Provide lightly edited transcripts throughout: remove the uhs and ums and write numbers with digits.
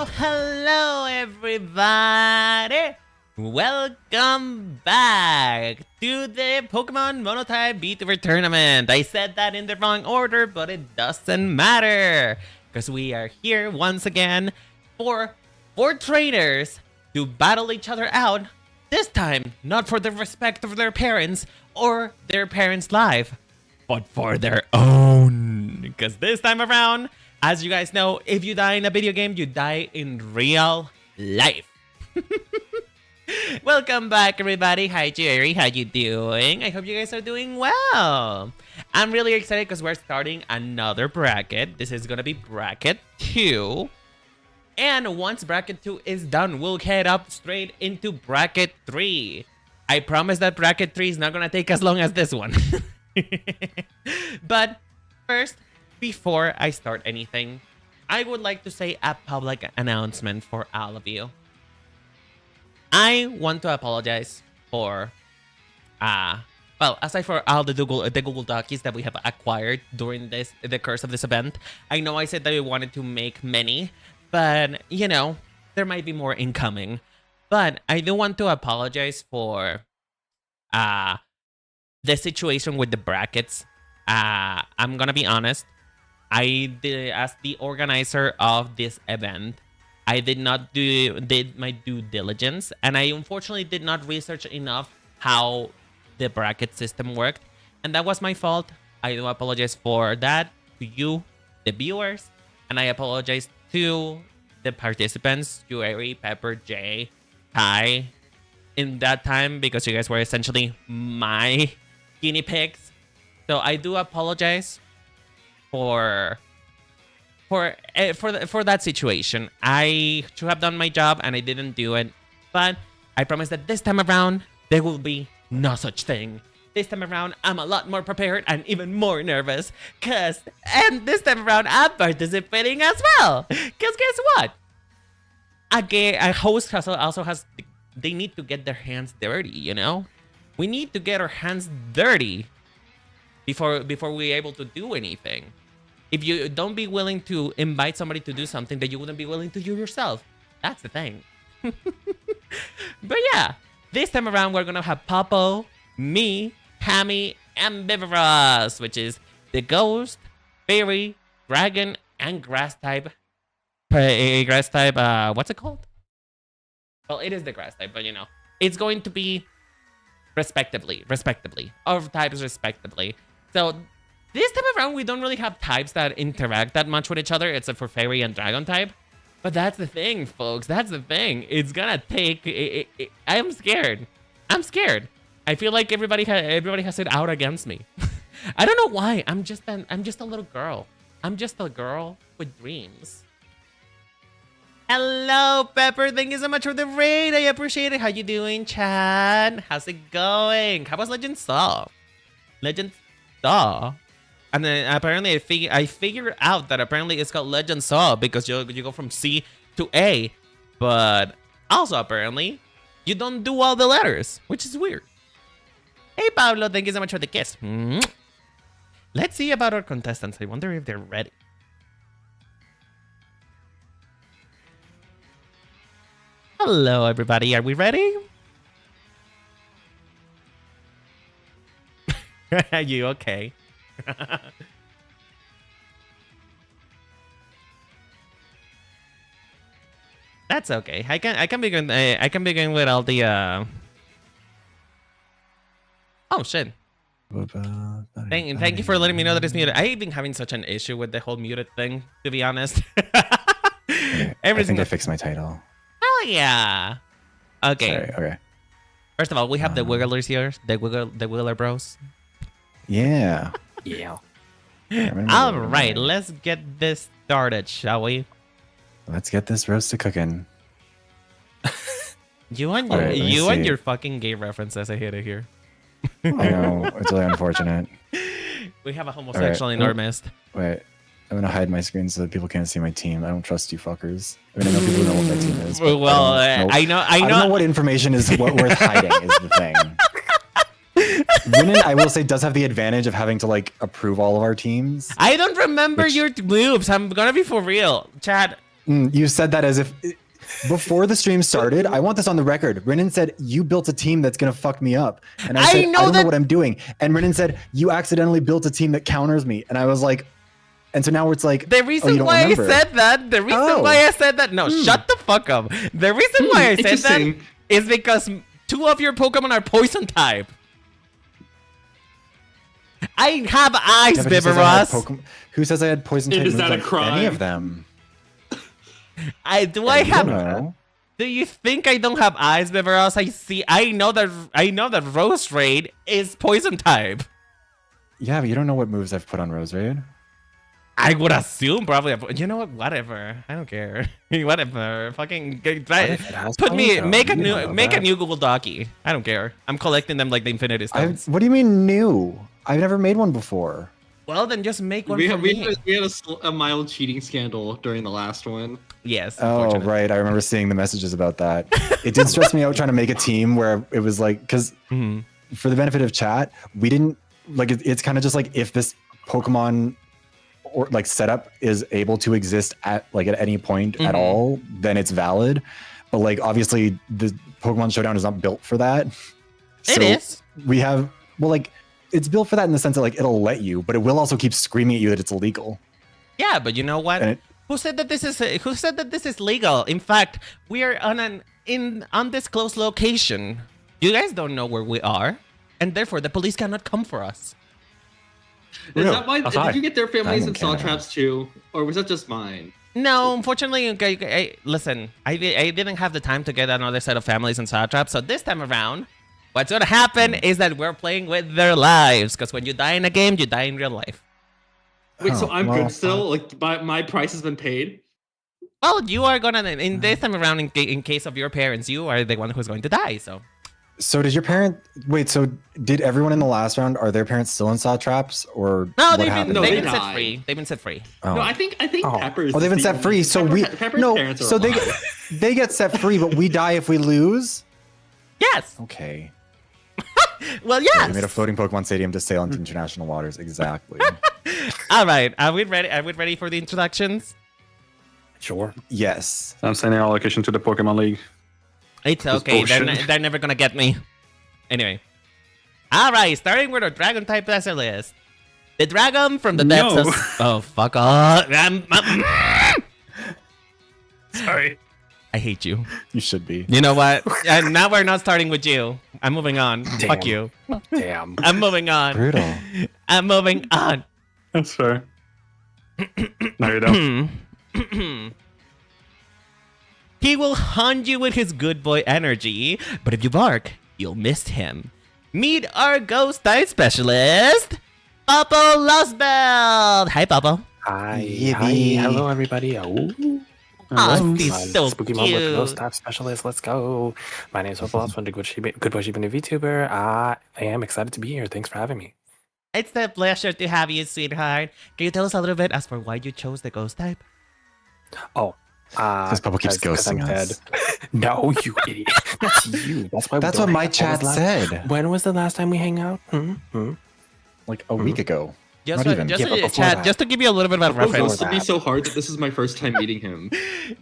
Hello, everybody! Welcome back to the Pokemon Monotype Vtuber tournament. I said that in the wrong order, but it doesn't matter, because we are here once again for 4 trainers to battle each other out. This time, not for the respect of their parents or their parents' life, but for their own. Because this time around, as you guys know, if you die in a video game, you die in real life. Welcome back, everybody. Hi, Jerry. How you doing? I hope you guys are doing well. I'm really excited because we're starting another bracket. This is going to be bracket 2. And once bracket 2 is done, we'll head up straight into bracket 3. I promise that bracket 3 is not going to take as long as this one. But first, before I start anything, I would like to say a public announcement for all of you. I want to apologize for, well, aside for all the Google Dockies that we have acquired during the course of this event. I know I said that we wanted to make many, but, you know, there might be more incoming. But I do want to apologize for the situation with the brackets. I'm gonna be honest. As the organizer of this event, I did my due diligence, and I unfortunately did not research enough how the bracket system worked, and that was my fault. I do apologize for that to you, the viewers, and I apologize to the participants, Jueri, Pepper, Jay, Ty, in that time, because you guys were essentially my guinea pigs. So I do apologize for that situation. I should have done my job and I didn't do it, but I promise that this time around there will be no such thing. This time around I'm a lot more prepared and even more nervous, and this time around I'm participating as well. Cause guess what? A host also has. They need to get their hands dirty. You know, we need to get our hands dirty before we're able to do anything. If you don't be willing to invite somebody to do something that you wouldn't be willing to do yourself. That's the thing. But yeah, this time around we're gonna have Popo, me, Hammy, and Vivarus, which is the ghost, fairy, dragon, and grass type. What's it called? Well, it is the grass type, but you know, it's going to be respectively, of types respectively. So this time around, we don't really have types that interact that much with each other, except for fairy and dragon type. But that's the thing, folks. That's the thing. It's gonna take. I'm scared. I'm scared. I feel like everybody has it out against me. I don't know why. I'm just a little girl. I'm just a girl with dreams. Hello, Pepper. Thank you so much for the raid. I appreciate it. How you doing, Chad? How's it going? How was Legend Saw? Legend Saw. And then apparently I figured out that apparently it's called Legend Saw because you go from C to A. But also apparently you don't do all the letters, which is weird. Hey, Pablo. Thank you so much for the kiss. Let's see about our contestants. I wonder if they're ready. Hello, everybody. Are we ready? Are you okay? That's okay. I can begin with all the Oh shit. Thank you for letting me know that it's muted. I've been having such an issue with the whole muted thing, to be honest. Okay, I think I fixed my title. Oh yeah. Okay. Sorry, okay. First of all, we have the Wigglers here, the Wiggler Bros. Yeah. Yeah. All right, let's get this started, shall we? Let's get this roast cooking. You and Right, your fucking gay references. I hate it here. I know, it's really unfortunate. We have a homosexual enormist. Wait, I'm gonna hide my screen so that people can't see my team. I don't trust you fuckers. I mean, I know people know what my team is. Well, I don't know what information is worth hiding is the thing. Winnan, I will say, does have the advantage of having to like approve all of our teams. I don't remember your moves. I'm gonna be for real, Chad. You said that as if before the stream started. I want this on the record. Renan said you built a team that's gonna fuck me up, and I said I don't know what I'm doing. And Renan said you accidentally built a team that counters me, and I was like, and so now it's like the reason why I said that. The reason why I said that. No, shut the fuck up. The reason why I said that is because 2 of your Pokemon are poison type. I have eyes, Biberos. Who says I had poison type moves that a on crime? any of them? I have. Do you think I don't have eyes, Biberos? I know that Rose Raid is poison type. Yeah, but you don't know what moves I've put on Rose Raid. I would assume probably. You know what? Whatever. I don't care. Whatever. Fucking put me. Make a new Google Docky. I don't care. I'm collecting them like the Infinity Stones. What do you mean new? I've never made one before. Well, then just make one. We for me. had a mild cheating scandal during the last one. Yes. Oh, right. I remember seeing the messages about that. It did stress me out trying to make a team where it was like, because for the benefit of chat, we didn't like. It's kind of just like if this Pokemon or like setup is able to exist at any point at all, then it's valid. But like obviously the Pokemon Showdown is not built for that. So it is. We have it's built for that in the sense that like it'll let you, but it will also keep screaming at you that it's illegal. Yeah, but you know what? Who said that this is legal? In fact, we are on an undisclosed location. You guys don't know where we are, and therefore the police cannot come for us. Is that why? Did you get their families in saw traps too, or was that just mine? No, unfortunately, listen. I didn't have the time to get another set of families in saw traps, so this time around, what's gonna happen is that we're playing with their lives. Because when you die in a game, you die in real life. Wait, so I'm good still? Like my price has been paid? Well, you are gonna in this time around. In case of your parents, you are the one who's going to die. So did your parent? Wait, so did everyone in the last round? Are their parents still in saw traps, or no? They've been set free. They've been set free. Oh. No, I think Pepper's. Oh, they've been set free. So they get set free, but we die if we lose. Yes. Okay. Well, yes. We made a floating Pokemon stadium to sail into international waters. Exactly. All right. Are we ready? Are we ready for the introductions? Sure. Yes. I'm sending our location to the Pokemon League. It's okay. They're never gonna get me. Anyway. All right. Starting with our Dragon type specialist. The dragon from the depths of... Oh, fuck off. Sorry. I hate you. You should be. You know what? And now we're not starting with you. I'm moving on. Damn. Fuck you. Damn. I'm moving on. Brutal. I'm moving on. That's fair. No, you don't. He will hunt you with his good boy energy, but if you bark, you'll miss him. Meet our ghost type specialist, Papa Lostbelt. Hi, Papa. Hi. Yippee. Hi. Hello, everybody. He's so Spooky cute. Moment Ghost Type Specialist. Let's go. My name is Papa Lost from the Good Boy Sheep and the Vtuber. I am excited to be here. Thanks for having me. It's a pleasure to have you, sweetheart. Can you tell us a little bit as for why you chose the ghost type? Oh. This Papa keeps ghosting us. No, you idiot. That's you. That's what my chat said. When was the last time we hang out? Like a week ago. Just to give you a little bit of a reference. It would be so hard that this is my first time meeting him.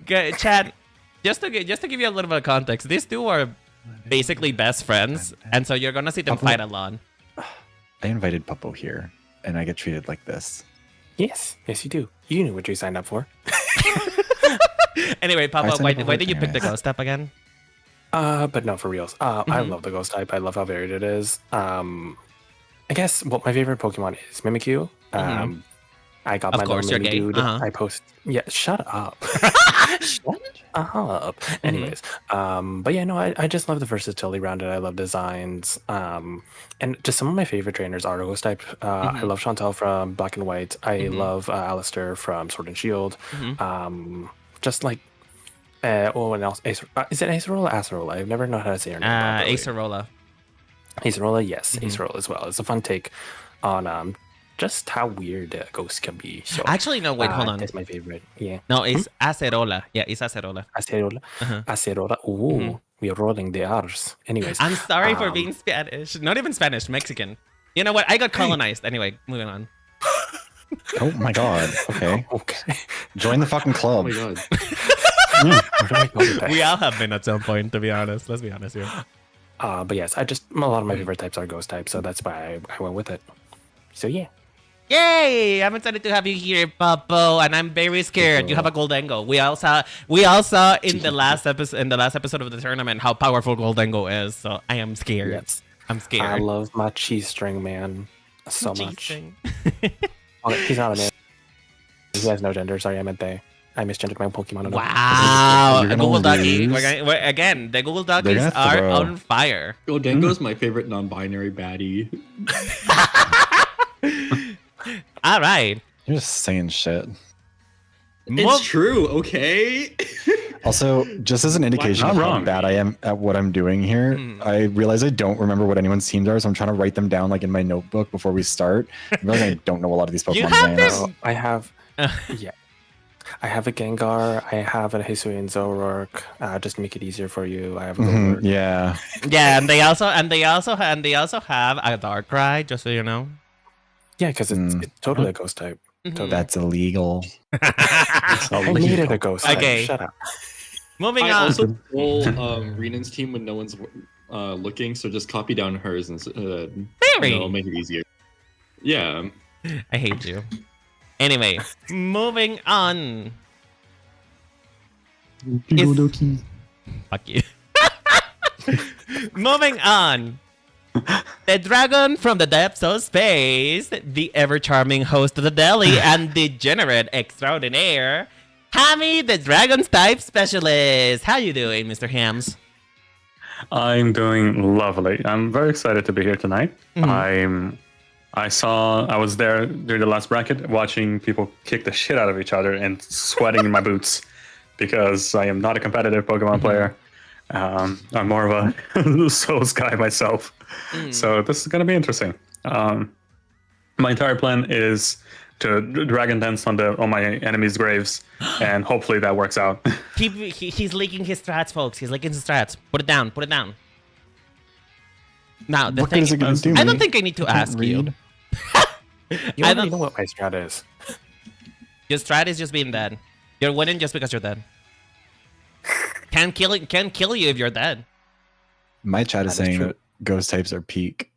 Chad, just to give you a little bit of context, these two are basically best friends, and so you're gonna see them fight a lot. I invited Puppo here, and I get treated like this. Yes, you do. You knew what you signed up for. Anyway, Papa, why did you pick the ghost type again? But no, for reals. I love the ghost type. I love how varied it is. I guess my favorite Pokemon is Mimikyu. I got my little mini dude. I post. Yeah, shut up. Shut up. Anyways, but yeah, no, I just love the versatility around it. I love designs. And just some of my favorite trainers are ghost type. I love Chantel from Black and White. I love Alistair from Sword and Shield. Just like, what else? Is it Acerola or Acerola? I've never known how to say her name. Acerola. Acerola, yes, Acerola as well. It's a fun take on just how weird a ghost can be. So, actually, no, wait, hold on. That's my favorite. Yeah. No, it's Acerola. Yeah, it's Acerola. Acerola. Acerola. Ooh, we are rolling the R's. Anyways. I'm sorry for being Spanish. Not even Spanish, Mexican. You know what? I got colonized. Anyway, moving on. Oh my god. Okay. Okay. Join the fucking Oh club. my god. Where do I go with that? We all have been at some point, to be honest. Let's be honest here. But yes, a lot of my favorite types are ghost types, so that's why I went with it. So yeah. Yay! I'm excited to have you here, Pablo, and I'm very scared. You have a Goldengo. We all saw in the last episode of the tournament how powerful Goldengo is. So I am scared. Yes. I'm scared. I love my cheese string, man, so much. G-string. Oh, he's not a man. He has no gender. Sorry, I meant they. I misgendered my Pokemon. Wow! You're A gonna Google Doggy. lose. Again, the Google They're Doggies gonna are throw. on fire. Goldengo's my favorite non-binary baddie. All right. You're just saying shit. It's true, okay? Also, just as an indication Not of how wrong. bad I am at what I'm doing here, I realize I don't remember what anyone's teams are, so I'm trying to write them down like in my notebook before we start. I realize I don't know a lot of these You Pokemon have names. this- I have, yeah. I have a Gengar. I have a Hisuian Zoroark. Just to make it easier for you, I have a Golurk. Yeah. Yeah, and they also have a Darkrai, just so you know. Yeah, because it's totally a ghost type. Mhm. That's illegal. I needed a ghost type. Okay. Shut up. Moving I on. also pull Renan's team when no one's looking, so just copy down hers and Very. make it easier. Yeah. I hate you. Anyway, moving on. Fuck you. Moving on. The dragon from the depths of space, the ever-charming host of the deli, and degenerate extraordinaire, Hammy, the dragon's type specialist. How you doing, Mr. Hams? I'm doing lovely. I'm very excited to be here tonight. I was there during the last bracket watching people kick the shit out of each other and sweating in my boots because I am not a competitive Pokemon player. I'm more of a Souls guy myself. So this is going to be interesting. My entire plan is to Dragon Dance on my enemies' graves, and hopefully that works out. He's leaking his strats, folks. He's leaking his strats. Put it down. Put it down. Now, the What thing good is it going to do I me? don't think I need to ask you. read. You I already don't- know what my strat is. Your strat is just being dead. You're winning just because you're dead. Can't kill you if you're dead. My chat is That is saying true. that ghost types are peak.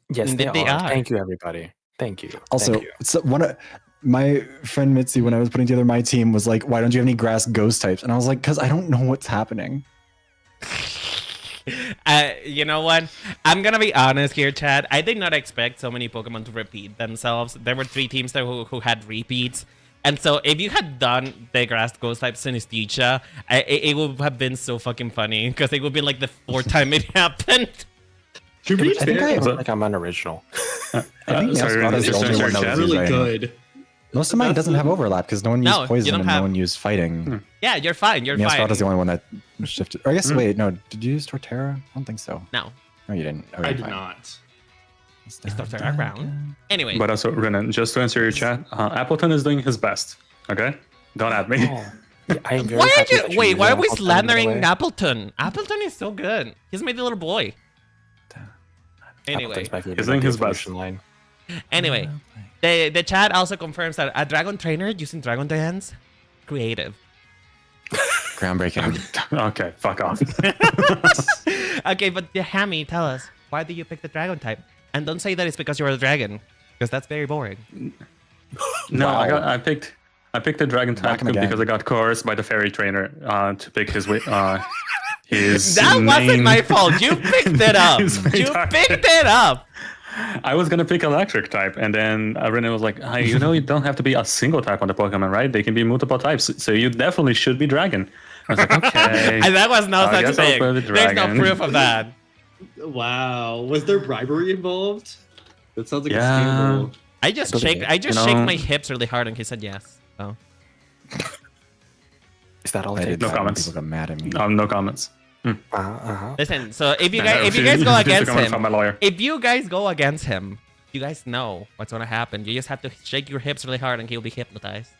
Yes, Indeed they they are. are. Thank you, everybody. Thank you. Also, Thank you. so my friend Mitzi, when I was putting together my team, was like, "Why don't you have any grass ghost types?" And I was like, "Cause I don't know what's happening." You know what? I'm gonna be honest here, Chad. I did not expect so many Pokemon to repeat themselves. There were 3 teams there who had repeats. And so if you had done the grass ghost type Synesthesia, it would have been so fucking funny because it would be like the 4th time it happened. To be I think fair, I- It's like I'm unoriginal. I think sorry, Meowscarada is just the only answer one that chat. was really used right now. good. Most of mine That's doesn't have the- overlap because no one No, used you poison don't and have- no one used fighting. Yeah, you're fine. You're fine. Meowscarada's the only one that shifted. Or I guess wait, no. Did you use Torterra? I don't think so. No, No, you didn't. Okay, I did fine. not. it's Torterra around. Anyway, But also, Renan, just to answer your chat, Appleton is doing his best. Okay, don't at me. Oh, yeah, I am very why are happy that you? Wait, use why are we Appleton, by the slandering way. Appleton? Appleton is so good. He's made the little boy. Anyway, Appleton's my favorite He's doing his evolution line. anyway, the chat also confirms that a dragon trainer using Dragon Dance, creative. Groundbreaking. Okay, fuck off. Okay, but Hammy, tell us, why did you pick the dragon type? And don't say that it's because you're a dragon, because that's very boring. No, Wow. I picked the dragon type Back him again. because I got coerced by the fairy trainer to pick his his That wasn't main- my fault. You picked it up. His main You target. picked it up. I was gonna pick electric type, and then Renan was like, "Hey, you know, you don't have to be a single type on the Pokemon, right? They can be multiple types, so you definitely should be dragon." I was like, "Okay." And that was no I such guess I'll thing. play the There's no dragon. proof of that. Wow. Was there bribery involved? That sounds like Yeah. a scandal. I just believe shake. it. I just You shake know- my hips really hard, and he said yes. So Is that all I it did takes? No that when comments. People got mad at me. No comments. listen. So if you No, guys she's- go she's against coming from him, my lawyer. if you guys go against him, you guys know what's gonna happen. You just have to shake your hips really hard, and he'll be hypnotized.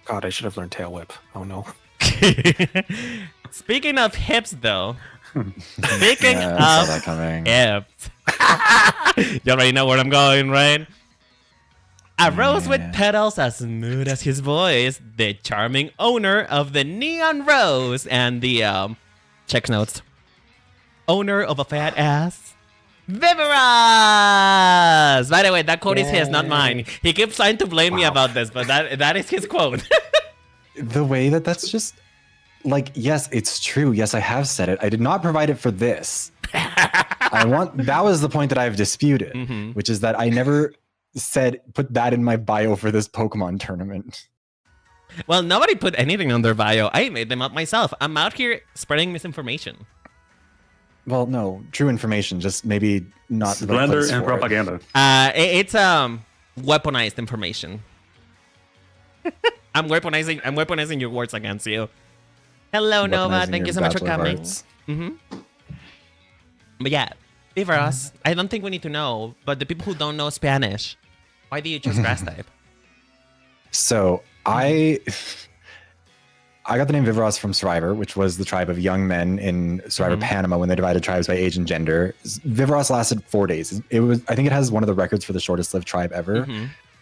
God, I should have learned Tail Whip. Oh no. Speaking of hips, though. Speaking Yeah, I saw of that coming. hips. You already know where I'm going, right? A rose with petals as smooth as his voice. The charming owner of the neon rose and the check notes. Owner of a fat ass. Viveros! By the way, that quote is his, not mine. He keeps trying to blame me about this, but that is his quote. The way that's just like, yes, it's true. Yes, I have said it. I did not provide it for this. That was the point that I've disputed, which is that I never put that in my bio for this Pokemon tournament. Well, nobody put anything on their bio. I made them up myself. I'm out here spreading misinformation. Well, no, true information, just maybe not the slander place and for it. propaganda. It's weaponized information. I'm weaponizing your words against you. Hello, Nova. Thank you so much for coming. But yeah, Viveros, I don't think we need to know, but the people who don't know Spanish, why do you choose grass type? So I got the name Viveros from Survivor, which was the tribe of young men in Survivor Panama when they divided tribes by age and gender. Viveros lasted 4 days. I think it has one of the records for the shortest lived tribe ever.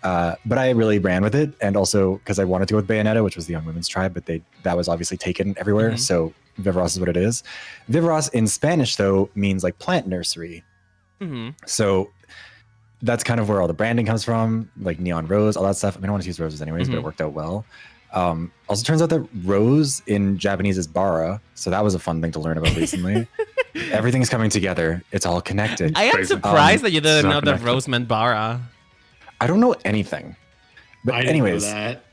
But I really ran with it, and also because I wanted to go with Bayonetta, which was the young women's tribe, but that was obviously taken everywhere. So Viveros is what it is. Viveros in Spanish, though, means like plant nursery. So that's kind of where all the branding comes from, like neon rose, all that stuff. I mean, I don't want to use roses anyways, but it worked out well. Also turns out that rose in Japanese is bara, so that was a fun thing to learn about recently. Everything's coming together. It's all connected. I am surprised that you didn't know that rose meant bara. I don't know anything. But anyways. That.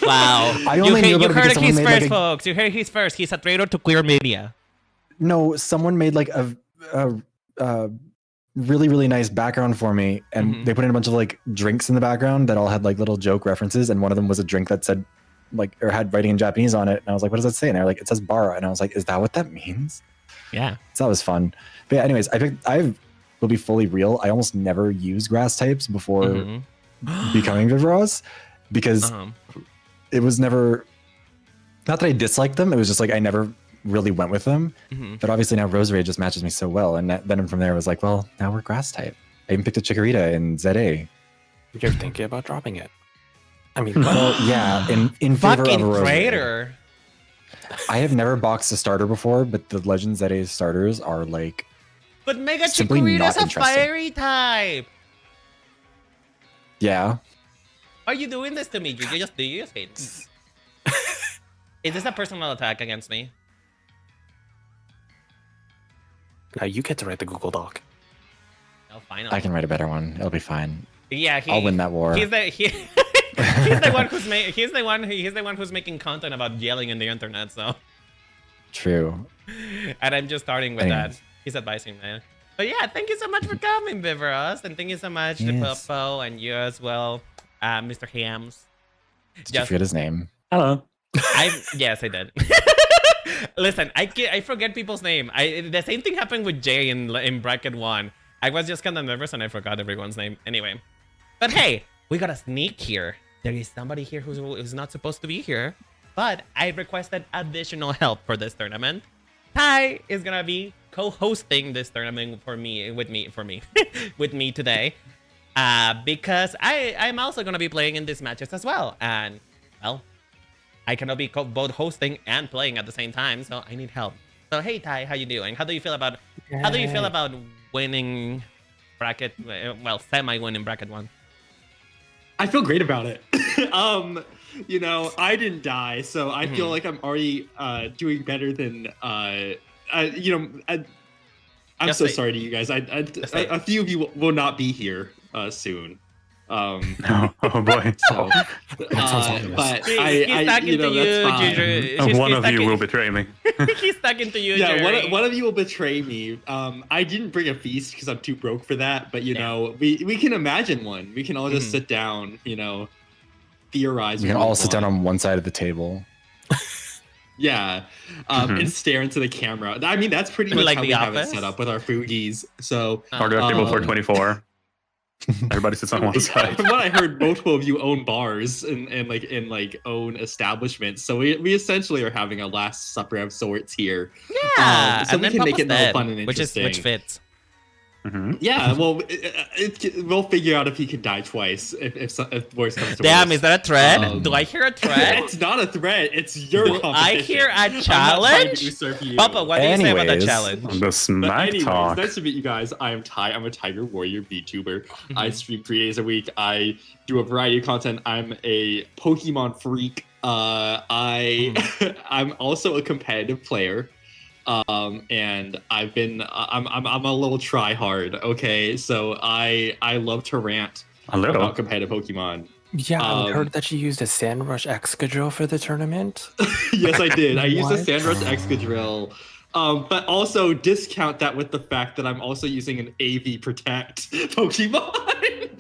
Wow. You heard it here first, folks. You heard it here first. He's a traitor to queer media. No, someone made like a really, really nice background for me, and they put in a bunch of like drinks in the background that all had like little joke references, and one of them was a drink that said like, or had writing in Japanese on it, and I was like, what does that say? And they're like, it says bara, and I was like, is that what that means? Yeah. So that was fun. But yeah, anyways, I will be fully real. I almost never used grass types before becoming Viveros, because it was never, not that I disliked them, it was just like I never really went with them. But obviously now Roserade just matches me so well, and then from there I was like, well, now we're grass type. I even picked a Chikorita in ZA. You're thinking about dropping it. I mean, well, yeah, in favor fucking of a Roserade. traitor. I have never boxed a starter before, but the Legend ZA starters are like, but Mega simply Chikorita's not a fiery type. Yeah. Are you doing this to me? You just hate me. Is this a personal attack against me? Now you get to write the Google Doc. Oh, finally. I can write a better one. It'll be fine. Yeah, I'll win that war. He's the one who's making content about yelling in the internet. So True. And I'm just starting with that. He's advising me. But yeah, thank you so much for coming, Viveros, and thank you so much to Popo and you as well, Mr. Hams. Did you forget his name? Hello. Yes, I did. Listen, I forget people's name. The same thing happened with Jay in bracket 1. I was just kind of nervous and I forgot everyone's name. Anyway, but hey, we got a sneak here. There is somebody here who's not supposed to be here, but I requested additional help for this tournament. Ty is gonna be co-hosting this tournament with me today, because I'm also gonna be playing in these matches as well, and well, I cannot be both hosting and playing at the same time, so I need help. So hey Ty, how you doing? How do you feel about winning bracket? Well, semi-winning bracket 1. I feel great about it. You know, I didn't die, so I feel like I'm already doing better than you know. I'm so sorry to you guys. A few of you will not be here soon. Oh boy. So, but he's talking to you. One of you will betray me. He's talking to you. Yeah, one of you will betray me. I didn't bring a feast because I'm too broke for that. But you know, we can imagine one. We can all just sit down. You know, theorize. We can all sit down on one side of the table. Yeah, and stare into the camera. I mean, that's pretty much how we have it set up with our Fugies. So, or do a table for 24. Everybody sits on one side. From what I heard, multiple of you own bars and own establishments. So we essentially are having a Last Supper of sorts here. Yeah, so we can make it more fun and interesting. Which fits. Yeah, well, we'll figure out if he can die twice if worse comes to Damn, worse. is that a threat? Do I hear a threat? It's not a threat. It's your competition. I hear a I'm not trying to challenge? usurp you. Papa, what do you say about the Anyways, challenge? The But smack anyways, talk. nice to meet you guys. I'm Ty. I'm a Tiger Warrior VTuber. I stream 3 days a week. I do a variety of content. I'm a Pokemon freak. I'm also a competitive player. And I'm a little try hard. Okay, so I love to rant about competitive Pokemon. Yeah, I heard that you used a Sandrush Excadrill for the tournament. Yes, I did. I used a What? Sandrush Excadrill. But also discount that with the fact that I'm also using an AV Protect Pokemon.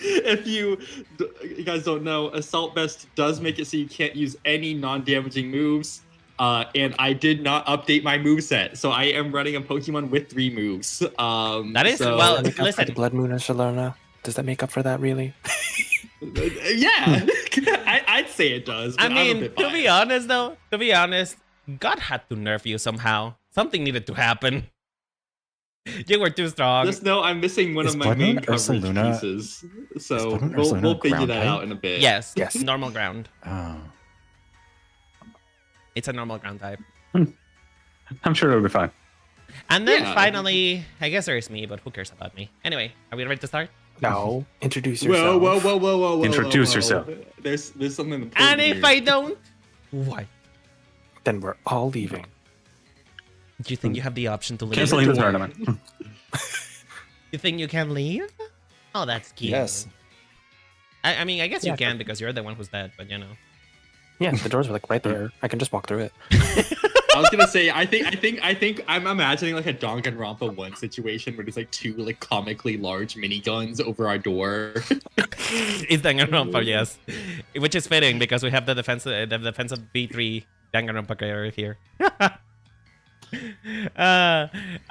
If you guys don't know, Assault Vest does make it so you can't use any non-damaging moves. And I did not update my moveset, so I am running a Pokemon with 3 moves. That is, so, well, Does that make up for listen. the Blood Moon and Shalona? Does that make up for that, really? yeah, I'd say it does. But I mean, I'm a bit to be biased. honest, God had to nerf you somehow. Something needed to happen. You were too strong. Just know I'm missing one Is of my Blood main Moon coverage Ursaluna- pieces, Is so Blood Moon we'll Ursaluna figure ground that type? out in a bit. Yes, Yes. normal ground. Oh. It's a normal ground type. I'm sure it'll be fine. And then Yeah. finally, I guess there is me, but who cares about me? Anyway, are we ready to start? No. Introduce Whoa, yourself. whoa, whoa, whoa, whoa, whoa! Introduce whoa. yourself. There's something important And if here. I don't, what? Then we're all leaving. Do you think you have the option to leave? Canceling the tournament. You think you can leave? Oh, that's cute. Yes. I mean, I guess you Yeah, can because you're the one who's dead, but you know. Yeah, the doors are like right there. I can just walk through it. I was gonna say, I think I'm imagining like a Danganronpa 1 situation where there's like 2 like comically large miniguns over our door. It's Danganronpa, yes. Which is fitting because we have the defensive B3 Danganronpa character here.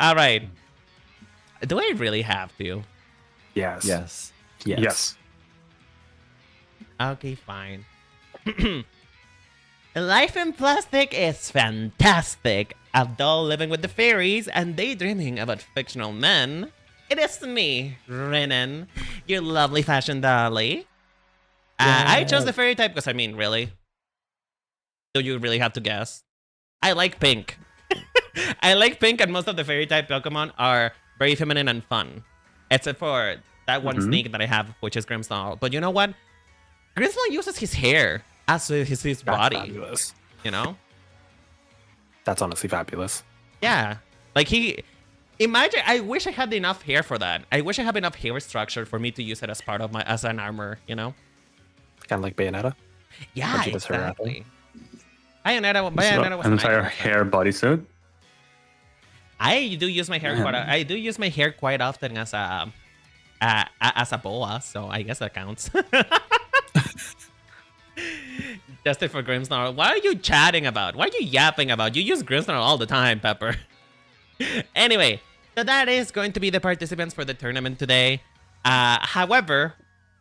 All right. Do I really have to? Yes. Yes. Yes. Okay, fine. Life in plastic is fantastic. Although living with the fairies and daydreaming about fictional men, it is me, Renan, your lovely fashion dolly. I chose the fairy type because, I mean, really? Do you really have to guess? I like pink. I like pink, and most of the fairy type Pokemon are very feminine and fun. Except for that one snake that I have, which is Grimmsnarl. But you know what? Grimmsnarl uses his hair as his That's body, fabulous. you know? That's honestly fabulous. Yeah. Like imagine, I wish I had enough hair for that. I wish I had enough hair structure for me to use it as part of as an armor, you know? Kind of like Bayonetta. Yeah, Don't you just hear that exactly. Bayonetta was An an entire icon. hair bodysuit. I do use my hair I do use my hair quite often as a boa, so I guess that counts. Justin for Grimmsnarl. What are you chatting about? What are you yapping about? You use Grimmsnarl all the time, Pepper. Anyway, so that is going to be the participants for the tournament today. However,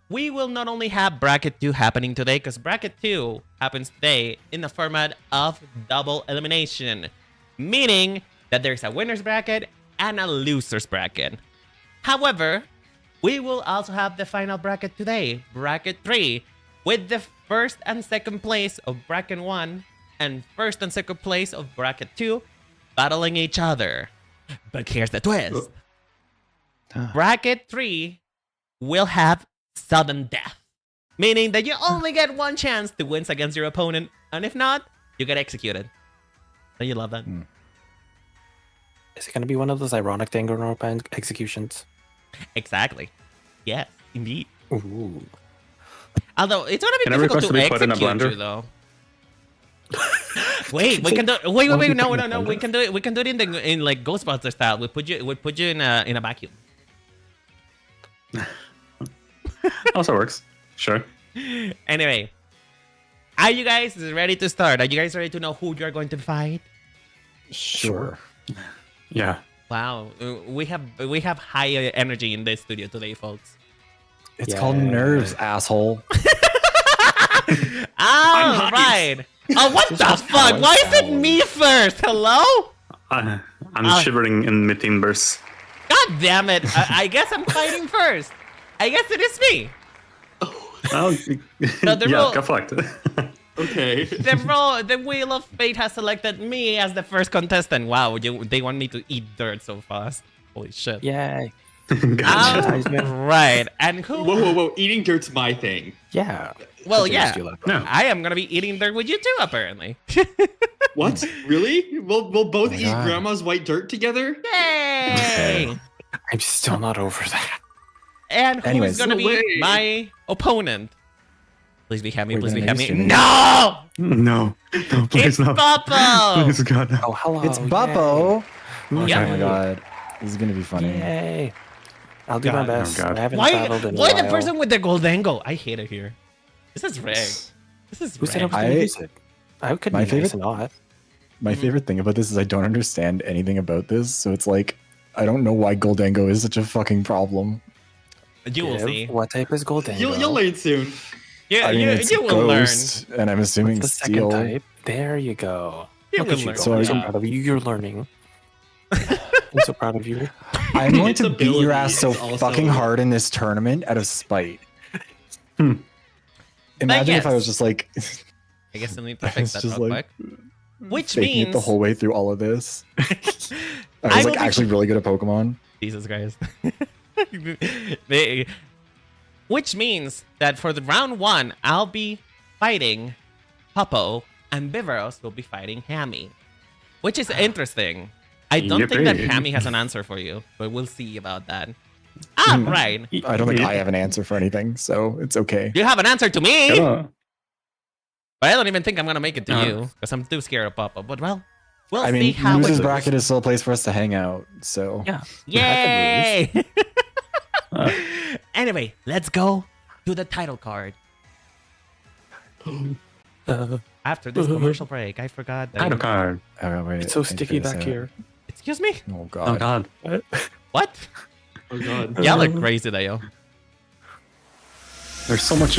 we will not only have Bracket 2 happening today, because Bracket 2 happens today in the format of double elimination, meaning that there's a winner's bracket and a loser's bracket. However, we will also have the final bracket today, Bracket 3, with the first and second place of Bracket 1 and first and second place of Bracket 2 battling each other. But here's the twist. Bracket 3 will have sudden death, meaning that you only get one chance to win against your opponent, and if not, you get executed. Don't you love that? Is it going to be one of those ironic Danganronpa executions? Exactly. Yes, indeed. Ooh. Although it's gonna be Can I difficult request to to be put in a execute blender? you, though. Wait, we can do. Wait, no. We can do it. We can do it in like Ghostbuster style. We put you in a vacuum. Also works. Sure. Anyway, are you guys ready to start? Are you guys ready to know who you're going to fight? Sure. Yeah. Wow, we have high energy in this studio today, folks. It's called nerves, asshole. All right. Oh, what the fuck? Why is it me first? Hello? I'm shivering in my timbers. God damn it! I guess I'm fighting first. I guess it is me. Oh, the yeah, rule- get fucked. Okay. The wheel of fate has selected me as the first contestant. Wow, they want me to eat dirt so fast. Holy shit. Yay. Gotcha. Right. And who? Whoa. Eating dirt's my thing. Yeah. Well, What yeah. do you like? No. I am gonna be eating dirt with you too, apparently. What? Really? We'll both eat God. grandma's white dirt together? Yay! I'm still not over that. And who's Anyways. gonna No be way. my opponent? Please be Hammy. Wait, Please be wait, Hammy. are you No! No, It's please no. Boppo! Please, God. Oh, hello. It's Buppo. Yeah. Oh my god. This is gonna be funny. Yay. I'll do my God. best. Oh, God. I haven't Why traveled in a the while. person with the gold angle? I hate it here. This is rigged. This is Who said I rigged. was going to I- use it? I could my be nice favorite- and not. My favorite thing about this is I don't understand anything about this, so it's like I don't know why Goldango is such a fucking problem. You will Give. see. What type is gold You'll learn soon. Yeah, I mean, you, it's you will learn. Ghost, and I'm assuming The second Steel. type. There you go. You Look will at you learn. go. So I'm are so you- proud of you. You're learning. I'm so proud of you. I'm going Its to beat your ass so ability is also- fucking hard in this tournament out of spite. Imagine if I was just like I guess I need to fix that just real like quick. Which faking means it the whole way through all of this. I I was will like be- actually really good at Pokemon. Jesus Christ. Which means that for the round 1, I'll be fighting Puppo, and Bivaros will be fighting Hammy. Which is interesting. I don't think that Yippee. Hammy has an answer for you, but we'll see about that. All right. I don't think I have an answer for anything, so it's okay. You have an answer to me, Yeah. but I don't even think I'm gonna make it to Uh. you because I'm too scared of Puppo. But well, we'll I see mean, how it losers goes. bracket is still a place for us to hang out. So Yeah. Yay! Uh. Anyway, let's go to the title card. After this commercial break, I forgot that. Title card. oh, wait, It's so I need to sticky figure this back out. here. Excuse me? Oh Oh god. God. What? Oh god. Y'all look crazy, though. There's so much.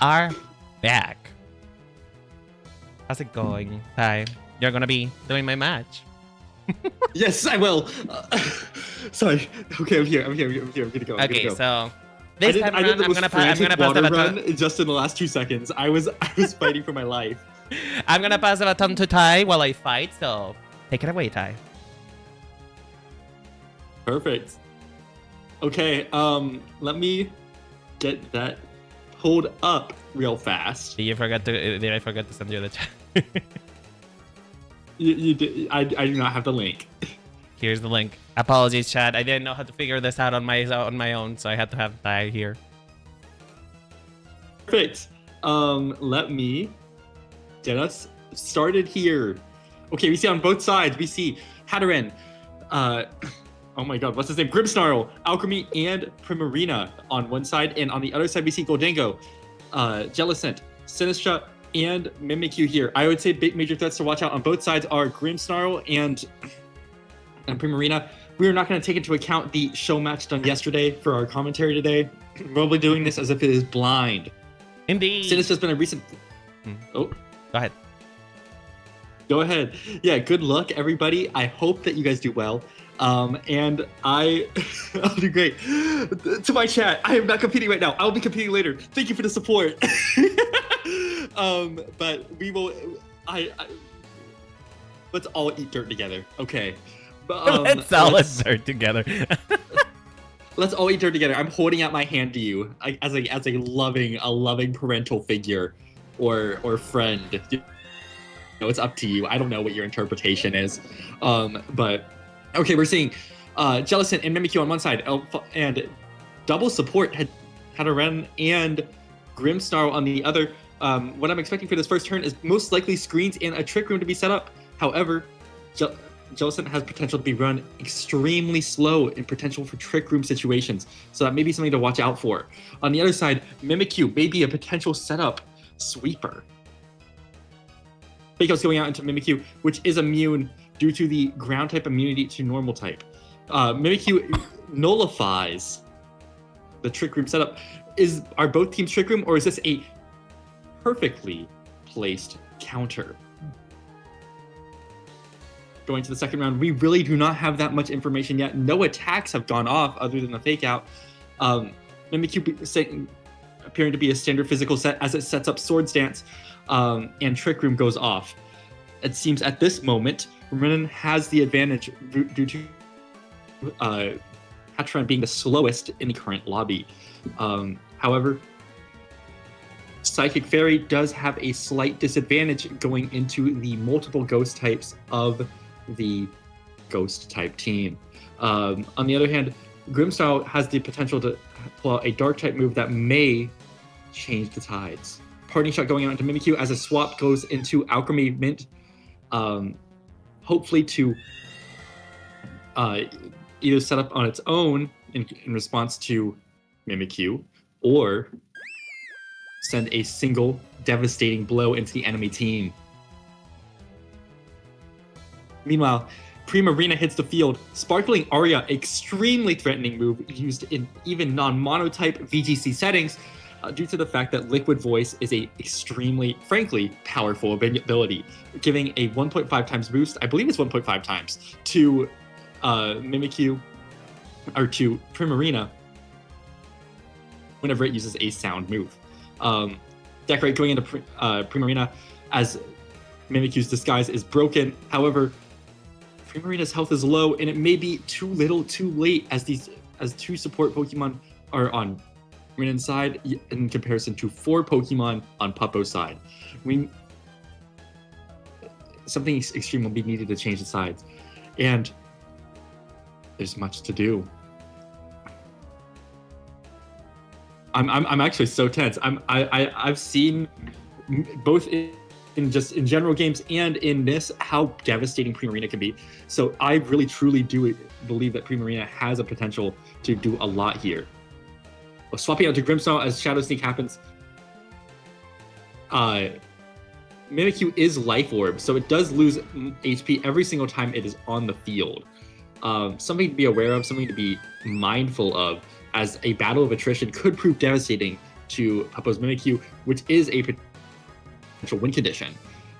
are back. How's it going, Ty? You're gonna be doing my match. Yes, I will. Sorry. Okay, I'm here. I'm gonna go. Okay, so this time around, I'm gonna pass the water baton. run just in the last 2 seconds. I was fighting for my life. I'm gonna pass the baton to Ty while I fight. So take it away, Ty. Perfect. Okay. Let me get that pulled up real fast. Did I forget to send you the chat? You did. I do not have the link. Here's the link. Apologies, chat. I didn't know how to figure this out on my own, so I had to have Ty here. Perfect. Let me get us started here. Okay, we see on both sides. We see Hatteran. Oh my god, what's his name? Grimmsnarl, Alchemy, and Primarina on one side, and on the other side we see Goldango, Jellicent, Sinistra, and Mimikyu here. I would say big major threats to watch out on both sides are Grimmsnarl and Primarina. We are not going to take into account the show match done yesterday for our commentary today. We'll be doing this as if it is blind. Indeed. Sinistra's been a recent... Oh. Go ahead. Go ahead. Yeah, good luck, everybody. I hope that you guys do well. And I'll do great. To my chat, I am not competing right now. I will be competing later. Thank you for the support. But we will. Let's all eat dirt together. Okay. Let's all eat dirt together. Let's all eat dirt together. I'm holding out my hand to you as a loving parental figure, or friend. You know, it's up to you. I don't know what your interpretation is, but. Okay, we're seeing Jellicent and Mimikyu on one side, and double support Hatteran and Grimmsnarl on the other. What I'm expecting for this first turn is most likely screens and a trick room to be set up. However, Jellicent has potential to be run extremely slow and potential for trick room situations, so that may be something to watch out for. On the other side, Mimikyu may be a potential setup sweeper. Fakeout's going out into Mimikyu, which is immune due to the ground type immunity to normal type. Mimikyu nullifies the trick room setup. Are both teams trick room, or is this a perfectly placed counter? Going to the second round, we really do not have that much information yet. No attacks have gone off other than the fake out. Mimikyu appearing to be a standard physical set as it sets up Sword Stance, and Trick Room goes off. It seems at this moment, Renan has the advantage due to Hatteran being the slowest in the current lobby. However, Psychic Fairy does have a slight disadvantage going into the multiple ghost types of the ghost type team. On the other hand, Grimmsnarl has the potential to pull out a dark type move that may change the tides. Parting Shot going out into Mimikyu as a swap goes into Alchemy Mint, hopefully to either set up on its own in response to Mimikyu, or send a single devastating blow into the enemy team. Meanwhile, Primarina hits the field. Sparkling Aria, extremely threatening move used in even non-monotype VGC settings, due to the fact that Liquid Voice is a extremely, frankly, powerful ability, giving a 1.5 times boost, I believe it's 1.5 times, to Mimikyu, or to Primarina, whenever it uses a sound move. Decorate going into Primarina as Mimikyu's disguise is broken. However, Primarina's health is low, and it may be too little too late as two support Pokemon are on Renan's side in comparison to 4 Pokemon on Puppo's side. Something extreme will be needed to change the sides, and there's much to do. I'm actually so tense. I've seen both in general games and in this how devastating Primarina can be. So I really truly do believe that Primarina has a potential to do a lot here. Well, swapping out to Grimmsnarl as Shadow Sneak happens. Mimikyu is Life Orb, so it does lose HP every single time it is on the field. Something to be aware of, something to be mindful of, as a battle of attrition could prove devastating to Puppo's Mimikyu, which is a potential win condition.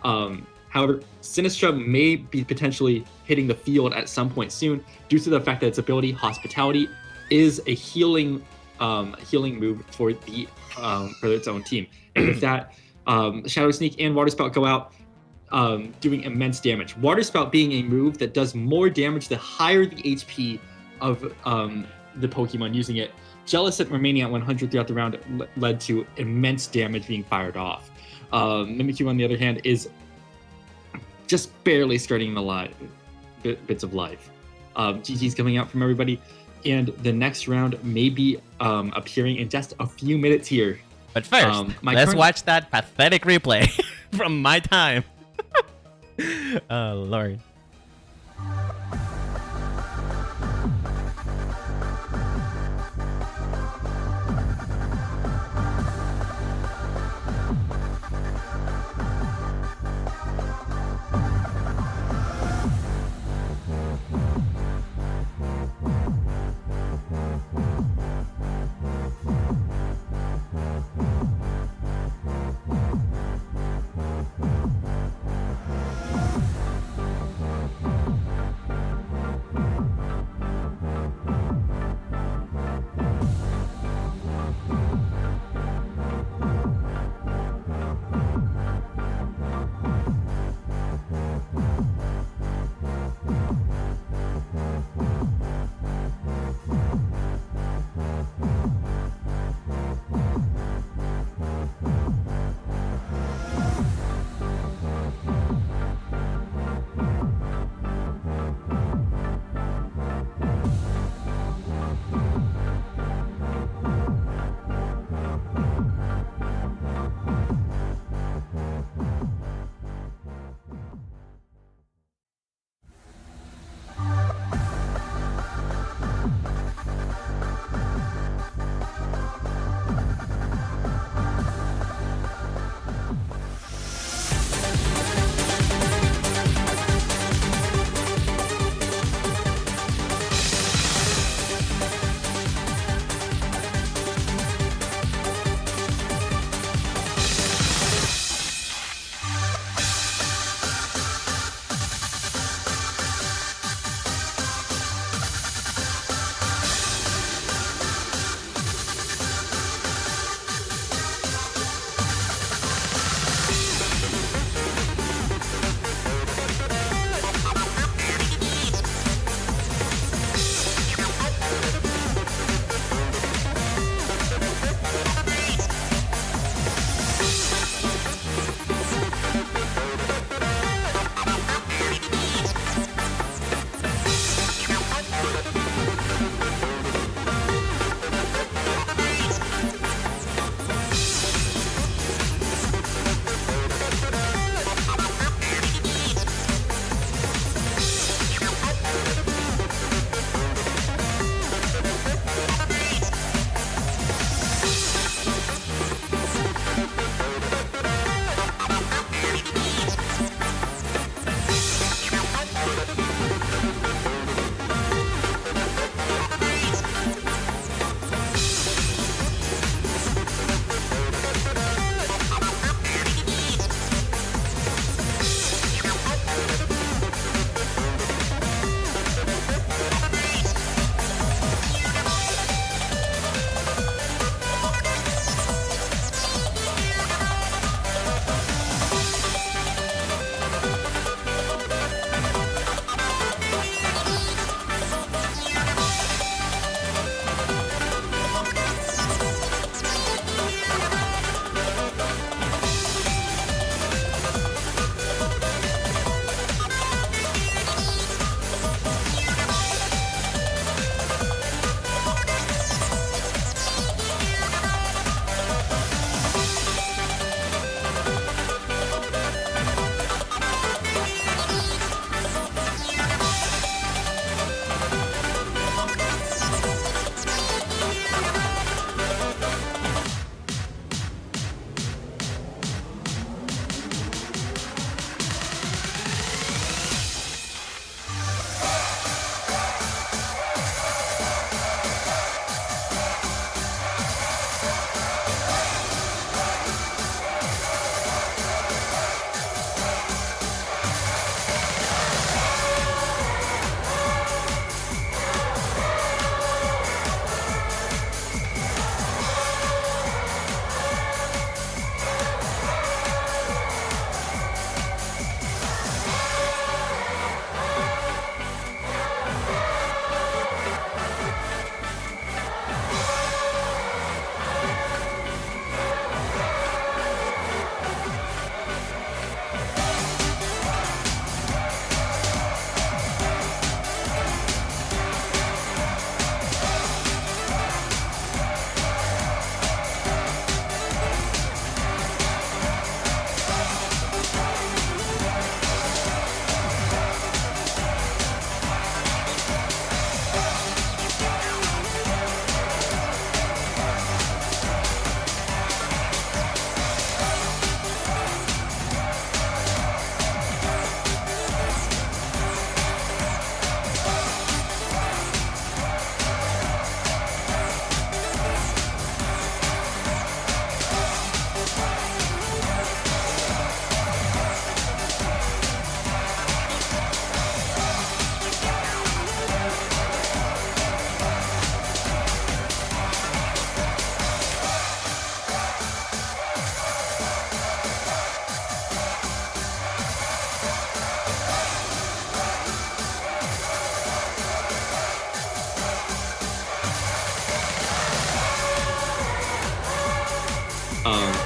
However, Sinistra may be potentially hitting the field at some point soon due to the fact that its ability, Hospitality, is a healing move for its own team. And with that, Shadow Sneak and Water Spout go out, doing immense damage. Water Spout being a move that does more damage the higher the HP of the Pokemon using it. Jellicent remaining at 100 throughout the round led to immense damage being fired off. Mimikyu, on the other hand, is just barely skirting the bits of life. GG's coming out from everybody, and the next round may be appearing in just a few minutes here. But first, let's watch that pathetic replay from my time. Oh, Lord.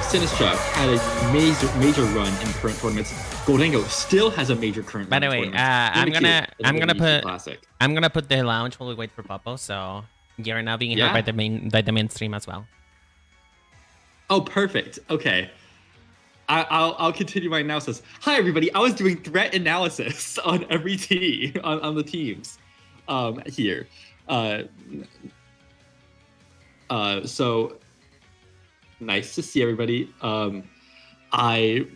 Sinistra had a major run in current tournaments. Goldango still has a major current run. By the way, I'm gonna put the lounge while we wait for Popo. So you're now being heard by the mainstream as well. Oh, perfect. Okay. I'll continue my analysis. Hi, everybody. I was doing threat analysis on every team, on the teams here. So nice to see everybody. I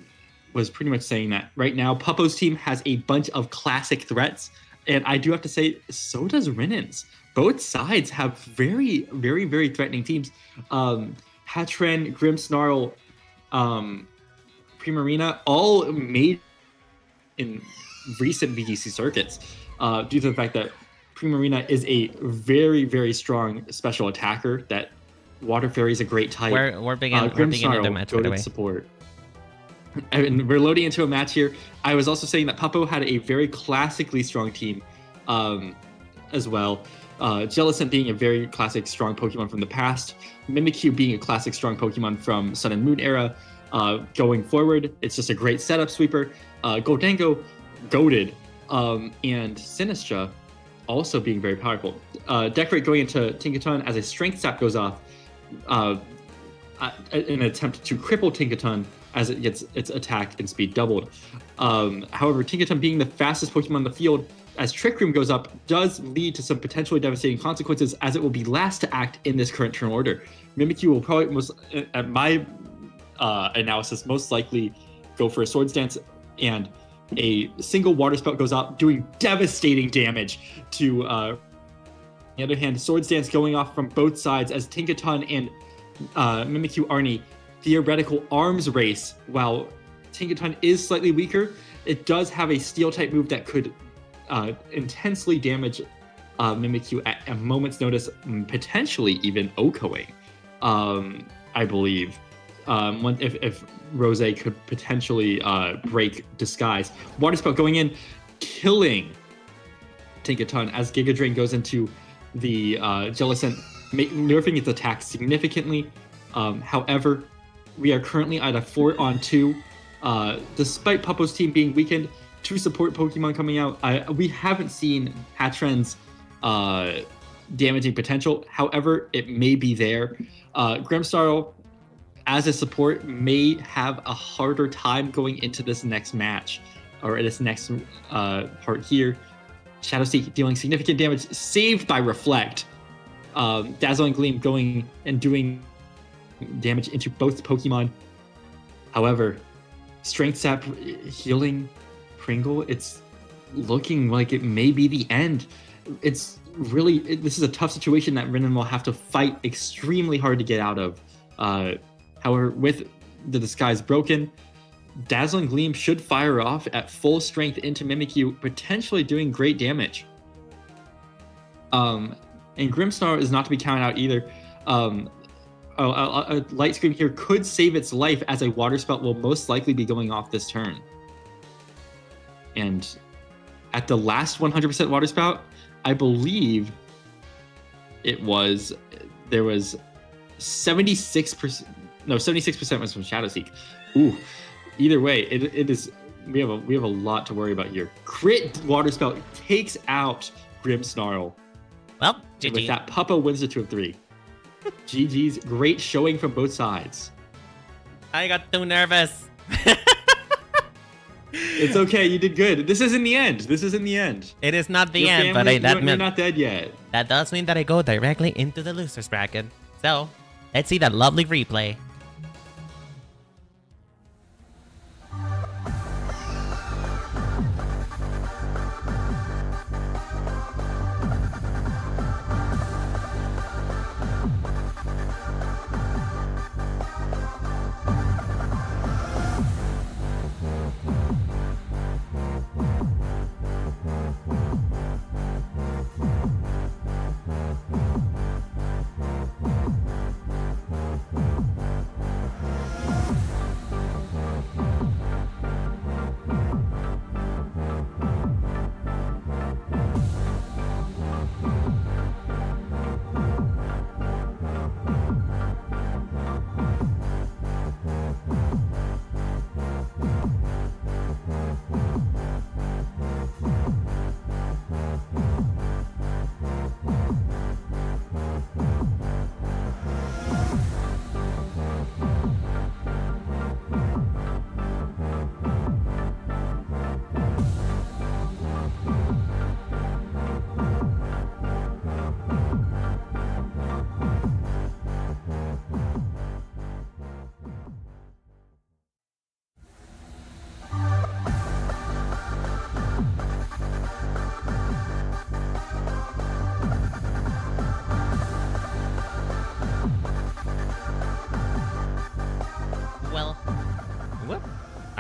was pretty much saying that right now, Puppo's team has a bunch of classic threats. And I do have to say, so does Rinen's. Both sides have very, very, very threatening teams. Hatren, Grimmsnarl, Primarina, all made in recent VGC circuits due to the fact that Primarina is a very, very strong special attacker. That Water Fairy is a great type. We're beginning the match, by the way. Support. And we're loading into a match here. I was also saying that Puppo had a very classically strong team as well. Jellicent being a very classic strong Pokemon from the past. Mimikyu being a classic strong Pokemon from Sun and Moon era. Going forward, it's just a great setup sweeper. Goldango, goated. And Sinistra also being very powerful. Decorate going into Tinkaton as a Strength Sap goes off. In an attempt to cripple Tinkaton as it gets its attack and speed doubled. However, Tinkaton being the fastest Pokemon in the field, as Trick Room goes up, does lead to some potentially devastating consequences, as it will be last to act in this current turn order. Mimikyu will probably, at my analysis, most likely go for a Swords Dance, and a single Water Spout goes out, doing devastating damage to... on the other hand, Swords Dance going off from both sides as Tinkaton and Mimikyu are in a theoretical arms race. While Tinkaton is slightly weaker, it does have a Steel-type move that could intensely damage Mimikyu at a moment's notice, potentially even OHKOing, I believe. If Rose could potentially break Disguise. Water Spout going in, killing Tinkaton as Giga Drain goes into the Jellicent, nerfing its attack significantly. However, we are currently at a 4-on-2. Despite Puppo's team being weakened, 2 support Pokemon coming out, we haven't seen Hatren's damaging potential. However, it may be there. Grimmsnarl, as a support, may have a harder time going into this next match, or this next part here. Shadowseek dealing significant damage, saved by Reflect. Dazzling Gleam going and doing damage into both Pokemon. However, Strength Sap healing Pringle, it's looking like it may be the end. It's really, this is a tough situation that Renan will have to fight extremely hard to get out of. However, with the Disguise broken, Dazzling Gleam should fire off at full strength into Mimikyu, potentially doing great damage. And Grimmsnarl is not to be counted out either. A Light Scream here could save its life, as a Water Spout will most likely be going off this turn. And at the last 100% Water Spout, I believe there was 76%. No, 76% was from Shadowseek. Ooh, either way, it is. We have a lot to worry about here. Crit Water Spout takes out Grimmsnarl. Well, GG. With that, Puppo wins the 2 of 3. GG's, great showing from both sides. I got too nervous. It's okay, you did good. This isn't the end. It is not the Your end, family, but you're not dead yet. That does mean that I go directly into the losers bracket. So, let's see that lovely replay.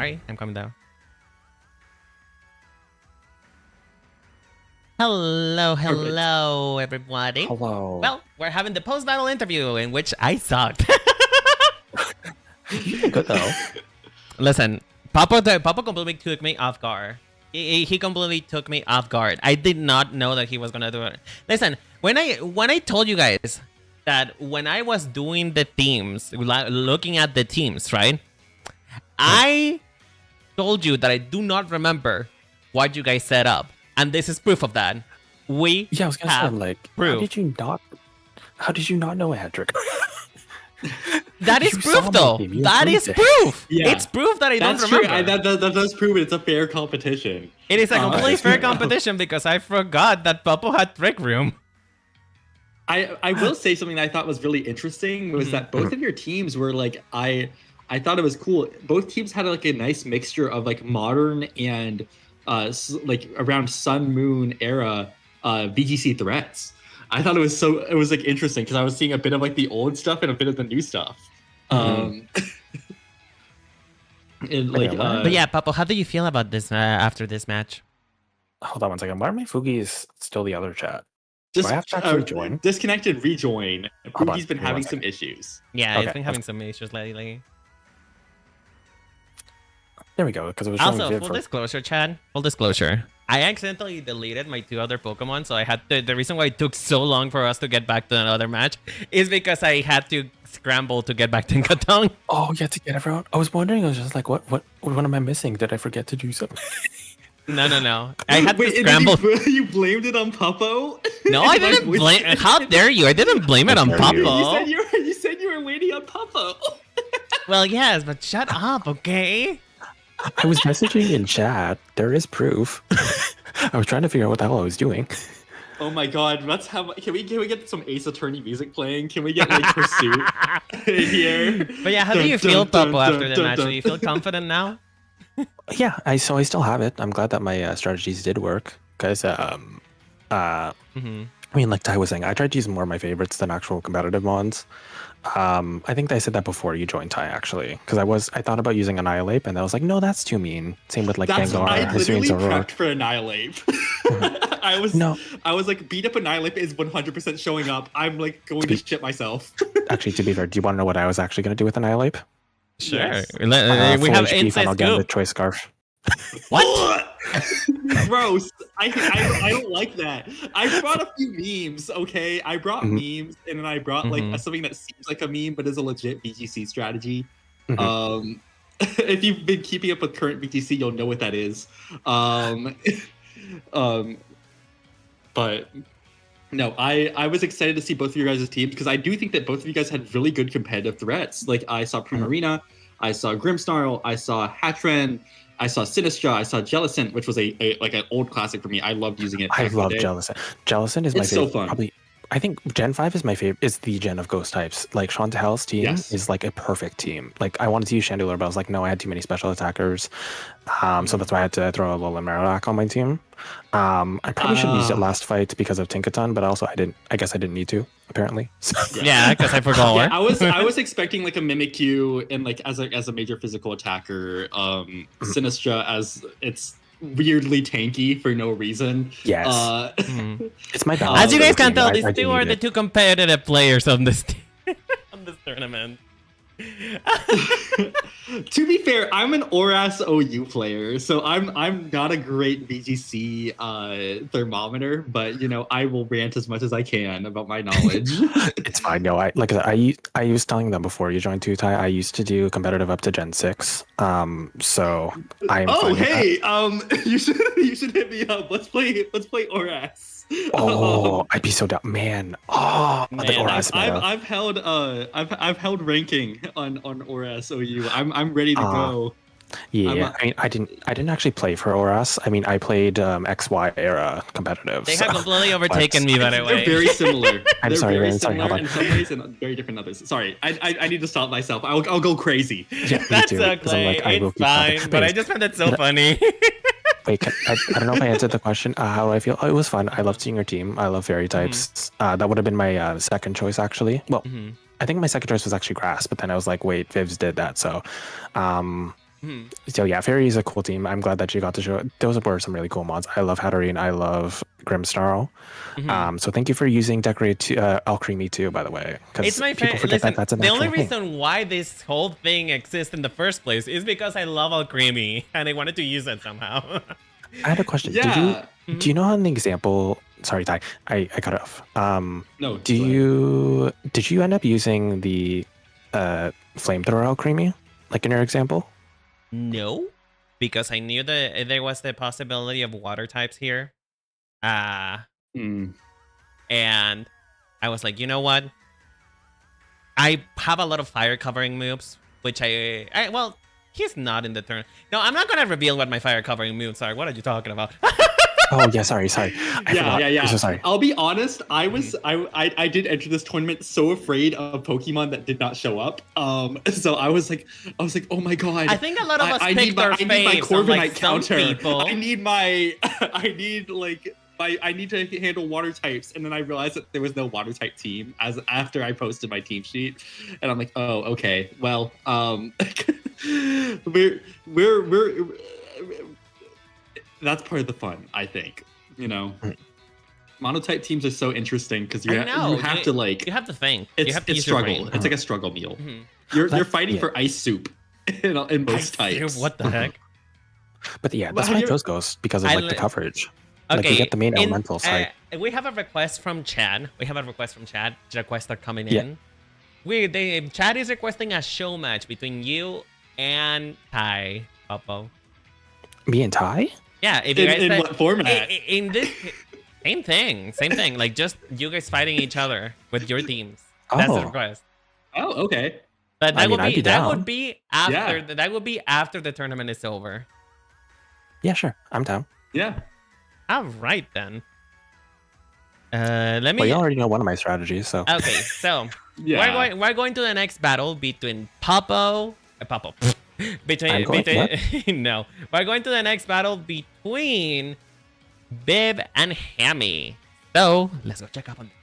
Sorry, I'm coming down. Hello, everybody. Hello. Well, we're having the post-battle interview in which I sucked. Good though. Listen, Papa completely took me off guard. He completely took me off guard. I did not know that he was gonna do it. Listen, when I told you guys that when I was doing the teams, looking at the teams, right? I told you that I do not remember what you guys set up, and this is proof of that. I was gonna say, like, proof. How did you not know Adric? That is proof, though. That is proof. Yeah. It's proof that I don't That's remember. true. That does prove it's a fair competition. It is a completely fair competition because I forgot that Papo had Trick Room. I will say something that I thought was really interesting was that both of your teams were like I thought it was cool. Both teams had like a nice mixture of like modern and like around Sun Moon era VGC threats. I thought it was like interesting because I was seeing a bit of like the old stuff and a bit of the new stuff. And like, but yeah, Papo, how do you feel about this after this match? Hold on 1 second. Why are my Fugies still the other chat? just Do I have to rejoin? Disconnected, rejoin. Hold on, He's been give me having 1 some second. issues. Yeah, Okay, he's been having some issues lately. There we go. Because it was showing Also, Viv full for... disclosure, Chad. Full disclosure. I accidentally deleted my 2 other Pokemon, so I had to. The reason why it took so long for us to get back to another match is because I had to scramble to get back to Katong. Oh, you had to get everyone. I was wondering. I was just like, what am I missing? Did I forget to do something? No. I had Wait, to scramble. You blamed it on Puppo? No, I didn't blame. How dare you? I didn't blame it on How dare you. Papo. You said you were waiting on Puppo. Well, yes, but shut up, okay? I was messaging in chat. There is proof. I was trying to figure out what the hell I was doing. Oh my god, let's have. Can we get some Ace Attorney music playing? Can we get like Pursuit in here? But yeah, how do you feel, Papo, after the match? Do you feel confident now? Yeah, I still have it. I'm glad that my strategies did work because I mean, like Ty was saying, I tried to use more of my favorites than actual competitive mons. I think I said that before you joined Ty actually, because I thought about using Annihilate, and I was like, no, that's too mean. Same with like Gengar, I literally Hisuian prepped for Annihilate. I was like, beat up Annihilate is 100% showing up. I'm like going to shit myself. Actually, to be fair, do you want to know what I was actually going to do with Annihilate? Sure. Yes. We have HP inside Final Gambit scoop. Choice Scarf. What? Gross. I don't like that. I brought a few memes, okay? I brought memes, and then I brought like something that seems like a meme but is a legit BGC strategy. If you've been keeping up with current BGC, you'll know what that is. But no, I was excited to see both of your guys' teams because I do think that both of you guys had really good competitive threats. Like I saw Primarina, I saw Grimmsnarl, I saw Hatren, I saw Sinistra, I saw Jellicent, which was a like an old classic for me. I loved using it. I love Jellicent. Jellicent is my favorite. So fun. Probably, I think Gen 5 is my favorite. Is the gen of ghost types. Like Chantel's team is like a perfect team. Like I wanted to use Chandelure, but I was like, no, I had too many special attackers. So that's why I had to throw a Alolan Marowak on my team. I probably should have used it last fight because of Tinkaton, but also I guess I didn't need to, apparently. So. Yeah, because I forgot. Yeah, I was expecting like a Mimikyu and like as a major physical attacker, Sinistra as it's weirdly tanky for no reason. Yes. It's my balance. As you guys can tell, I these do two are need the it. two competitive players on this on this tournament. To be fair, I'm an ORAS OU player, so I'm not a great VGC thermometer, but you know I will rant as much as I can about my knowledge. It's fine. No, I was telling them before you joined Tutai, I used to do competitive up to Gen 6. So I'm. Oh hey, you should hit me up. Let's play ORAS. Oh, I'd be so down, man. Oh, Man, the ORAS meta. I've held ranking on ORAS OU. I'm ready to go. Yeah, I mean, I didn't actually play for ORAS. I mean, I played XY era competitive. They have completely overtaken me, by the way. They're very similar. I'm sorry, very Ryan, sorry, similar hold in on. some ways and very different in others. Sorry, I need to stop myself. I'll go crazy. Yeah, me That's too, 'cause I'm okay. like, I will It's keep fine. talking. But I just found it so funny. Wait, I don't know if I answered the question. How do I feel? Oh, it was fun. I loved seeing your team. I love fairy types. That would have been my second choice, actually. Well, I think my second choice was actually grass, but then I was like, wait, Vivs did that. So So yeah, Fairy is a cool team. I'm glad that you got to show it. Those were some really cool mods. I love Hatterene. I love Grimsnarl. So thank you for using Decorate to Alchemy too, by the way. It's my favorite. Listen, the only reason why this whole thing exists in the first place is because I love Alchemy and I wanted to use it somehow. I had a question. Yeah. Do you know how an example? Sorry, Ty. I cut it off. No. Did you end up using the flamethrower Alchemy like in your example? No, because I knew that there was the possibility of water types here. And I was like, you know what? I have a lot of fire covering moves, which well, he's not in the turn. No, I'm not gonna reveal what my fire covering moves are. What are you talking about? Oh yeah, sorry. Yeah. I'm so sorry. I'll be honest. I did enter this tournament so afraid of Pokemon that did not show up. So I was like, oh my god. I think a lot of us picked our faves. I need my Corviknight counter. I need to handle water types, and then I realized that there was no water type team after I posted my team sheet, and I'm like, oh okay, well, we're that's part of the fun, I think. You know, monotype teams are so interesting because you have to think. It's struggle. It's like a struggle meal. You're fighting for ice soup in most types. What the heck? But yeah, that's why it goes because of like the coverage. Okay, like you get the main elemental side. We have a request from Chad. Requests are coming in. Chad is requesting a show match between you and Ty, Popo. Me and Ty? Yeah, if you guys in what format? In this same thing. Like just you guys fighting each other with your teams. That's the request. Oh, okay. But that would be after the tournament is over. Yeah, sure. I'm down. Yeah. All right then. Let me. Well, you already know one of my strategies, so. Okay, so we're going to the next battle between Popo. No, we're going to the next battle between Bib and Hammy. So let's go check up on them.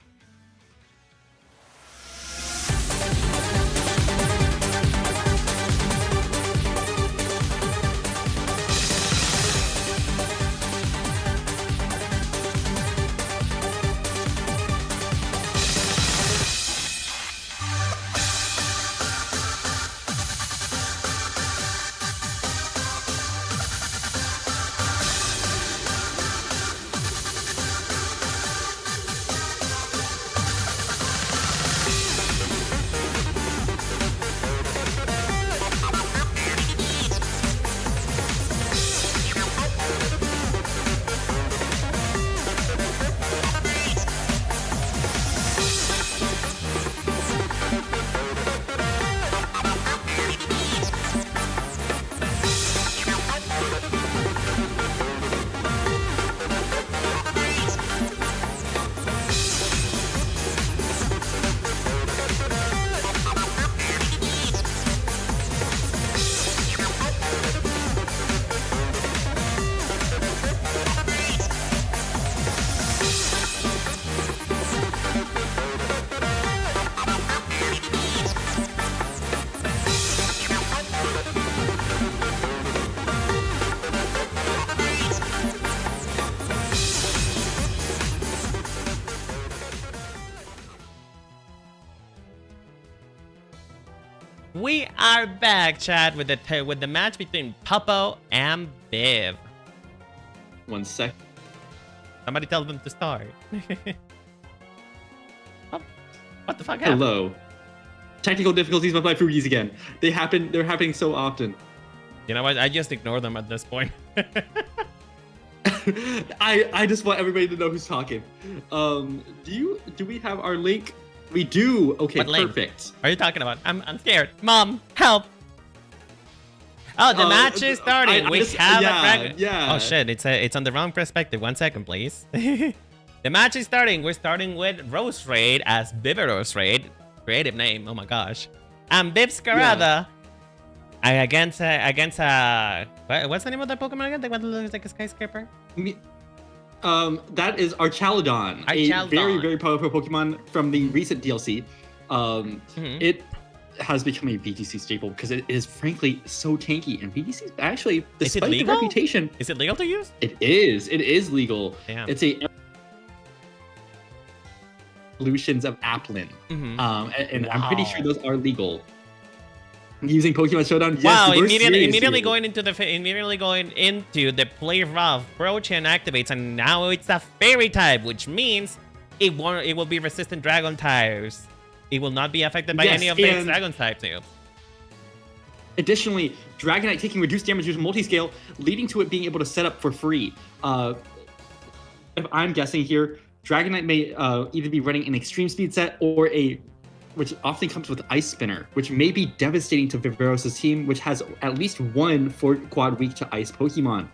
We are back, Chad, with the match between Popo and Biv. 1 sec. Somebody tell them to start. Oh, what the fuck happened? Hello. Technical difficulties with my Fugies again. They're happening so often. You know what? I just ignore them at this point. I just want everybody to know who's talking. Do we have our link? We do. Okay, perfect. What are you talking about? I'm scared. Mom, help! Oh, the match is starting. Yeah. Oh shit! It's on the wrong perspective. 1 second, please. The match is starting. We're starting with Rose Raid as Rose Raid. Creative name. Oh my gosh. And Bib's Karada against what's the name of that Pokemon again? The one that looks like a skyscraper. That is Archaludon, a very, very powerful Pokemon from the recent DLC. has become a VTC staple because it is frankly so tanky. And VTC actually, Is it despite the legal? reputation, Is it legal to use? it is legal. Damn. It's a evolutions of Applin. And I'm pretty sure those are legal. Using Pokemon Showdown. Yes, Wow! we're Immediately serious going into the play rough. Pro-Chan activates, and now it's a Fairy type, which means it will be resistant Dragon types. It will not be affected by any of the Dragon types. Additionally, Dragonite taking reduced damage using multi-scale, leading to it being able to set up for free. If I'm guessing here, Dragonite may either be running an extreme speed set or which often comes with Ice Spinner, which may be devastating to Viveros' team, which has at least one 4-quad weak to Ice Pokemon.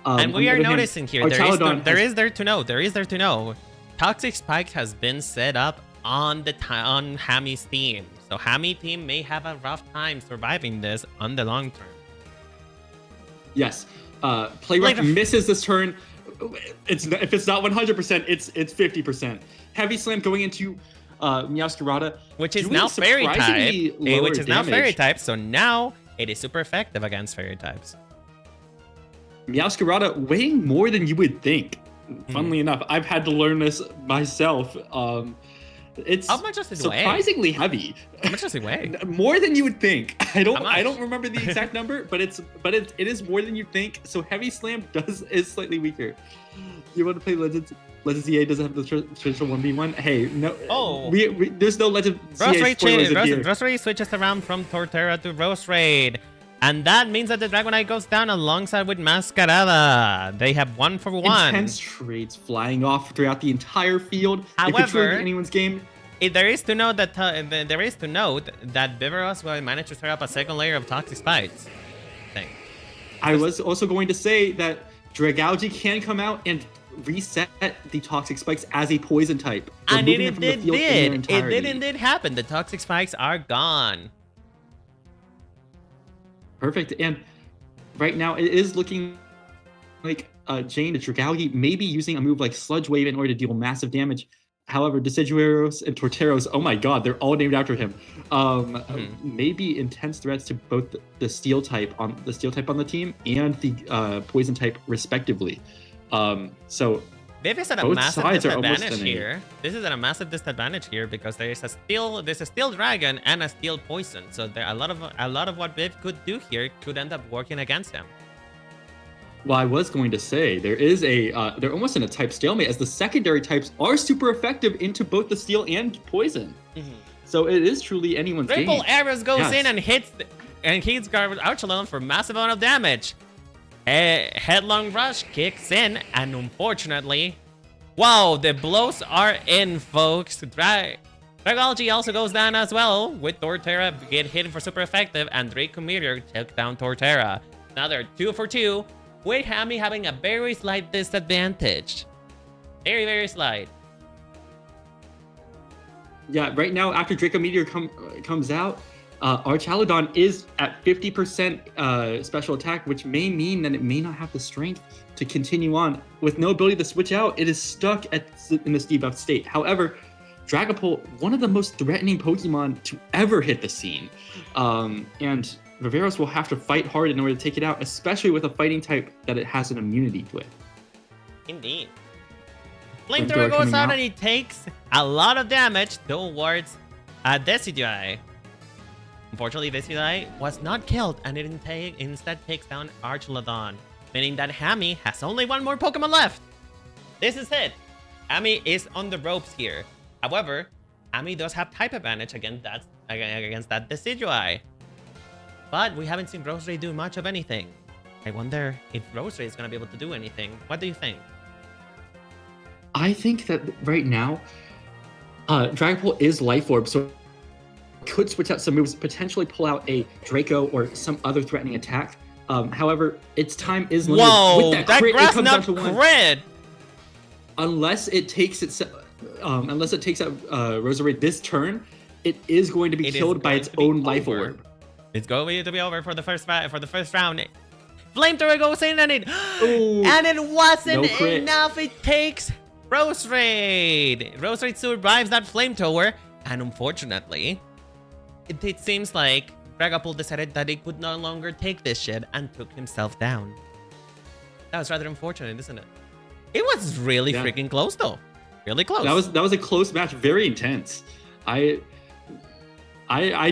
And we are noticing here, there is there to know. Toxic Spike has been set up on Hammy's team. So Hammy team may have a rough time surviving this on the long term. Yes. Play rough misses this turn. If it's not 100%, it's 50%. Heavy Slam going into Meowscarada, which is now Fairy type. So now it is super effective against Fairy types. Meowscarada weighing more than you would think. Funnily enough, I've had to learn this myself. It's how much does it surprisingly heavy. How much does it weigh? More than you would think. I don't remember the exact number, but it is more than you think. So Heavy Slam is slightly weaker. You want to play Legends EA doesn't have the traditional 1v1. Hey, no. Oh, there's no Legend CA spoilers in here. Roserade switches around from Torterra to Roserade. And that means that the Dragonite goes down alongside with Masquerada. They have 1-for-1. Intense trades flying off throughout the entire field. However, anyone's game. There is to note that Viveros will manage to throw up a second layer of Toxic Spikes. I was also going to say that Dragalge can come out and reset the Toxic Spikes as a poison type. And it did indeed happen. The Toxic Spikes are gone. Perfect. And right now it is looking like Jane, the Dragalge, may be using a move like Sludge Wave in order to deal massive damage. However, Decidueros and Torteros, oh my god, they're all named after him. May be intense threats to both the Steel type on the team and the Poison type respectively. So Viv is at a massive disadvantage here. This is at a massive disadvantage here because there's a Steel Dragon and a Steel Poison. So there a lot of what Viv could do here could end up working against him. Well, I was going to say they're almost in a type stalemate as the secondary types are super effective into both the Steel and Poison. So it is truly anyone's game. Triple Arrows goes in and hits Archelon for massive amount of damage. Headlong Rush kicks in, and unfortunately, wow, the blows are in, folks. Dragalge also goes down as well, with Torterra get hit for super effective, and Draco Meteor took down Torterra. Now they're 2-for-2, with Hammy having a very slight disadvantage. Very, very slight. Yeah, right now, after Draco Meteor comes out, Archaludon is at 50% special attack, which may mean that it may not have the strength to continue on. With no ability to switch out, it is stuck in this debuffed state. However, Dragapult, one of the most threatening Pokemon to ever hit the scene. And Viveros will have to fight hard in order to take it out, especially with a fighting type that it has an immunity with. Indeed. Flamethrower goes out and he takes a lot of damage towards Decidueye. Unfortunately, Decidueye was not killed, and it instead takes down Archaludon, meaning that Hammy has only one more Pokemon left. This is it. Hammy is on the ropes here. However, Hammy does have type advantage against that Decidueye. But we haven't seen Roserade do much of anything. I wonder if Roserade is going to be able to do anything. What do you think? I think that right now, Dragapult is Life Orb, so could switch out some moves, potentially pull out a Draco or some other threatening attack. However, its time is limited. Whoa, with that crit, grass nut crit! Unless it takes out Roserade this turn, it is going to be killed by its own Life Orb. It's going to be over for the first round. Flamethrower goes in and it wasn't enough. It takes Roserade. Roserade survives that Flamethrower, and unfortunately, it seems like Dragapult decided that he could no longer take this shit and took himself down. That was rather unfortunate, isn't it? It was really freaking close, though. Really close. That was a close match, very intense. I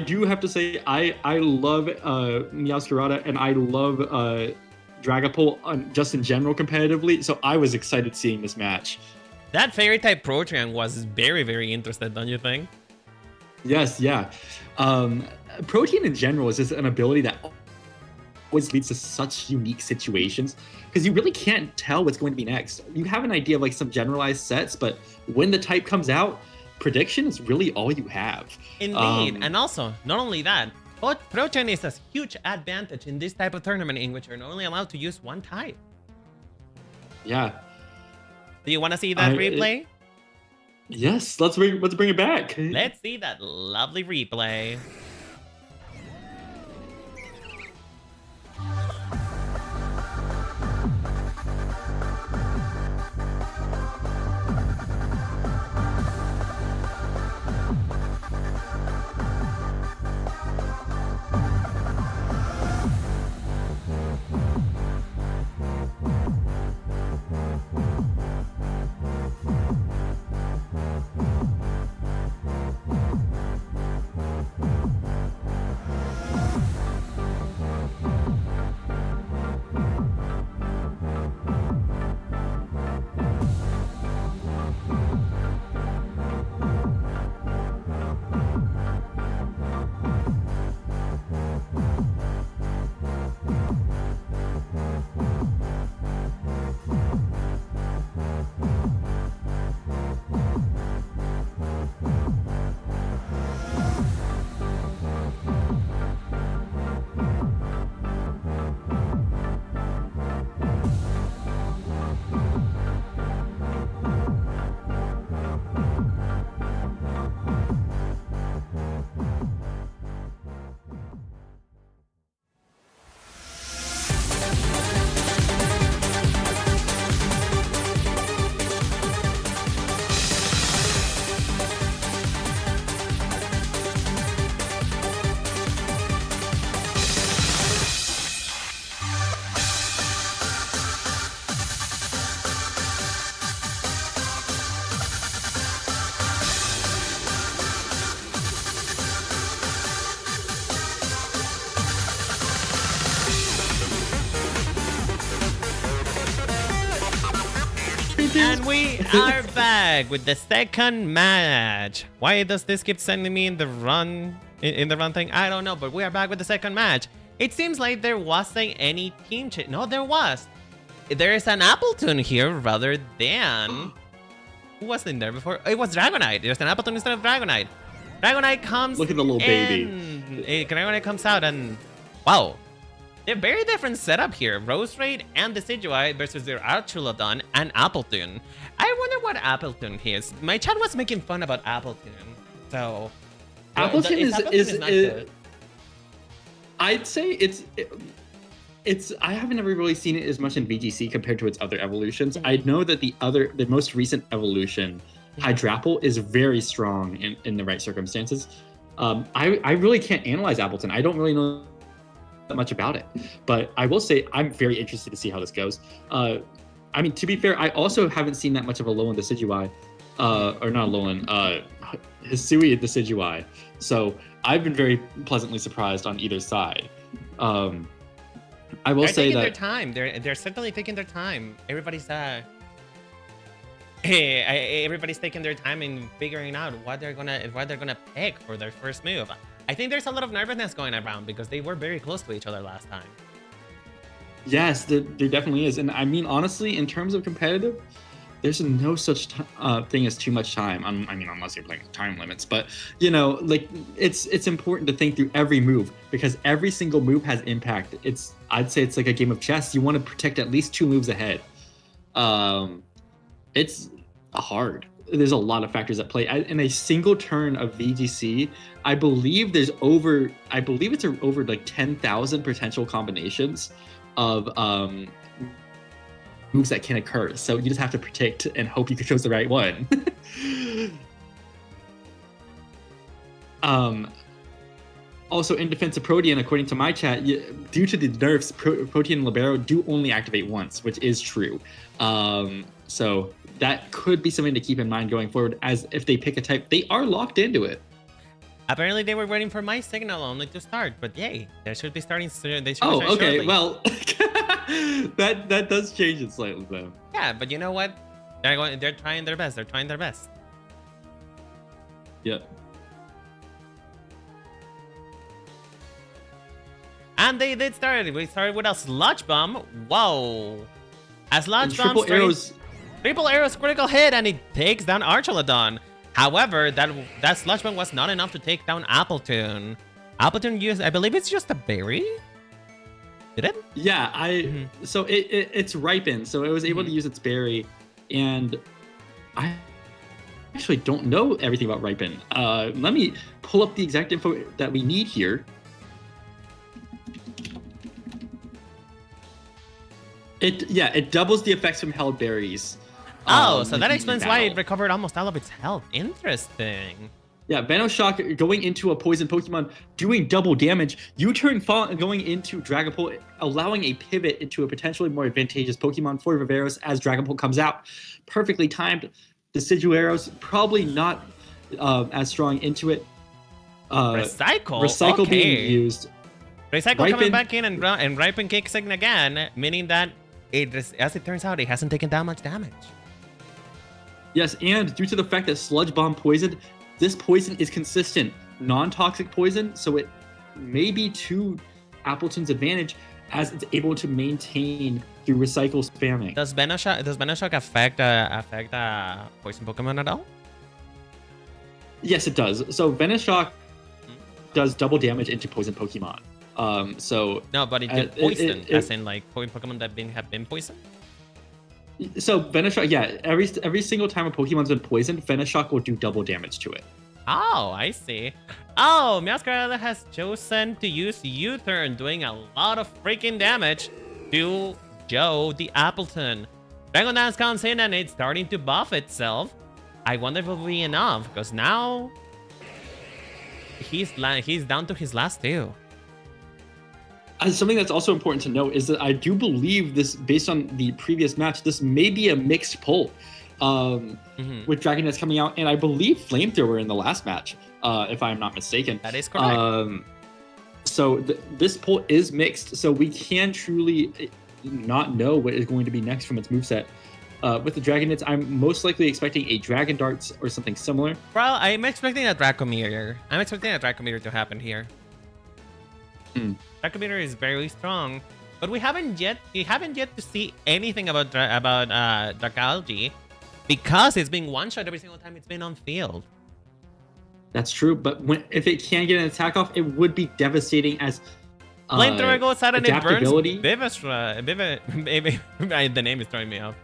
do have to say I love Meowscarada and I love Dragapult just in general competitively. So I was excited seeing this match. That fairy type Protean was very, very interesting, don't you think? Yes, yeah. Protean in general is just an ability that always leads to such unique situations because you really can't tell what's going to be next. You have an idea of like some generalized sets, but when the type comes out, prediction is really all you have. Indeed, and also, not only that, but Protean is a huge advantage in this type of tournament in which you're only allowed to use one type. Yeah. Do you want to see that replay? Yes, let's bring it back. Let's see that lovely replay. And we are back with the second match. Why does this keep sending me in the run thing? I don't know, but we are back with the second match. It seems like there wasn't any team change. No, there was. There is an Appletun here rather than... Who was in there before? It was Dragonite. There's an Appletun instead of Dragonite. Dragonite comes Look at the little baby. Dragonite comes out and... Wow. They're very different setup here. Roserade and Decidueye versus their Archulodon and Appletun. I wonder what Appletun is. My chat was making fun about Appletun. So... Appletun is not good. I'd say it's I haven't ever really seen it as much in VGC compared to its other evolutions. I know that the most recent evolution, Hydrapple, is very strong in the right circumstances. I really can't analyze Appletun. I don't really know that much about it, but I will say I'm very interested to see how this goes. I mean, to be fair, I also haven't seen that much of Alolan Decidueye, or not Alolan, Hisui Decidueye. So I've been very pleasantly surprised on either side. I will say that they're taking their time. They're certainly taking their time. Everybody's taking their time in figuring out what they're gonna pick for their first move. I think there's a lot of nervousness going around because they were very close to each other last time. Yes, there definitely is. And I mean, honestly, in terms of competitive, there's no such thing as too much time. I mean, unless you're playing time limits. But, you know, like, it's important to think through every move because every single move has impact. I'd say it's like a game of chess. You want to protect at least 2 moves ahead. It's hard. There's a lot of factors at play. In a single turn of VGC, I believe it's over like 10,000 potential combinations of moves that can occur. So you just have to predict and hope you chose the right one. Also, in defense of Protean, according to my chat, due to the nerfs, Protean and Libero do only activate once, which is true. So that could be something to keep in mind going forward, as if they pick a type, they are locked into it. Apparently, they were waiting for my signal only to start, but yay, they should be starting soon. They should Oh, start okay. shortly. Well, that does change it slightly, though. Yeah, but you know what? They're trying their best. They're trying their best. Yep. And they did start. We started with a sludge bomb. Whoa! A sludge bomb. Triple arrows critical hit, and it takes down Archelodon. However, that sludge bomb was not enough to take down Appletoon. Appletoon used, I believe it's just a berry. Did it? Yeah, so it's ripened, so it was able to use its berry, and I actually don't know everything about ripen. Let me pull up the exact info that we need here. It doubles the effects from held berries. So that explains why it recovered almost all of its health. Interesting. Yeah, Venoshock going into a poison Pokemon, doing double damage. U-turn going into Dragapult, allowing a pivot into a potentially more advantageous Pokemon for Viveros as Dragapult comes out. Perfectly timed. Decidueros probably not as strong into it. Recycle being used. Recycle coming back in and Ripen kicks in again, meaning that as it turns out, it hasn't taken that much damage. Yes, and due to the fact that Sludge Bomb poisoned, this poison is consistent, non-toxic poison, so it may be to Appletoon's advantage as it's able to maintain through recycle spamming. Does Venoshock affect poison Pokemon at all? Yes, it does. So Venoshock does double damage into poison Pokemon. No, but it did poison, as in like Pokemon that have been poisoned. So Venoshock, yeah, every single time a Pokemon's been poisoned, Venoshock will do double damage to it. Oh, I see. Oh, Meowscarada has chosen to use U-turn, doing a lot of freaking damage to Joe the Appleton. Dragon Dance comes in and it's starting to buff itself. I wonder if it will be enough, because now he's down to his last two. Something that's also important to note is that I do believe this, based on the previous match, this may be a mixed pull with Dragon Dance coming out, and I believe Flamethrower in the last match, if I'm not mistaken. That is correct. So this pull is mixed, so we can truly not know what is going to be next from its moveset. With the Dragon Dance, I'm most likely expecting a Dragon Darts or something similar. Well, I'm expecting a Dracometer. I'm expecting a Dracometer to happen here. Dracometer is very strong, but we haven't yet to see anything about Dragalge, because it's being one-shot every single time it's been on field. That's true, but if it can get an attack off, it would be devastating as Flamethrower goes out and it burns the name is throwing me off.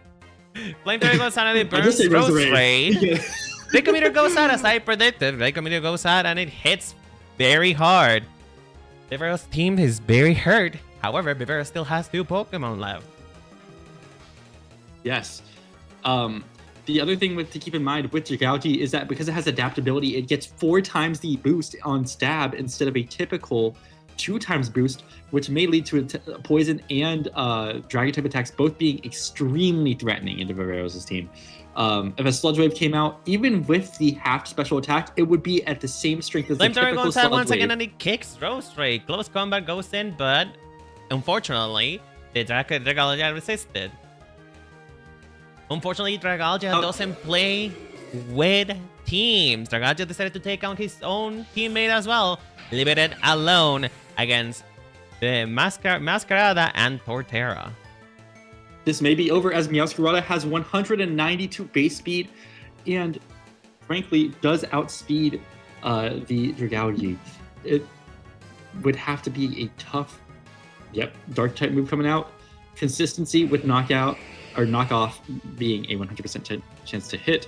Flamethrower goes out and it burns Roserade. Dracometer goes out as I predicted. Dracometer goes out and it hits very hard. Viveros' team is very hurt. However, Viveros still has 2 Pokemon left. Yes. The other thing to keep in mind with Dragalge is that because it has adaptability, it gets 4 times the boost on stab instead of a typical 2 times boost, which may lead to a poison and dragon type attacks both being extremely threatening into Viveros' team. If a Sludge Wave came out, even with the half special attack, it would be at the same strength as the typical goes Sludge out once Wave. again and he kicks Roserade. Close combat goes in, but unfortunately, the Dragalge resisted. Unfortunately, Dragalge doesn't play with teams. Dragalge decided to take on his own teammate as well, leaving it alone against the Masquerada and Torterra. This may be over as Meowscarada has 192 base speed and frankly does outspeed the Dragalge. It would have to be a tough, dark type move coming out. Consistency with knockout or knockoff being a 100% chance to hit,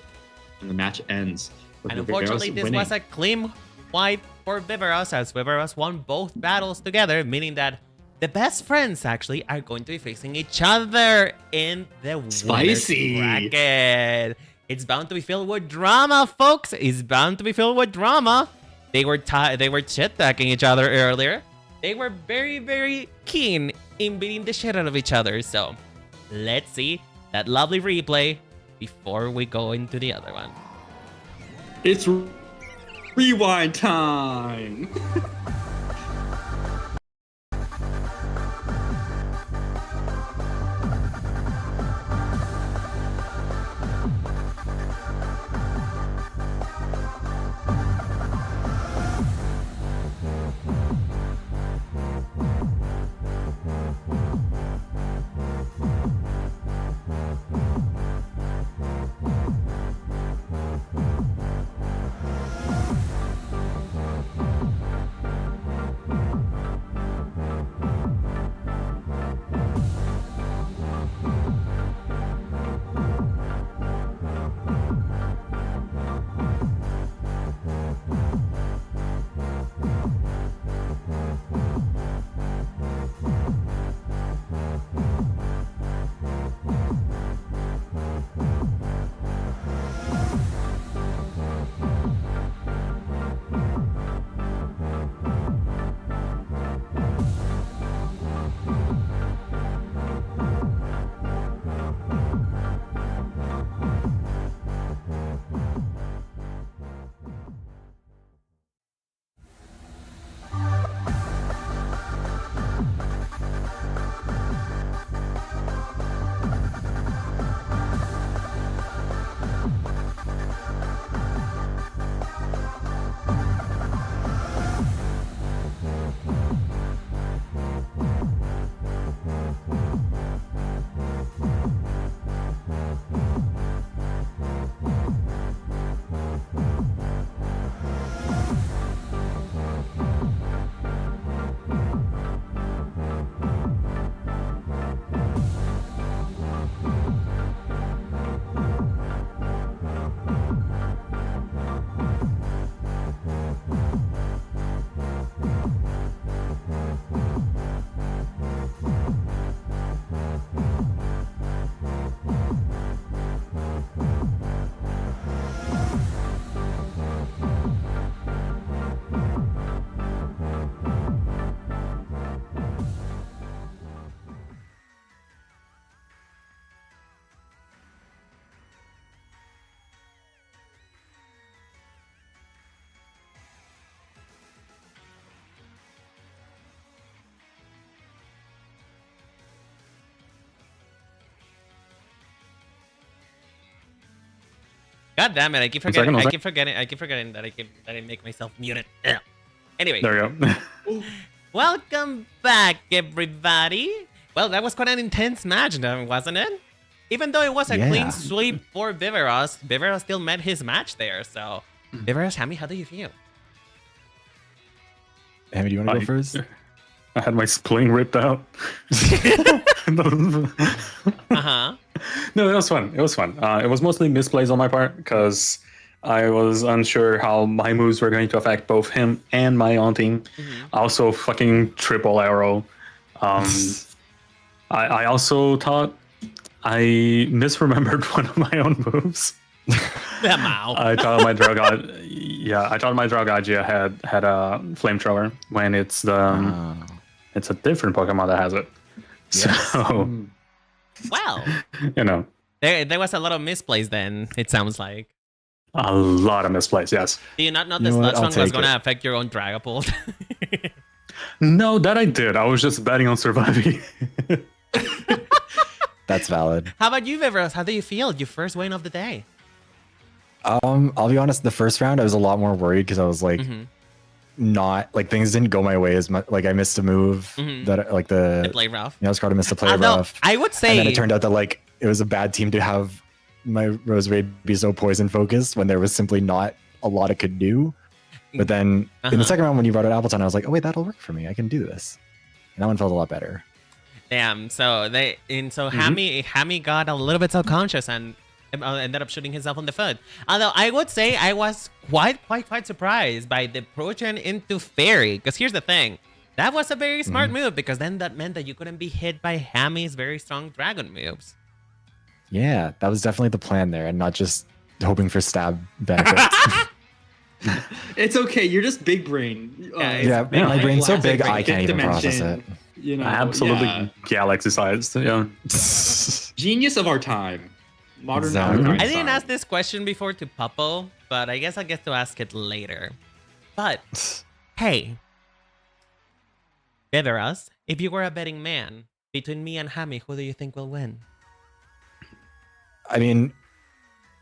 and the match ends with And unfortunately, this was a clean wipe for Viveros, as Viveros won both battles together, meaning that the best friends actually are going to be facing each other in the winners bracket. It's bound to be filled with drama, folks. It's bound to be filled with drama. They were shit talking each other earlier. They were very, very keen in beating the shit out of each other. So let's see that lovely replay before we go into the other one. It's rewind time. God damn it! I keep forgetting. I keep forgetting that I make myself muted. Ugh. Anyway. There you go. Welcome back, everybody. Well, that was quite an intense match, wasn't it? Even though it was a clean sweep for Viveros, Viveros still met his match there. So, Viveros, Hammy, how do you feel? Hammy, do you want to go first? I had my spleen ripped out. Uh-huh. No, it was fun. It was fun. It was mostly misplays on my part because I was unsure how my moves were going to affect both him and my own team. Also, fucking triple arrow. I also thought I misremembered one of my own moves. I thought my Draugagia had a flamethrower when it's it's a different Pokemon that has it. Yes. So, well, you know, there was a lot of misplays. Then it sounds like a lot of misplays. Yes. Do you not know the Sludge Song was going to affect your own Dragapult? No, that I did. I was just betting on surviving. That's valid. How about you, Viveros? How do you feel? Your first win of the day. I'll be honest. The first round, I was a lot more worried because I was like, not like things didn't go my way as much. Like I missed a move that like the play rough. Yeah, I was caught to miss the play rough. I would say, and then it turned out that like it was a bad team to have my Roserade be so poison focused when there was simply not a lot it could do. But then in the second round, when you brought out Appleton, I was like, oh wait, that'll work for me. I can do this. And that one felt a lot better. Damn. So Hammy got a little bit self-conscious and ended up shooting himself on the foot. Although I would say I was quite surprised by the Protean into Fairy. Because here's the thing. That was a very smart move because then that meant that you couldn't be hit by Hammy's very strong dragon moves. Yeah, that was definitely the plan there and not just hoping for stab benefits. It's okay. You're just big brain. My brain's so big I can't even process it. You know, Absolutely galaxy sized. Yeah. Genius of our time. Modern. Exactly. I didn't ask this question before to Papo, but I guess I get to ask it later. But hey, Beveras, if you were a betting man between me and Hammy, who do you think will win? I mean,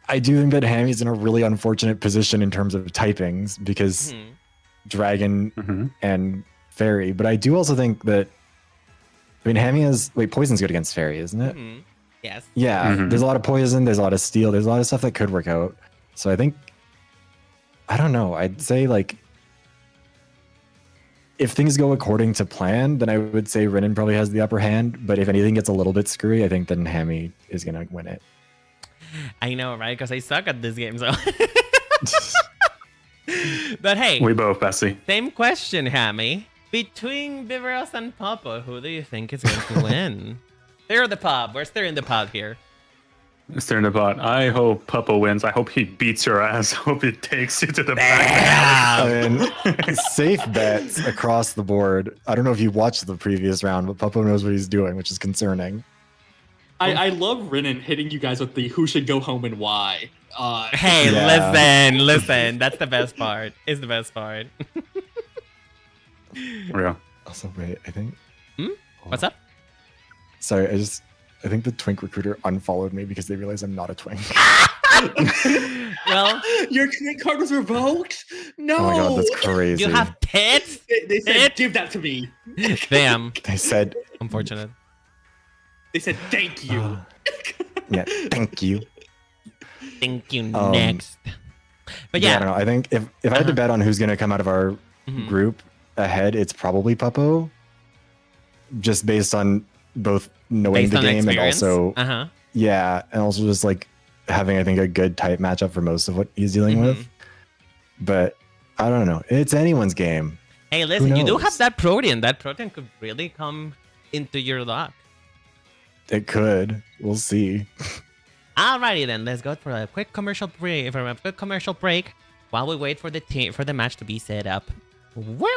I do think that Hammy's in a really unfortunate position in terms of typings because dragon and fairy. But I do also think that, I mean, Hammy has, poison's good against fairy, isn't it? Yes. Yeah, there's a lot of poison, there's a lot of steel, there's a lot of stuff that could work out. So I think, I don't know, I'd say if things go according to plan, then I would say Renan probably has the upper hand. But if anything gets a little bit screwy, I think then Hammy is going to win it. I know, right? Because I suck at this game, so. But hey. We both, Bessie. Same question, Hammy. Between Beveras and Papa, who do you think is going to win? Stir the pot. We're stirring the pot here. Stirring the pot. I hope Papa wins. I hope he beats your ass. I hope he takes you to the back. I mean, safe bets across the board. I don't know if you watched the previous round, but Papa knows what he's doing, which is concerning. I love Renan hitting you guys with the who should go home and why. Hey, listen. That's the best part. It's the best part. Real. Also, wait, I think. What's up? Sorry, I think the Twink recruiter unfollowed me because they realized I'm not a Twink. Well, your Twink card was revoked? No. Oh my god, that's crazy. You have tits? They said, give that to me. Damn. They said. Unfortunate. They said, thank you. Yeah, thank you. Thank you. Next. But yeah. I don't know. I think if I had to bet on who's going to come out of our group ahead, it's probably Puppo. Just based on both knowing the game and also and also just having, I think, a good type matchup for most of what he's dealing with. But I don't know. It's anyone's game. Hey, listen, you do have that protein. That protein could really come into your luck. It could. We'll see. Alrighty then, let's go for a quick commercial break. While we wait for the match to be set up. Woo!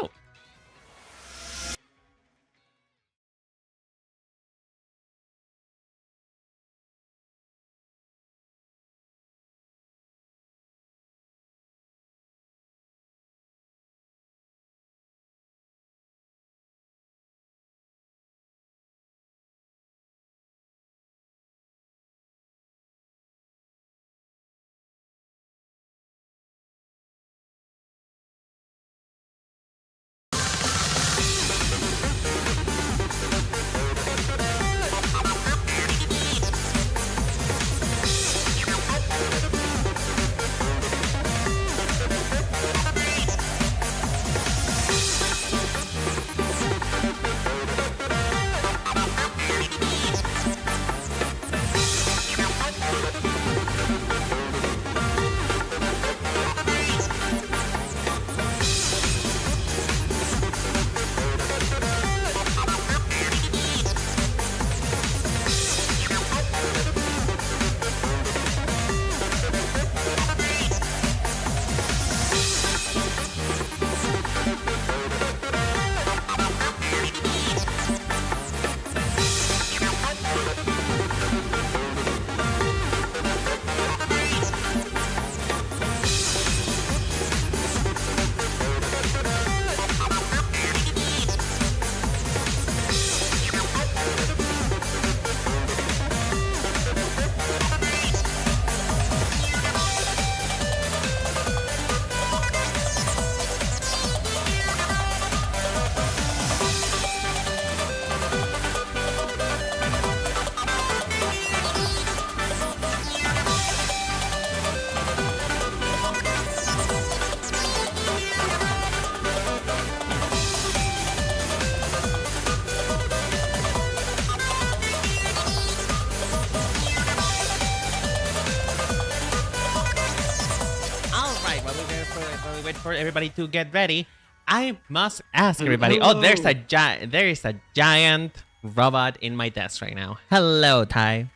For everybody to get ready, I must ask everybody. Oh, there is a giant robot in my desk right now. Hello, Ty.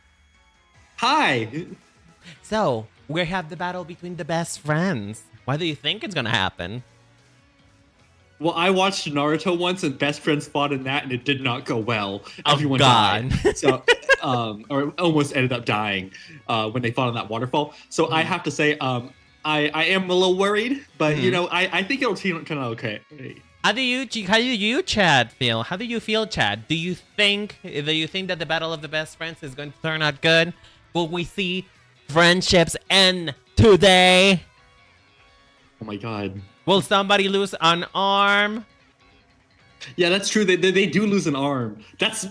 Hi. So, we have the battle between the best friends. What do you think is gonna happen? Well, I watched Naruto once, and best friends fought in that, and it did not go well. Oh, Everyone God. died. So, or almost ended up dying when they fought on that waterfall. So I have to say, I am a little worried, but you know, I think it'll turn out okay. How do you, Chad, feel? How do you feel, Chad? Do you think that the battle of the best friends is going to turn out good? Will we see friendships end today? Oh my God. Will somebody lose an arm? Yeah, that's true. They do lose an arm. That's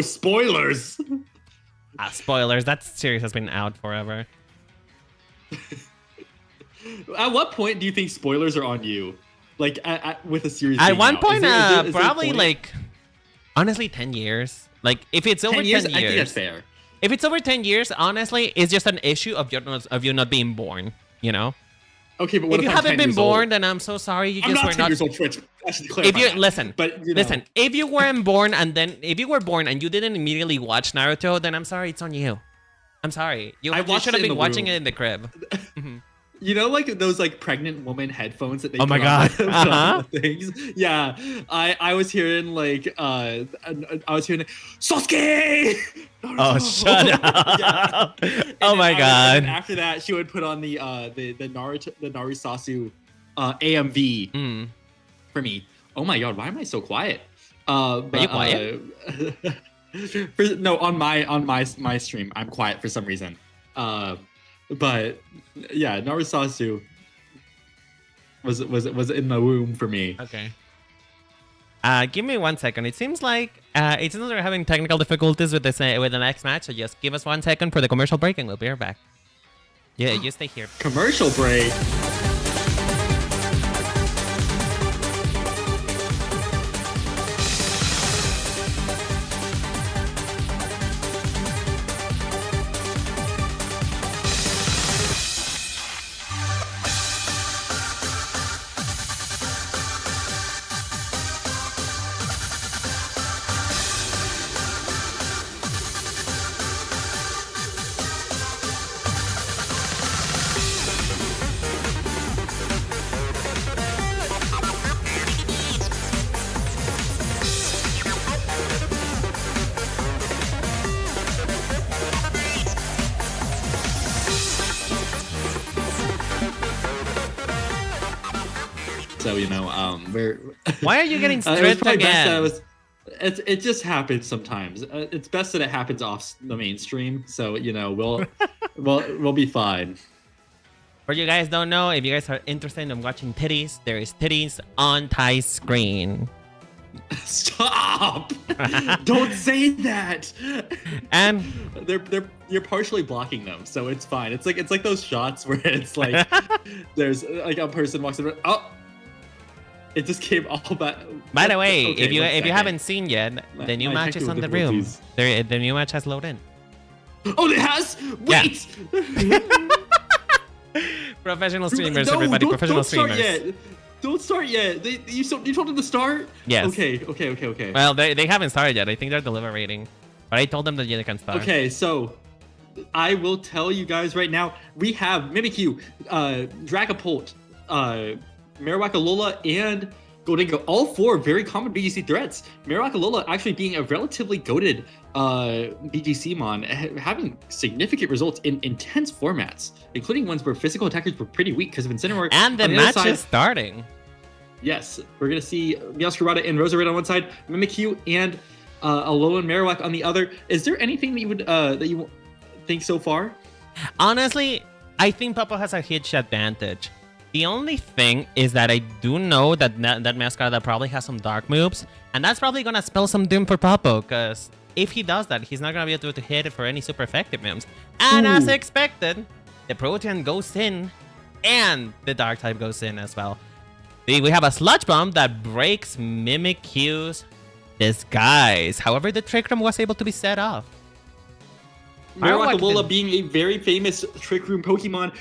spoilers. Spoilers. That series has been out forever. At what point do you think spoilers are on you? Like with a series? At one out? point, is there probably point? like, honestly, 10 years. Like if it's over 10 years, I think that's fair. If it's over 10 years, honestly, it's just an issue of you not being born. You know. Okay, but what if you haven't been born, then I'm so sorry. You I'm just not were 10 not. years old, Twitch. I should clarify If you that. listen, but you know. listen, if you weren't born if you were born and you didn't immediately watch Naruto, then I'm sorry, it's on you. I'm sorry. You should have been watching it in the crib. You know, like those like pregnant woman headphones that they. Oh my put God. on things. Yeah, I was hearing like I was hearing Sasuke. Oh, shut up! Oh my God. And after that, she would put on the Narisasu AMV for me. Oh my God, why am I so quiet? Are you quiet? No, on my stream, I'm quiet for some reason. But yeah, Narisasu was in the womb for me. Okay. Give me 1 second. It seems like we're having technical difficulties with the next match. So just give us 1 second for the commercial break, and we'll be right back. Yeah, you stay here. Commercial break. So you know, we're. Why are you getting stripped again? It just happens sometimes. It's best that it happens off the mainstream. So you know, we'll be fine. For you guys don't know, if you guys are interested in watching titties, there is titties on Ty's screen. Stop! Don't say that. And you're partially blocking them, so it's fine. It's like those shots where it's like there's like a person walks in. Oh, it just came all back. By the way, okay, if you haven't seen yet, the new match is on the room. The new match has loaded in. Oh, it has. Wait. Yeah. Professional streamers, everybody. Professional streamers. Don't start yet. You told them to start? Yes. Okay. Well, they haven't started yet. I think they're deliberating. But I told them that they can start. Okay, so I will tell you guys right now. We have Mimikyu, Dragapult, Marowak Alola, and Gholdengo. All four very common BGC threats. Marowak Alola actually being a relatively goated BGC mon, having significant results in intense formats, including ones where physical attackers were pretty weak because of Incineroar. And the match is starting. Yes, we're gonna see Meowscarada and Roserade on one side, Mimikyu and Alola and Marowak on the other. Is there anything that you would think so far? Honestly, I think Popo has a huge advantage. The only thing is that I do know that Meowscarada probably has some dark moves, and that's probably gonna spell some doom for Popo, because if he does that, he's not gonna be able to hit it for any super effective moves. And as expected, the Protean goes in, and the Dark type goes in as well. We have a Sludge Bomb that breaks Mimikyu's disguise. However, the Trick Room was able to be set off. Marowak Alola being a very famous Trick Room Pokemon.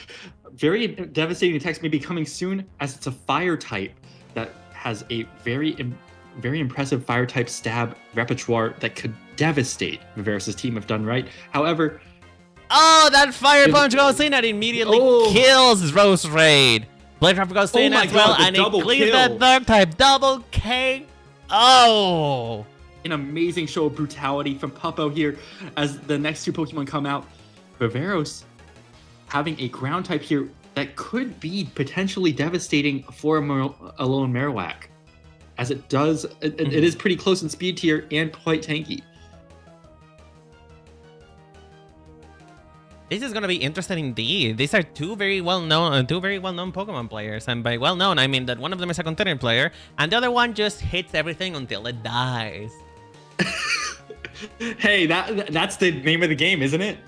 Very devastating attacks may be coming soon, as it's a fire type that has a very impressive fire type stab repertoire that could devastate Viveris' team if done right. However, Oh, that fire punch goes in and immediately kills Rose Raid. Blade Trap goes in as well, and it clears that dark type. Double K. Oh. An amazing show of brutality from Puppo here as the next two Pokemon come out. Viveros having a ground type here that could be potentially devastating for a lone Marowak, as it does. It is pretty close in speed tier and quite tanky. This is gonna be interesting indeed. These are two very well-known Pokemon players, and by well-known I mean that one of them is a contented player, and the other one just hits everything until it dies. Hey, that's the name of the game, isn't it?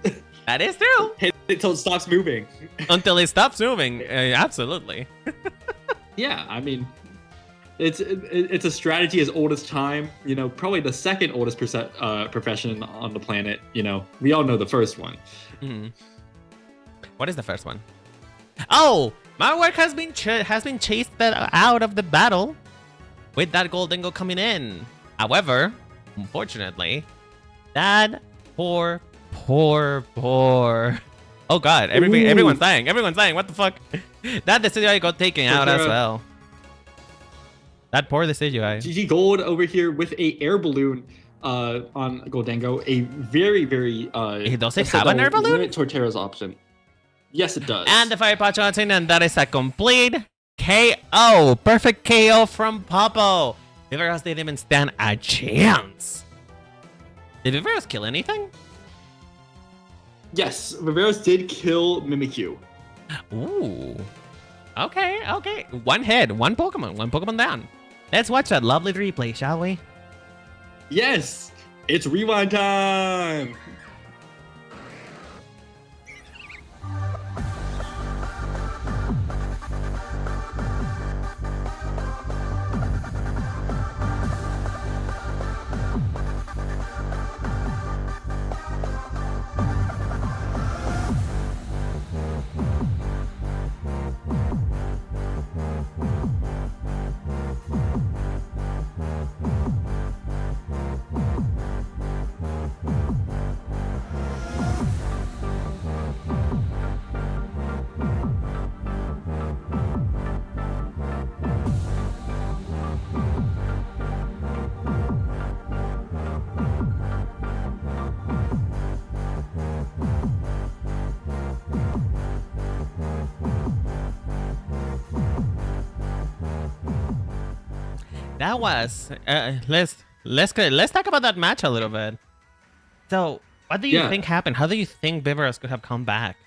That is true. Hit it until it stops moving. Until it stops moving, absolutely. Yeah, I mean, it's a strategy as old as time. You know, probably the second oldest profession on the planet. You know, we all know the first one. Mm-hmm. What is the first one? Oh, my work has been chased out of the battle with that Goldengo coming in. However, unfortunately, that poor. Oh God, everyone's dying. Everyone's dying. What the fuck? That Decidueye got taken out as well. That poor Decidueye. GG Gold over here with a air balloon on Goldengo. A very, very does it have an air balloon? Limit Torterra's option. Yes, it does. And the Fire Punch on it, and that is a complete KO. Perfect KO from Popo. Viveros didn't even stand a chance. Did Viveros kill anything? Yes, Viveros did kill Mimikyu. Ooh. Okay. One hit, one Pokemon down. Let's watch that lovely replay, shall we? Yes, it's rewind time. That was let's talk about that match a little bit. So, what do you think happened? How do you think Viveros could have come back?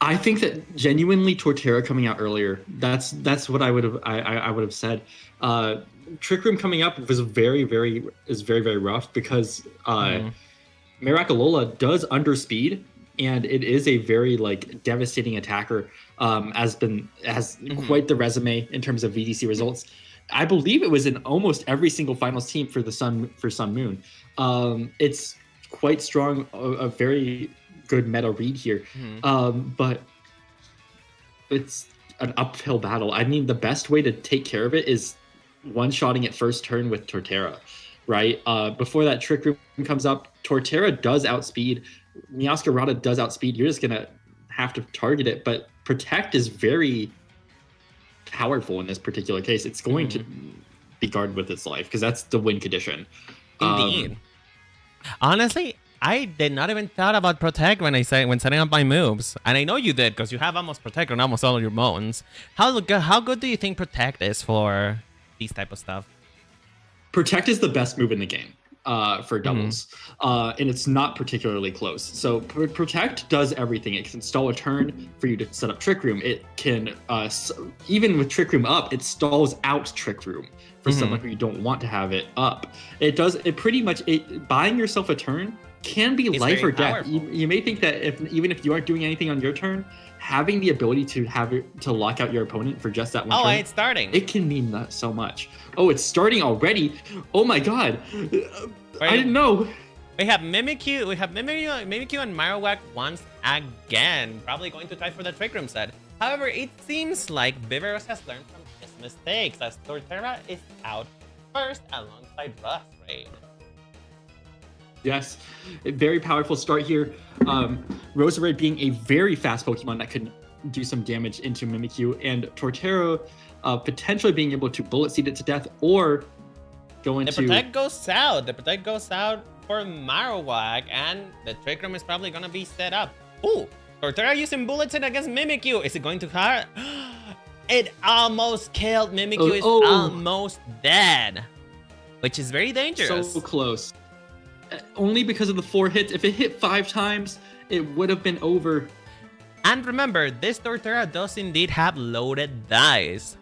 I think that genuinely Torterra coming out earlier. That's what I would have said. Trick Room coming up was very rough because Maracalola does underspeed, and it is a very devastating attacker. Has quite the resume in terms of VDC results. I believe it was in almost every single finals team for Sun Moon. It's quite strong, a very good meta read here. But it's an uphill battle. I mean, the best way to take care of it is one-shotting it first turn with Torterra, right? Before that Trick Room comes up, Torterra does outspeed. Meowscarada does outspeed. You're just going to have to target it, but Protect is very powerful in this particular case. It's going to be guarded with its life because that's the win condition. Indeed. Honestly, I did not even thought about Protect when setting up my moves, and I know you did because you have almost Protect on almost all of your modes. How good do you think Protect is for these type of stuff? Protect is the best move in the game for doubles, and it's not particularly close. So Protect does everything. It can stall a turn for you to set up Trick Room. It can, even with Trick Room up, it stalls out Trick Room for someone who you don't want to have it up. It does, it pretty much, buying yourself a turn can be life or death. You may think that even if you aren't doing anything on your turn, having the ability to lock out your opponent for just that one turn, it's starting. It can mean so much. Oh, it's starting already. Oh my god. I didn't know. We have Mimikyu and Marowak once again. Probably going to try for the Trick Room set. However, it seems like Viveros has learned from his mistakes as Torterra is out first alongside Rust Raid. Yes, a very powerful start here. Roserade being a very fast Pokemon that can do some damage into Mimikyu, and Torterra potentially being able to Bullet Seed it to death or go into... The Protect goes out. The Protect goes out for Marowak, and the Trick Room is probably going to be set up. Ooh, Torterra using Bullet Seed against Mimikyu. Is it going to hurt? It almost killed. Mimikyu is almost dead, which is very dangerous. So close. Only because of the 4 hits. If it hit 5 times, it would have been over. And remember, this Torterra does indeed have loaded dice.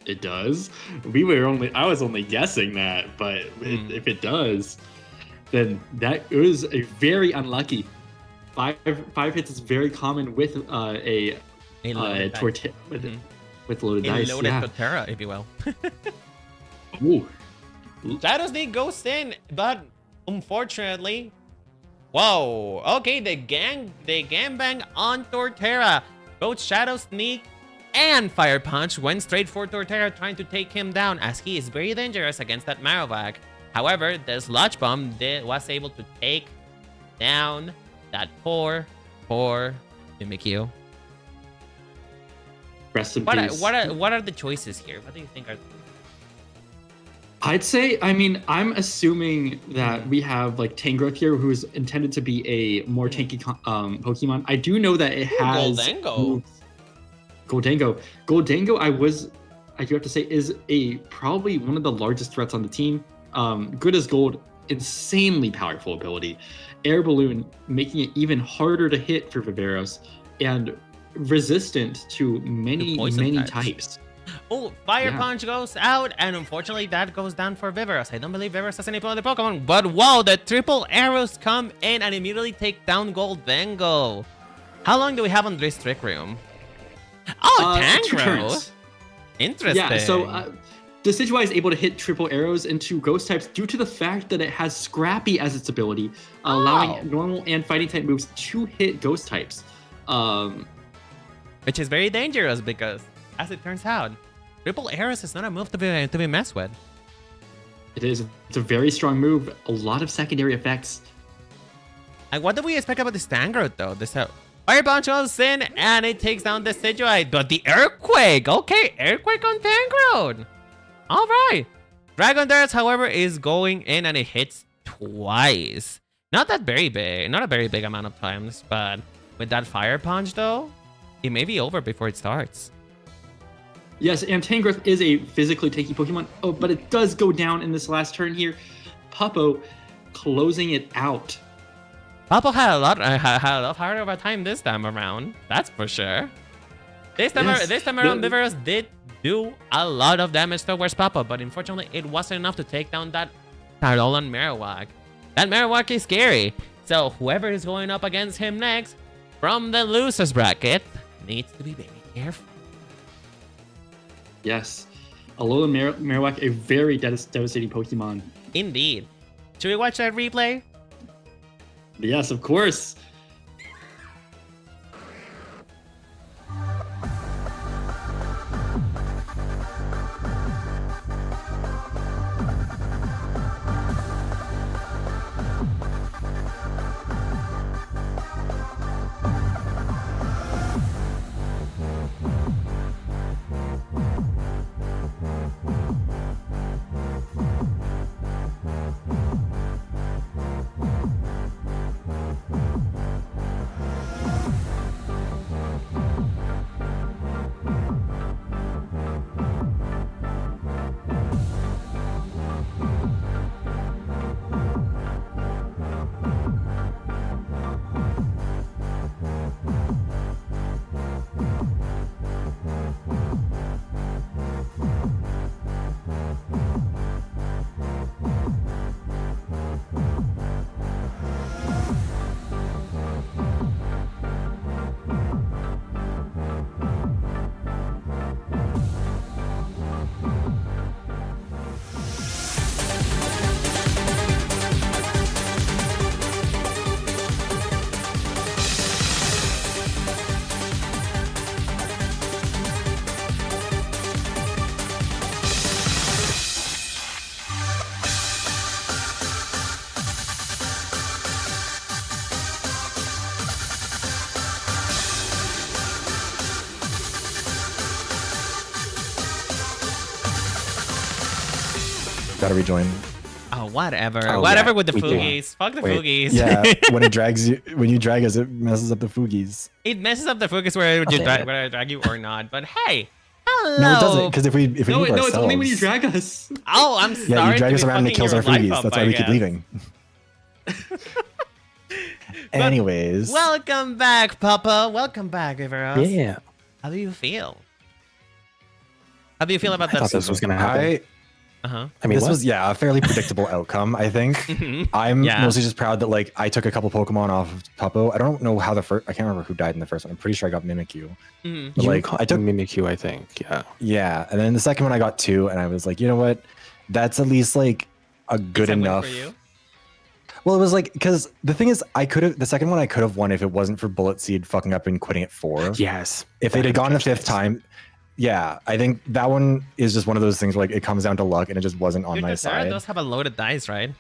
It does. I was only guessing that, but if it does, then that is a very unlucky. 5 hits is very common with a loaded with loaded dice. Loaded Torterra, if you will. Ooh. Shadow Sneak goes in, but unfortunately, whoa. Okay, they gang bang on Torterra. Both Shadow Sneak and Fire Punch went straight for Torterra, trying to take him down, as he is very dangerous against that Marowak. However, the Sludge Bomb was able to take down that poor Mimikyu. Rest in peace. What are the choices here? What do you think are... I'd say, I'm assuming that we have like Tangrowth here, who's intended to be a more tanky Pokemon. I do know that it has Goldango. Goldango, I do have to say, is probably one of the largest threats on the team. Good as gold, insanely powerful ability. Air Balloon, making it even harder to hit for Viveros, and resistant to many types. Oh, Fire Punch goes out, and unfortunately that goes down for Viveros. I don't believe Viveros has any other Pokemon, but wow, the triple arrows come in and immediately take down Goldango. How long do we have on this Trick Room? Oh, Tangrowth. Interesting. Yeah, so Decidueye is able to hit triple arrows into ghost types due to the fact that it has Scrappy as its ability, allowing normal and fighting type moves to hit ghost types. Which is very dangerous because, as it turns out, triple arrows is not a move to be messed with. It is. It's a very strong move. A lot of secondary effects. And what do we expect about this Tangrowth though? Fire Punch goes in and it takes down the Decidueye, but the Earthquake. Okay, Earthquake on Tangrowth. All right. Dragon Dance, however, is going in and it hits twice. Not a very big amount of times, but with that Fire Punch though, it may be over before it starts. Yes, and Tangrowth is a physically tanky Pokemon. Oh, but it does go down in this last turn here. Puppo closing it out. Puppo had a lot harder of a time this time around. That's for sure. This time around, Viveros did do a lot of damage towards Puppo, but unfortunately, it wasn't enough to take down that Alolan Marowak. That Marowak is scary, so whoever is going up against him next from the losers bracket needs to be very careful. Yes, Alolan Marowak, a very devastating Pokemon. Indeed. Should we watch that replay? Yes, of course. Gotta rejoin. Oh, whatever. Oh, Whatever yeah, with the we do. Foogies. Fuck the Foogies. Yeah, when you drag us, it messes up the Foogies. It messes up the Foogies whether I drag you or not. But hey, hello. No, it doesn't, because if we move No, ourselves, it's only when you drag us. Oh, I'm sorry. yeah, you drag us around and it kills our Foogies. Up, That's why we keep leaving. Anyways, Welcome back, Papa. Welcome back, Everos. Yeah. How do you feel? How do you feel about I thought that? this was gonna happen. I mean, this what? was a fairly predictable outcome. I think I'm mostly just proud that like I took a couple Pokemon off of Puppo. I don't know how the first. I can't remember who died in the first one. I'm pretty sure I got Mimikyu. But, You like caught I took Mimikyu, I think. Yeah. Yeah, and then the second one I got 2, and I was like, you know what? That's at least like a good enough. For you? Well, it was like because the thing is, the second one I could have won if it wasn't for Bullet Seed fucking up and quitting at 4. Yes. If they'd have gone the 5th time. Yeah, I think that one is just one of those things where like it comes down to luck, and it just wasn't on my side. Those have a loaded dice, right?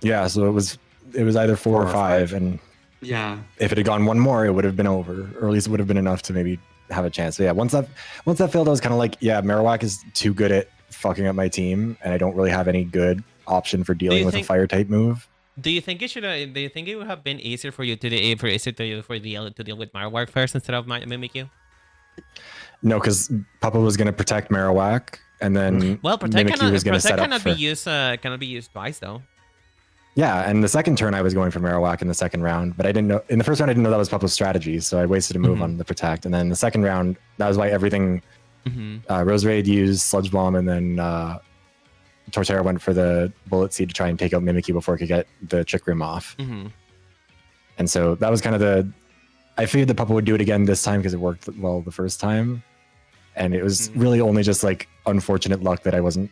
Yeah, so it was either 4 or 5, and Yeah. if it had gone one more, it would have been over, or at least it would have been enough to maybe have a chance. So yeah, once that failed, I was kind of like, yeah, Marowak is too good at fucking up my team, and I don't really have any good option for dealing with a fire type move. Do you think it should? Do you think it would have been easier for you to deal with Marowak first instead of Mimikyu? No, because Papa was going to protect Marowak, and then Protect Mimikyu was going to set up cannot be used twice though. Yeah, and the second turn I was going for Marowak in the second round, but I didn't know in the first round I didn't know that was Papa's strategy, so I wasted a move on the protect, and then the second round that was why everything. Roserade used Sludge Bomb, and then Torterra went for the Bullet Seed to try and take out Mimikyu before it could get the Trick Room off. And so that was kind of I figured that Papa would do it again this time because it worked well the first time. And it was really only just like unfortunate luck that I wasn't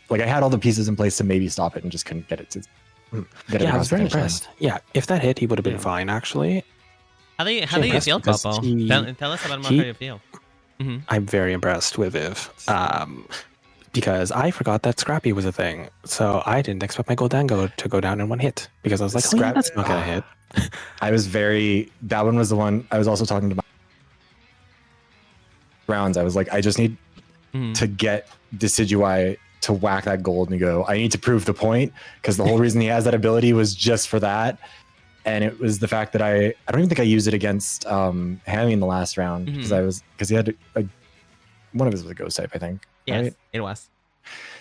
like I had all the pieces in place to maybe stop it and just couldn't get it to get it. Yeah, I was very impressed. Yeah, if that hit, he would have been fine actually. How do you feel, Papa? Tell us about how you feel. I'm very impressed with Viv. Because I forgot that Scrappy was a thing. So I didn't expect my Goldango to go down in one hit. Because I was like, that's not gonna hit. That one was the one I was also talking to my rounds. I was like, I just need to get Decidueye to whack that Goldango. I need to prove the point because the whole reason he has that ability was just for that. And it was the fact that I don't even think I used it against Hammy in the last round because he had one of his was a ghost type, I think. Yes, right? it was.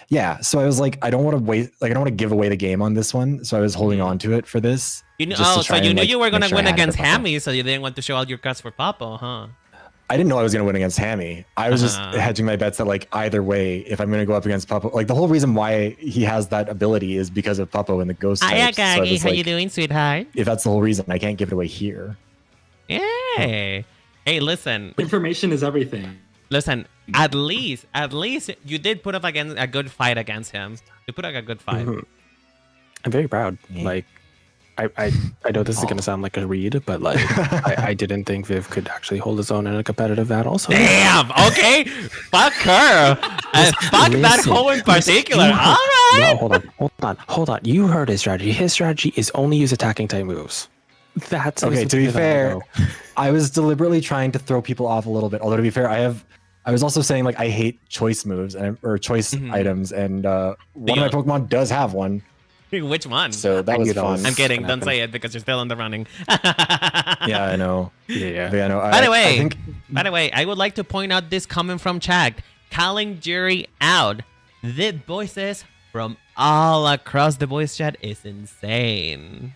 Yeah, so I was like, I don't want to wait. Like, I don't want to give away the game on this one. So I was holding on to it for this. So you knew you were gonna win against Hammy, so you didn't want to show all your cards for Papa, huh? I didn't know I was gonna win against Hammy. I was just hedging my bets that like either way, if I'm gonna go up against Papa, like the whole reason why he has that ability is because of Papa and the ghost types. Hiya, Gaggy. How you doing, sweetheart? If that's the whole reason, I can't give it away here. Hey, listen. Information is everything. Listen, at least you did put up against a good fight against him. You put up a good fight. I'm very proud. Like, I know this is gonna sound like a read, but like, I didn't think Viv could actually hold his own in a competitive battle. So damn. Okay. Fuck her. Fuck that hoe in particular. All right. No, hold on. You heard his strategy. His strategy is only use attacking type moves. That's okay. To be fair, I was deliberately trying to throw people off a little bit. Although to be fair, I was also saying like I hate choice moves or choice items, and one of my Pokemon does have one. Which one? So that was fun. I'm kidding. Don't say it because you're still in the running. Yeah, I know. Yeah. But yeah, no, by the way, I would like to point out this comment from Chad, calling jury out. The voices from all across the voice chat is insane.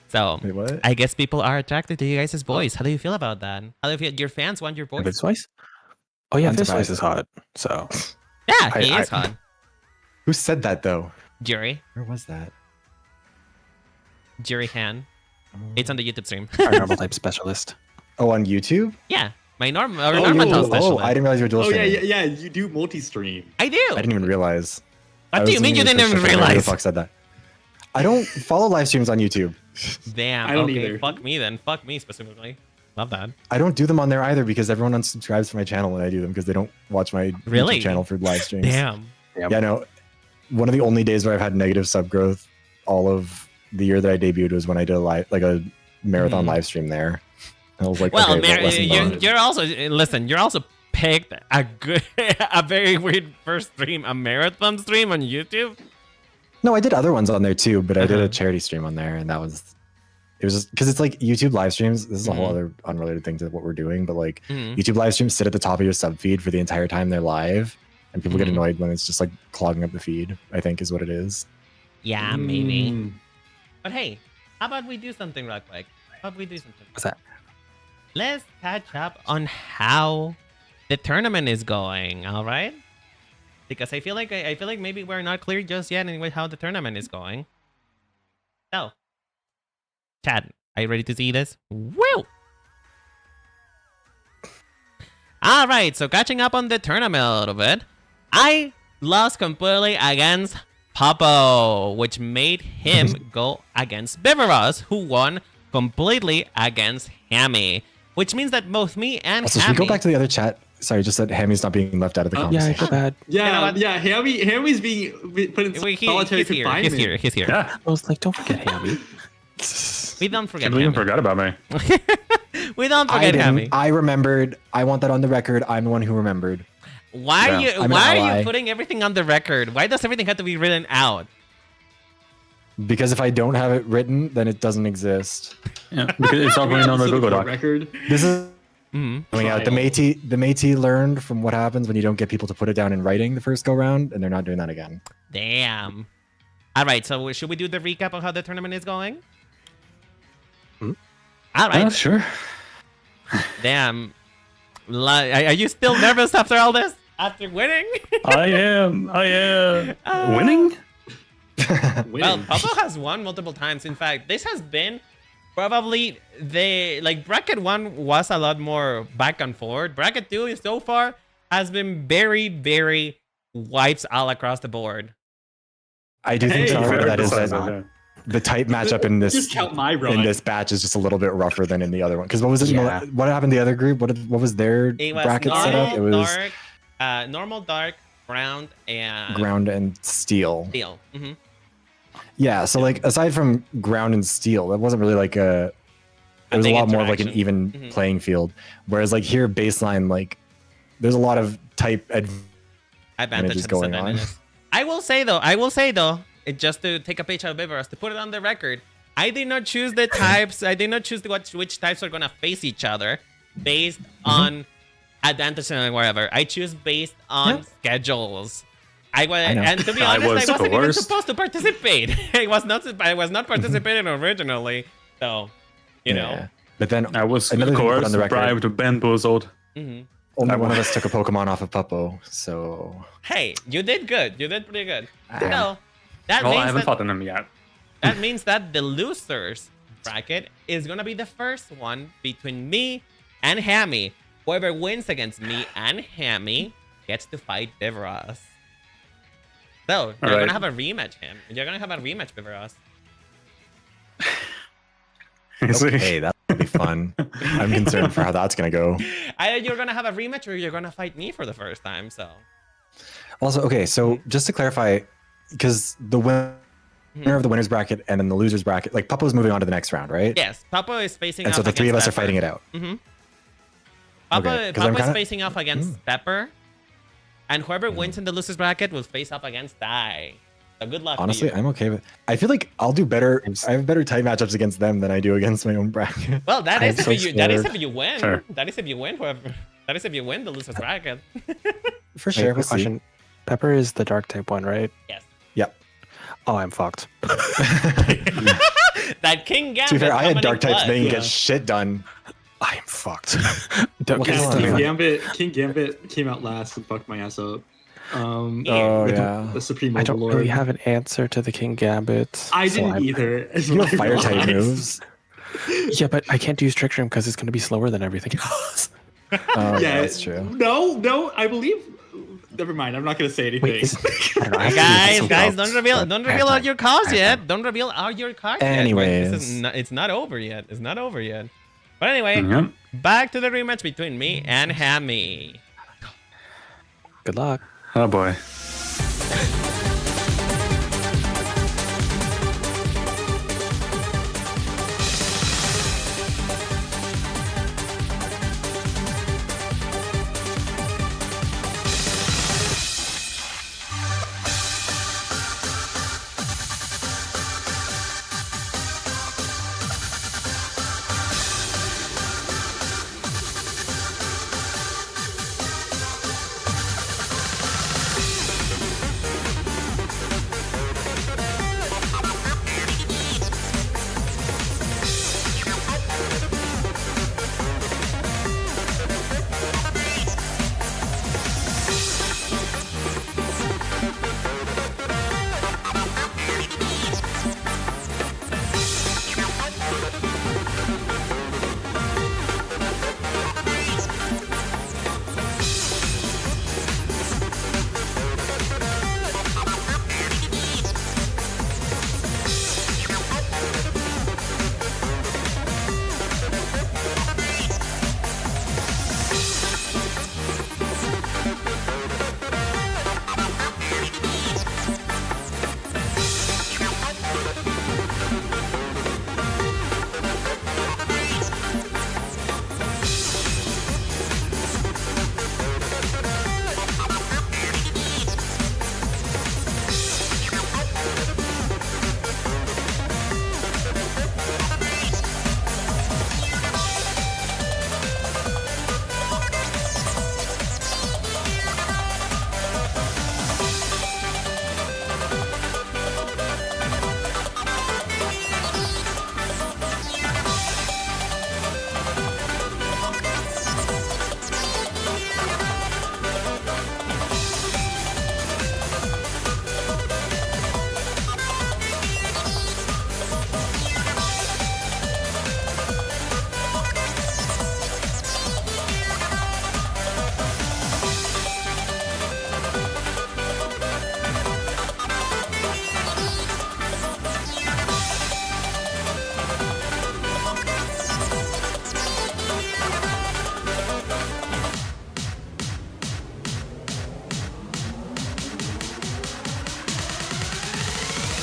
So wait, what? I guess people are attracted to you guys' voice. How do you feel about that? How do you feel? Your fans want your voice? His voice? Oh yeah, this voice is hot. So yeah, he is hot. Who said that though? Jury. Where was that? Jury Han. It's on the YouTube stream. Our normal type specialist. Oh, on YouTube? Yeah, my normal specialist. Oh, I didn't realize you were dual streaming. Yeah, you do multi-stream. I do. I didn't even realize. What do you mean you didn't even realize? Who the fuck said that? I don't follow live streams on YouTube. Damn. I don't okay, either. Fuck me then. Fuck me specifically. Love that. I don't do them on there either because everyone unsubscribes to my channel when I do them because they don't watch my YouTube channel for live streams. Damn. Yeah, no. One of the only days where I've had negative sub growth all of the year that I debuted was when I did a marathon live stream there. And I was like, well, okay, you're also picked a very weird first stream, a marathon stream on YouTube. No, I did other ones on there too, but I did a charity stream on there, and it was just because it's like YouTube live streams. This is a whole other unrelated thing to what we're doing, but like YouTube live streams sit at the top of your sub feed for the entire time they're live, and people get annoyed when it's just like clogging up the feed, I think is what it is. Yeah, maybe. But hey, how about we do something real quick? What's that? Let's catch up on how the tournament is going, all right? Because I feel like maybe we're not clear just yet anyway how the tournament is going. So, Chad, are you ready to see this? Woo! All right, so catching up on the tournament a little bit. I lost completely against Popo, which made him go against Biveros, who won completely against Hammy. Which means that both me and also, Hammy... should we go back to the other chat? Sorry, just that Hammy's not being left out of the conversation. Yeah, I feel bad. Yeah, Hammy's being put in solitary confinement. He's here. Yeah. I was like, don't forget Hammy. We don't forget Can't believe you Hammy. forgot about me. We don't forget Hammy. I remembered. I want that on the record. I'm the one who remembered. Why are Yeah, you I'm an why are ally. you putting everything on the record? Why does everything have to be written out? Because if I don't have it written, then it doesn't exist. Yeah, because it's all going on the Google Doc. Record. This is coming out. The Métis learned from what happens when you don't get people to put it down in writing the first go round, and they're not doing that again. Damn. All right, so should we do the recap of how the tournament is going? All right. Sure. Damn. Are you still nervous after all this? After winning? I am. Winning? Well, Papa has won multiple times. In fact, this has been probably bracket 1 was a lot more back and forth. Bracket 2 so far has been very, very wipes all across the board. I do think part of that is that Yeah. the type matchup in this Just count my run. in this batch is just a little bit rougher than in the other one. Because what was it? Yeah. What happened to the other group? What was their It was bracket setup? It was normal, dark, ground, and ground and steel. steel. Yeah, so like aside from ground and steel, that wasn't really like a. It was a big lot more of like an interaction. even playing field. Whereas like here, baseline, like there's a lot of type advantages going on. I will say though, just to take a page out of Biveros, to put it on the record, I did not choose the types. I did not choose which types are gonna face each other based on advantage and whatever. I choose based on schedules. And to be honest, I wasn't even supposed to participate. I was not participating originally, so you know. But then I was, another of thing to put course, on the record, bribed, bamboozled. only one of us took a Pokemon off of Puppo, so Hey, you did good. You did pretty good. So Well, that I means haven't fought them yet. that means that the losers bracket is gonna be the first one between me and Hammy. Whoever wins against me and Hammy gets to fight Biveros. So you're gonna have a rematch, Ham. You're gonna have a rematch, Biveros. okay, that would be fun. I'm concerned for how that's gonna go. Either you're gonna have a rematch or you're gonna fight me for the first time. So Also, okay, so just to clarify, because the winner of the winners bracket and then the losers bracket, like Puppo's moving on to the next round, right? yes, Papa is facing. And off so the three of us are Pepper. fighting it out. Papa, Okay, 'cause I'm Papa is kinda- facing off against Pepper, and whoever wins in the losers bracket will face off against Dai. So good luck. Honestly, to you. I'm okay with. I feel like I'll do better. I have better type matchups against them than I do against my own bracket. Well, that is I'm if so you. That is scared. if you win. Sure. That is if you win. Whoever. That is if you win the losers bracket. For Wait, sure. quick We'll see. question. Pepper is the dark type one, right? Yes. Yep. Oh, I'm fucked. That King Gambit. To be fair, I had coming dark in types clutch. and they didn't Yeah. get shit done. I am fucked. Don't What get kind of Steven. King Gambit came out last and fucked my ass up. Oh with yeah. The Supreme I don't Overlord. really have an answer to the King Gambit. I so didn't I'm- either. is You what have I fire type realized. moves. Yeah, but I can't use Trick Room because it's going to be slower than everything else. Oh, Yeah, that's true. No, I believe. Never mind. I'm not gonna say anything. Wait, I don't know, I have to do Guys, this don't reveal all your cards yet. Don't reveal all your cards yet. Anyways. This is it's not over yet. It's not over yet. But anyway, Yep. back to the rematch between me and Hammy. Good luck. Oh boy.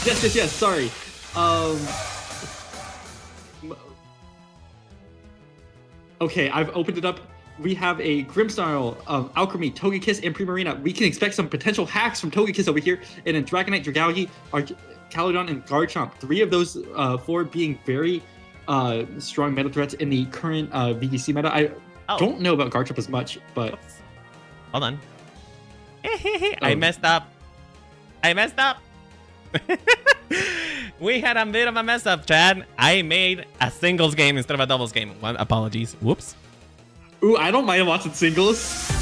Yes. Sorry. Okay, I've opened it up. We have a Grimmsnarl, Alchemy, Togekiss, and Primarina. We can expect some potential hacks from Togekiss over here. And then Dragonite, Dragalge, Caledon, and Garchomp. 3 of those 4 being very strong meta threats in the current VGC meta. I don't know about Garchomp as much, but... Oops. Hold on. I messed up. We had a bit of a mess up, Chad. I made a singles game instead of a doubles game. Apologies. Whoops. Ooh, I don't mind watching singles.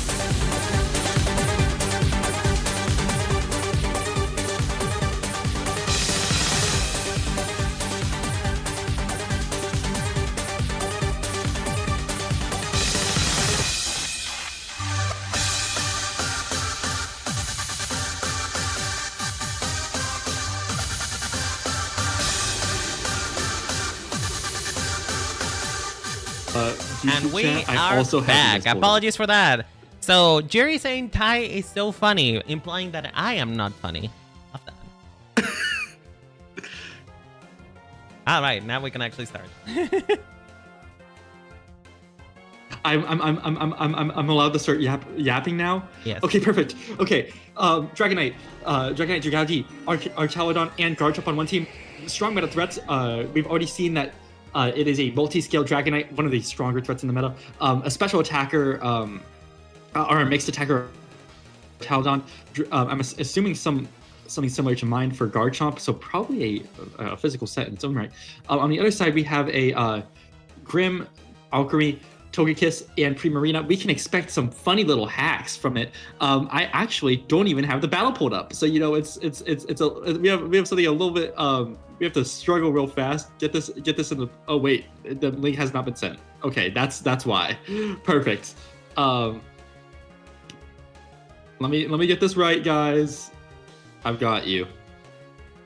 And we are back. Apologies for that. So Jerry saying Ty is so funny, implying that I am not funny. Love that. All right, now we can actually start. I'm allowed to start yapping now. Yes. Okay, perfect. Okay, Dragonite, Dragalge, Archaludon, and Garchomp on one team. Strong meta threats. We've already seen that. It is a multi-scale Dragonite, one of the stronger threats in the meta. A special attacker, or a mixed attacker, Talodon. I'm assuming something similar to mine for Garchomp, so probably a physical set in its own right. On the other side, we have a Grimm, Alchemy, Togekiss, and Primarina. We can expect some funny little hacks from it. I actually don't even have the battle pulled up, so we have something a little bit. We have to struggle real fast. Get this in the. Oh wait, the link has not been sent. Okay, that's why. Perfect. Let me get this right, guys. I've got you.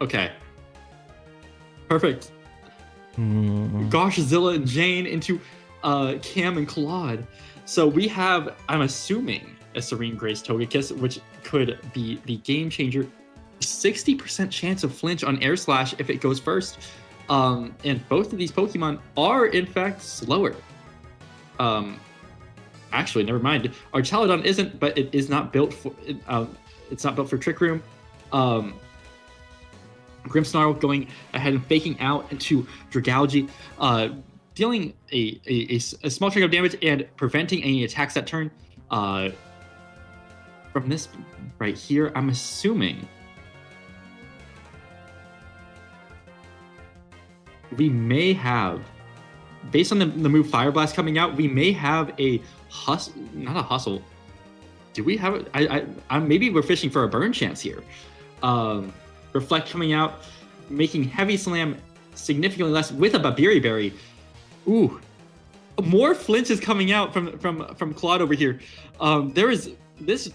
Okay. Perfect. Gosh, Zilla and Jane into Cam and Claude. So we have, I'm assuming, a Serene Grace Togekiss, which could be the game changer. 60% chance of flinch on Air Slash if it goes first. And both of these Pokemon are in fact slower. Actually, never mind. Archaludon isn't, but it is not built for it's not built for Trick Room. Grimmsnarl going ahead and faking out into Dragalge, dealing a small chunk of damage and preventing any attacks that turn. From this right here, I'm assuming we may have, based on the move Fire Blast coming out, we may have a hustle, not a hustle. Do we have it? Maybe we're fishing for a burn chance here. Reflect coming out, making Heavy Slam significantly less with a Babiri Berry. Ooh, more flinch is coming out from Claude over here. There is this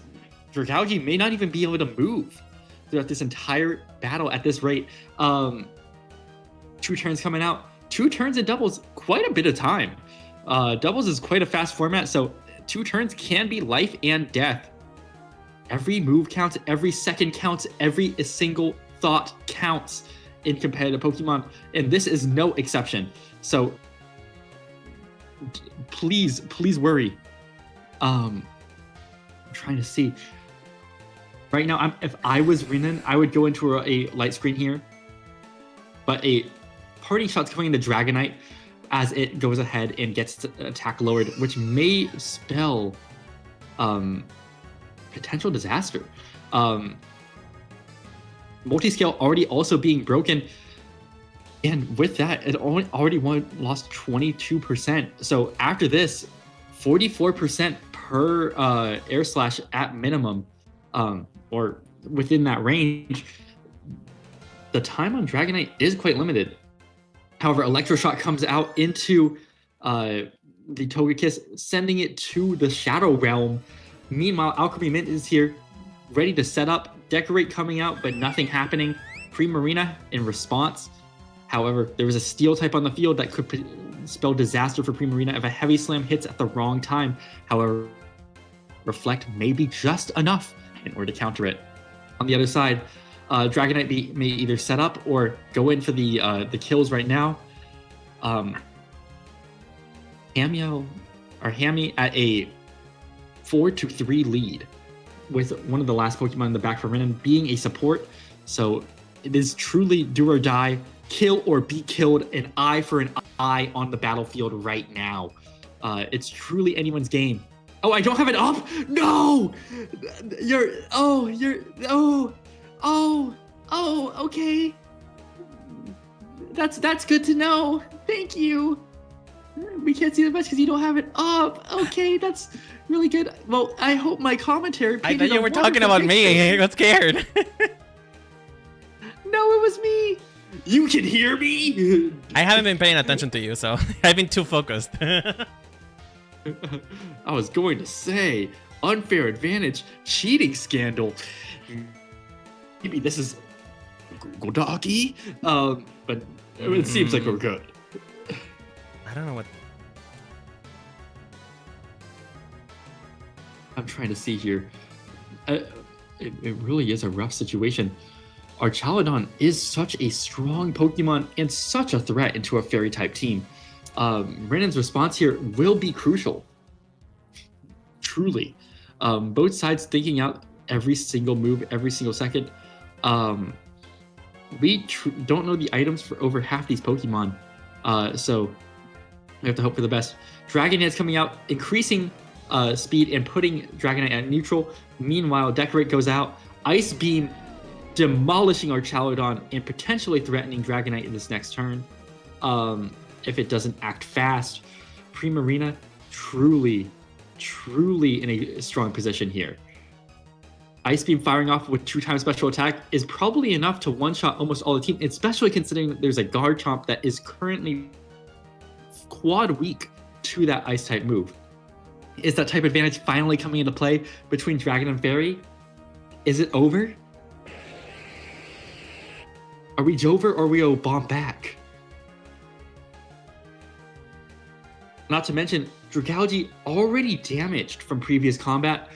Dragalge may not even be able to move throughout this entire battle at this rate. 2 turns coming out. 2 turns and doubles, quite a bit of time. Doubles is quite a fast format, so 2 turns can be life and death. Every move counts, every second counts, every single thought counts in competitive Pokemon, and this is no exception. So please worry. I'm trying to see. Right now, if I was Renan, I would go into a light screen here, but a party shot's coming into Dragonite as it goes ahead and gets attack lowered, which may spell potential disaster. Multi-scale already also being broken, and with that, it already lost 22%. So after this, 44% per Air Slash at minimum, or within that range. The time on Dragonite is quite limited. However, Electroshock comes out into the Togekiss, sending it to the Shadow Realm. Meanwhile, Alchemy Mint is here, ready to set up. Decorate coming out, but nothing happening. Primarina in response. However, there was a Steel type on the field that could spell disaster for Primarina if a Heavy Slam hits at the wrong time. However, Reflect may be just enough in order to counter it. On the other side, Dragonite may either set up or go in for the kills right now. Hammy at a 4-3 lead with one of the last Pokemon in the back for Renan being a support. So it is truly do or die, kill or be killed, an eye for an eye on the battlefield right now. It's truly anyone's game. Oh, I don't have it up? No! Okay. That's good to know. Thank you. We can't see the best because you don't have it up. Okay, that's really good. Well, I hope my commentary. I thought you were talking about me. I got scared. No, it was me. You can hear me. I haven't been paying attention to you, so I've been too focused. I was going to say unfair advantage, cheating scandal. Maybe this is Google Doggy, but it seems like we're good. I don't know what. I'm trying to see here. It really is a rough situation. Our Chaladon is such a strong Pokemon and such a threat into a fairy type team. Renan's response here will be crucial. Truly. Both sides thinking out every single move, every single second. We don't know the items for over half these Pokemon. So we have to hope for the best. Dragonite's coming out, increasing speed and putting Dragonite at neutral. Meanwhile, Decorate goes out. Ice Beam demolishing our Chaladon and potentially threatening Dragonite in this next turn. If it doesn't act fast. Primarina truly in a strong position here. Ice Beam firing off with 2x special attack is probably enough to one-shot almost all the team, especially considering that there's a Garchomp that is currently quad weak to that Ice-type move. Is that type advantage finally coming into play between Dragon and Fairy? Is it over? Are we Jover or are we bomb back? Not to mention, Dragalge already damaged from previous combat.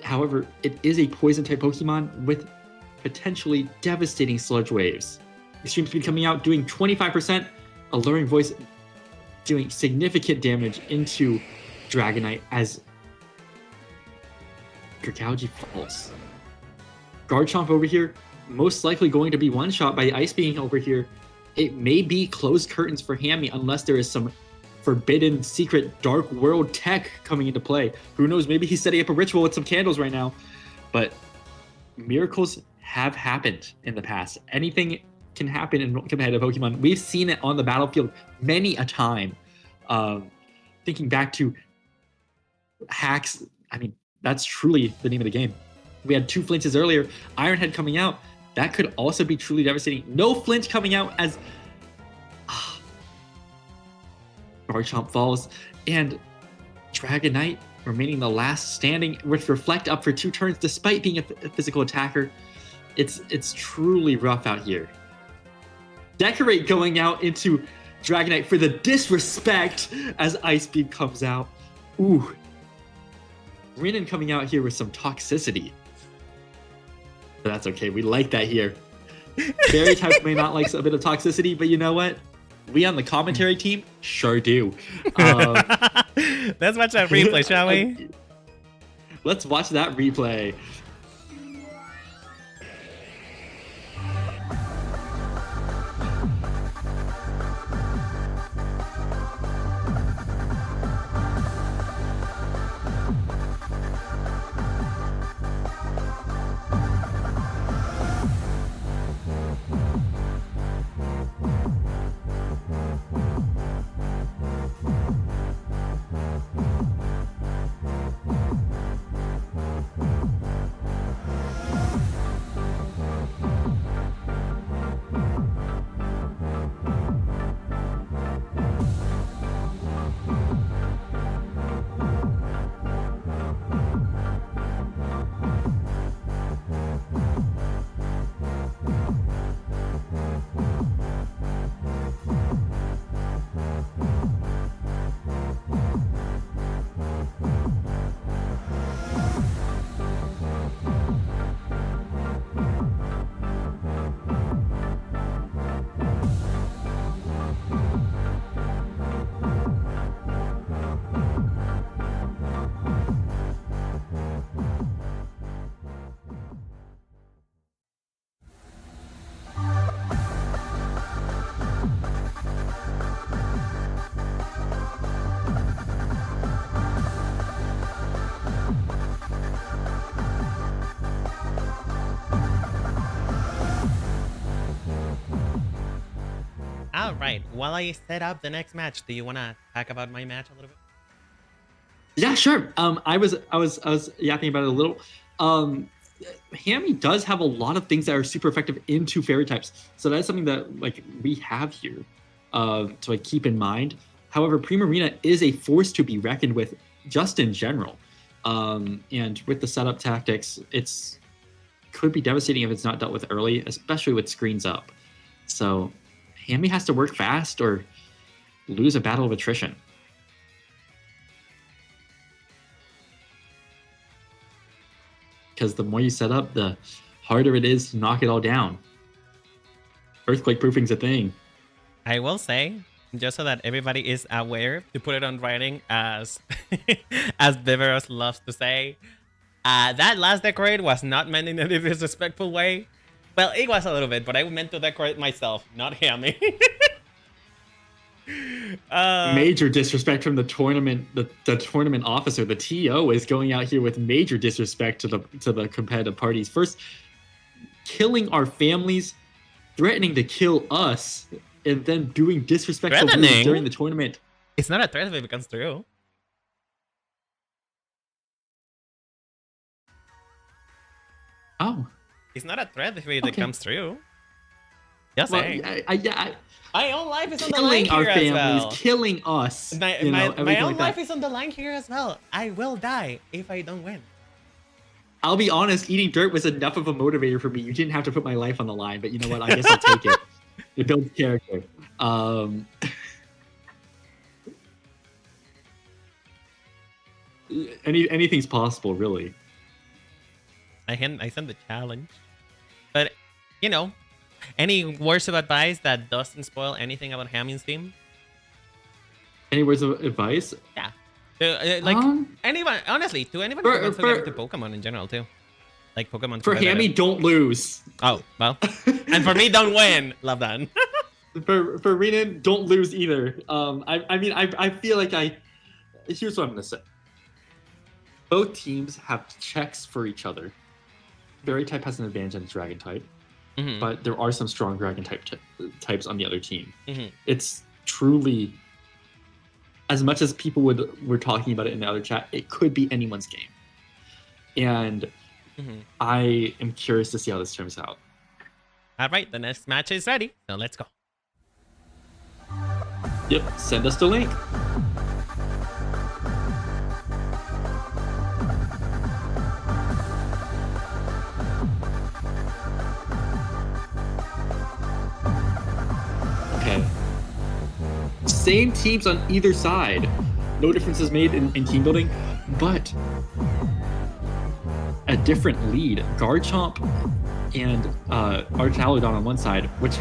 However, it is a poison-type Pokemon with potentially devastating sludge waves. Extreme Speed coming out, doing 25%. Alluring Voice doing significant damage into Dragonite as Dragalge falls. Garchomp over here, most likely going to be one-shot by Ice Beam over here. It may be closed curtains for Hammy unless there is some forbidden secret dark world tech coming into play. Who knows, maybe he's setting up a ritual with some candles right now. But miracles have happened in the past. Anything can happen in competitive Pokemon. We've seen it on the battlefield many a time. Thinking back to hacks, I mean, that's truly the name of the game. We had 2 flinches earlier. Ironhead coming out, that could also be truly devastating. No flinch coming out as Garchomp falls, and Dragonite remaining the last standing with Reflect up for 2 turns despite being a physical attacker. It's truly rough out here. Decorate going out into Dragonite for the disrespect as Ice Beam comes out. Ooh. Renan coming out here with some toxicity. But that's okay, we like that here. Fairy types may not like a bit of toxicity, but you know what? We on the commentary team sure do. Let's watch that replay, shall we? Let's watch that replay. right. While I set up the next match, do you want to talk about my match a little bit? Yeah, sure. I was yapping about it a little. Hammy does have a lot of things that are super effective into fairy types, so that's something that like we have here to like keep in mind. However, Primarina is a force to be reckoned with just in general, and with the setup tactics, it's could be devastating if it's not dealt with early, especially with screens up. So Hammy has to work fast or lose a battle of attrition. Because the more you set up, the harder it is to knock it all down. Earthquake proofing's a thing. I will say, just so that everybody is aware, to put it on writing, as as Viveros loves to say, that last decorate was not meant in a disrespectful way. Well, it was a little bit, but I meant to decorate myself, not Hammy. Major disrespect from the tournament. The tournament officer, the TO, is going out here with major disrespect to the competitive parties. First, killing our families, threatening to kill us, and then doing disrespectful moves during the tournament. It's not a threat if it becomes true. Oh. It's not a threat if it comes true. Just saying. My own life is on the line here as well. Killing us. My own life is on the line here as well. I will die if I don't win. I'll be honest, eating dirt was enough of a motivator for me. You didn't have to put my life on the line, but you know what? I guess I'll take it. It builds character. Anything's possible, really. I send the challenge. But, you know, any words of advice that doesn't spoil anything about Hammy's team? Any words of advice? Yeah. Anyone, honestly, to anyone who wants to get into Pokemon in general, too. Like Pokemon. For Hammy, don't lose. Oh, well. And for me, don't win. Love that. For Renan, don't lose either. I feel like here's what I'm going to say. Both teams have checks for each other. Fairy type has an advantage on Dragon type, but there are some strong Dragon types on the other team. It's truly, as much as people were talking about it in the other chat, it could be anyone's game. And I am curious to see how this turns out. All right, the next match is ready, so let's go. Yep, send us the link. Same teams on either side. No differences made in team building, but a different lead. Garchomp and Archaludon on one side, which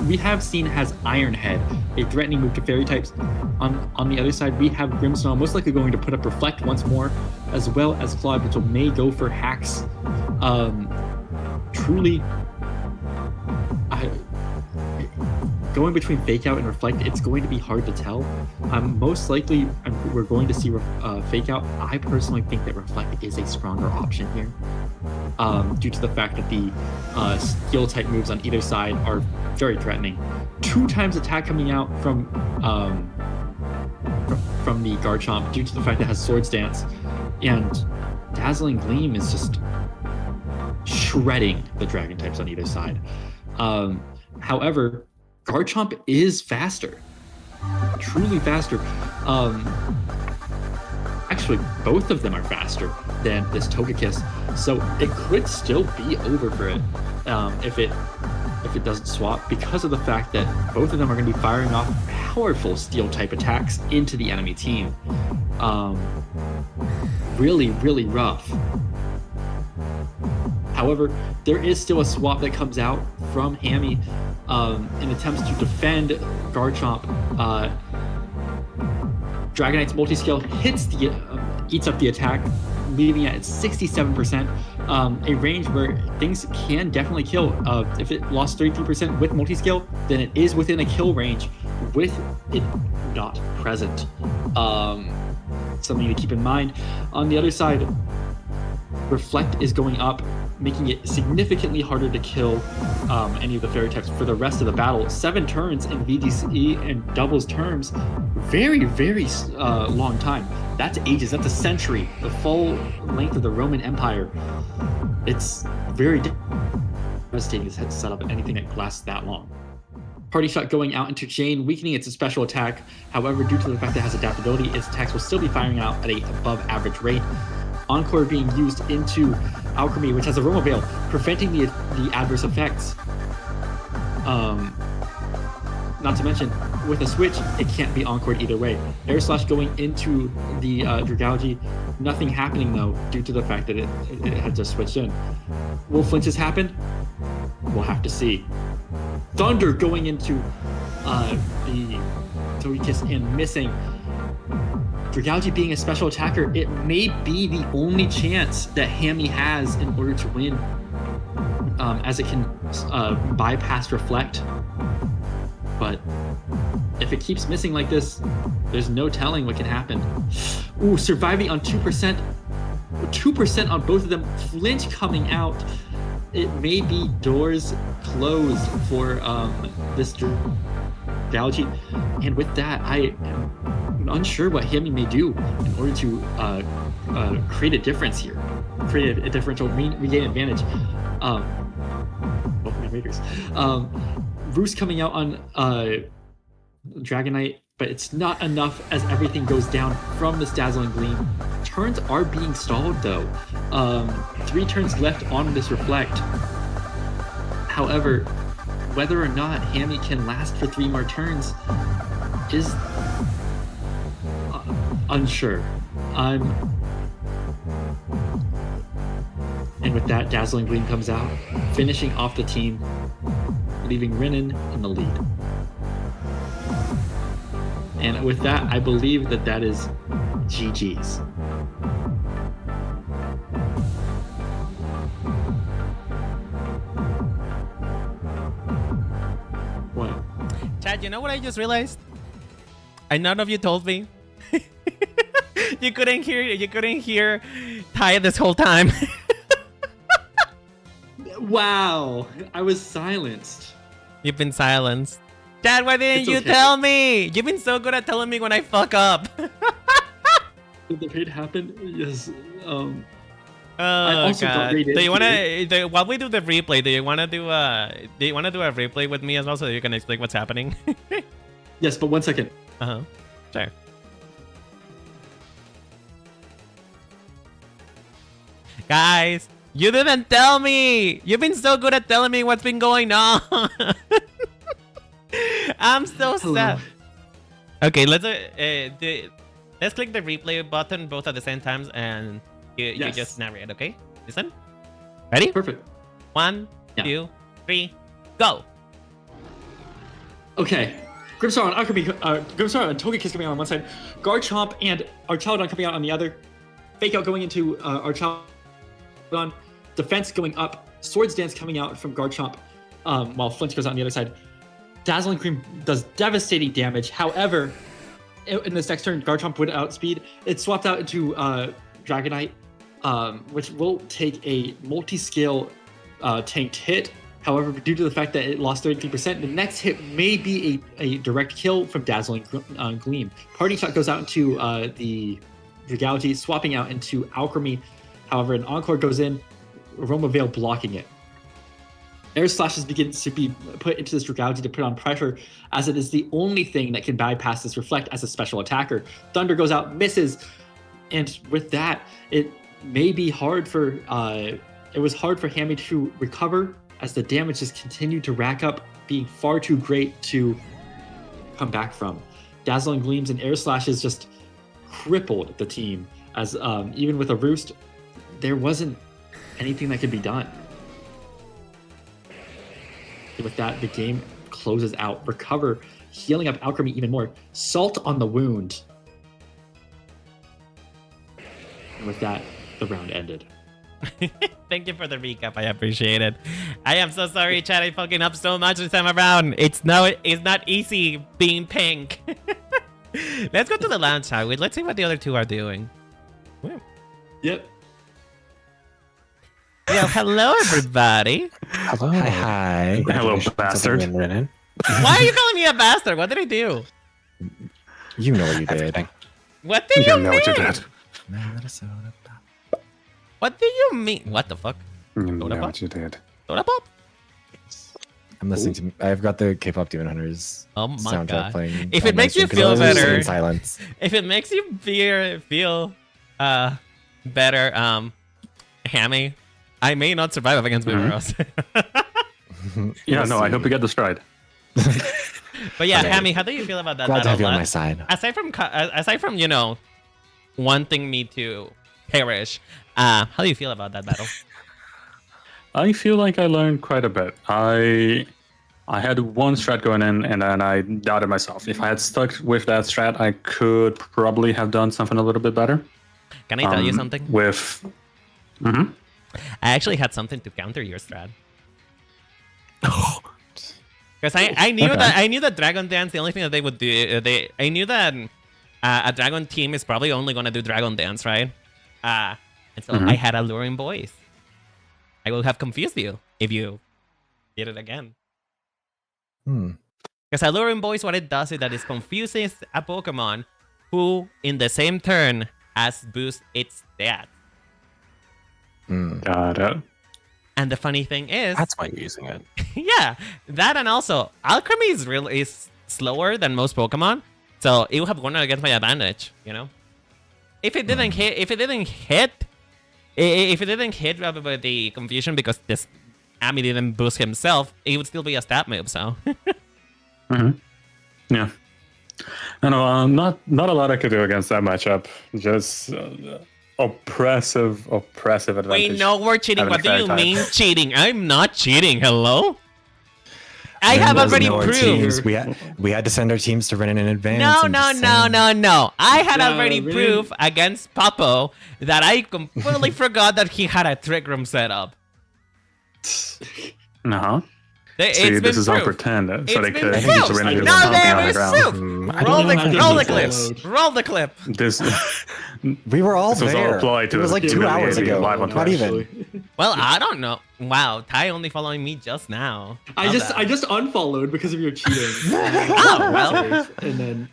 we have seen has Iron Head, a threatening move to fairy types. On the other side, we have Grimmsnarl, most likely going to put up Reflect once more, as well as Claude, which may go for hacks. Truly, going between Fake Out and Reflect, it's going to be hard to tell. Most likely, we're going to see Fake Out. I personally think that Reflect is a stronger option here, due to the fact that the skill type moves on either side are very threatening. 2 times attack coming out from the Garchomp due to the fact that it has Swords Dance, and Dazzling Gleam is just shredding the Dragon types on either side. However, Garchomp is faster, truly faster. Actually, both of them are faster than this Togekiss, so it could still be over for it if it doesn't swap, because of the fact that both of them are going to be firing off powerful Steel type attacks into the enemy team. Really, really rough. However, there is still a swap that comes out from Hammy in attempts to defend Garchomp. Dragonite's multi-scale eats up the attack, leaving it at 67%. A range where things can definitely kill. If it lost 33% with multi-scale, then it is within a kill range with it not present. Something to keep in mind. On the other side, Reflect is going up making it significantly harder to kill any of the fairy types for the rest of the battle. 7 turns in VGC and doubles terms, very, very long time. That's ages, that's a century, the full length of the Roman Empire. It's very devastating to set up anything that lasts that long. Party shot going out into Jane, weakening its special attack. However, due to the fact that it has adaptability, its attacks will still be firing out at a above average rate. Encore being used into Alchemy, which has a Roma Veil, preventing the adverse effects. Not to mention, with a switch, it can't be encored either way. Air Slash going into the Dragology, nothing happening though, due to the fact that it had just switched in. Will flinches happen? We'll have to see. Thunder going into the Togekiss and missing. Dragology being a special attacker, it may be the only chance that Hammy has in order to win, as it can bypass Reflect. But if it keeps missing like this, there's no telling what can happen. Ooh, surviving on 2%. 2% on both of them. Flinch coming out. It may be doors closed for this Dragology. And with that, I am unsure what Hammy may do in order to create a difference here. Create a differential, regain advantage. Raiders. Roost coming out on Dragonite, but it's not enough as everything goes down from this Dazzling Gleam. Turns are being stalled though. 3 turns left on this Reflect. However, whether or not Hammy can last for 3 more turns is unsure. And with that, Dazzling Gleam comes out, finishing off the team, leaving Renin in the lead. And with that, I believe that is GG's. What? Chad, you know what I just realized? And none of you told me. You couldn't hear Ty this whole time. Wow, I was silenced. You've been silenced. Dad, why didn't you tell me? You've been so good at telling me when I fuck up. Did the raid happen? Yes. Oh God. Do you wanna while we do the replay, do you wanna do a replay with me as well so you can explain what's happening? Yes, but 1 second. Sure. Guys, you didn't tell me. You've been so good at telling me what's been going on. I'm so sad. Okay, let's click the replay button both at the same time, and you just narrate. Okay, listen. Ready? Perfect. 1, 2, 3, go. Okay. Grimstar on Alchemy, Grimstar and Togekiss coming out on one side, Garchomp and Archaludon coming out on the other. Fake Out going into Archaludon. Defense going up. Swords Dance coming out from Garchomp, while Flinch goes out on the other side. Dazzling Gleam does devastating damage. However, in this next turn, Garchomp would outspeed. It swapped out into Dragonite, which will take a multi-scale tanked hit. However, due to the fact that it lost 33%, the next hit may be a direct kill from Dazzling Gleam. Parting Shot goes out into the Dragology, swapping out into Alchemy. However, an Encore goes in, Aroma Veil blocking it. Air Slashes begins to be put into this Dragology to put on pressure, as it is the only thing that can bypass this Reflect as a special attacker. Thunder goes out, misses, and with that, it may be hard for it was hard for Hammy to recover, as the damage just continued to rack up, being far too great to come back from. Dazzling Gleams and Air Slashes just crippled the team, as even with a Roost, there wasn't anything that could be done. And with that, the game closes out. Recover, healing up Alchemy even more. Salt on the wound. And with that, the round ended. Thank you for the recap. I appreciate it. I am so sorry, Chad. I fucking up so much this time around. It's not easy being pink. Let's go to the lounge, shall we? Let's see what the other two are doing. Yep. Yeah, Hello, everybody. Hello. Hi. Hello, bastard. Renin. Why are you calling me a bastard? What did I do? You know what you did. Everything. What do you know mean? what you did. What do you mean? What the fuck? You know Soda pop? what you did. Soda pop? I'm listening to. I've got the K-pop Demon Hunters Oh my soundtrack god! playing. If on it my makes you stream 'cause I feel was listening better, in silence. if it makes you feel better, Hammy, I may not survive against Boomeros. Yeah, We'll no, I see. hope you get the stride. But yeah, Okay. Hammy, how do you feel about that Glad to have battle? you on my side. Aside from wanting me to perish, how do you feel about that battle? I feel like I learned quite a bit. I had one strat going in, and then I doubted myself. If I had stuck with that strat, I could probably have done something a little bit better. Can I tell you something? With, I actually had something to counter your strat. Because I knew that Dragon Dance, the only thing that they would do, I knew that a Dragon team is probably only gonna do Dragon Dance, right? And so I had alluring voice. I would have confused you if you did it again. Because alluring voice, what it does is that it confuses a Pokemon who, in the same turn, has boost its stats. Got it. And the funny thing is, That's why you're using it. yeah, that and also Alchemy is slower than most Pokemon, so it would have gone against my advantage. You know, if it didn't hit, if it didn't hit with the confusion because this Amy didn't boost himself, it would still be a stat move. So Yeah. I know, not a lot I could do against that matchup. Just oppressive advantage. wait, no, we're cheating. Having What a do fair you time. mean cheating? I'm not cheating. Hello. I When have was already no proved. teams? We had to send our teams to Renin in advance. No. I had No, already really? proved against Papo that I completely forgot that he had a trick room set up. Uh-huh. It's See, been this is all proved. pretend, so It's they been could use proved. the renegade No, something on there the is ground. proof. I Roll don't the know how to roll the do clip. this. Roll the clip. This We were all This was all there. a ploy to It was like 2 humiliate hours you ago. live on Not Twitch. even. Well, I don't know. Wow, Ty only following me just now. I just unfollowed because of your cheating. Oh, well. And then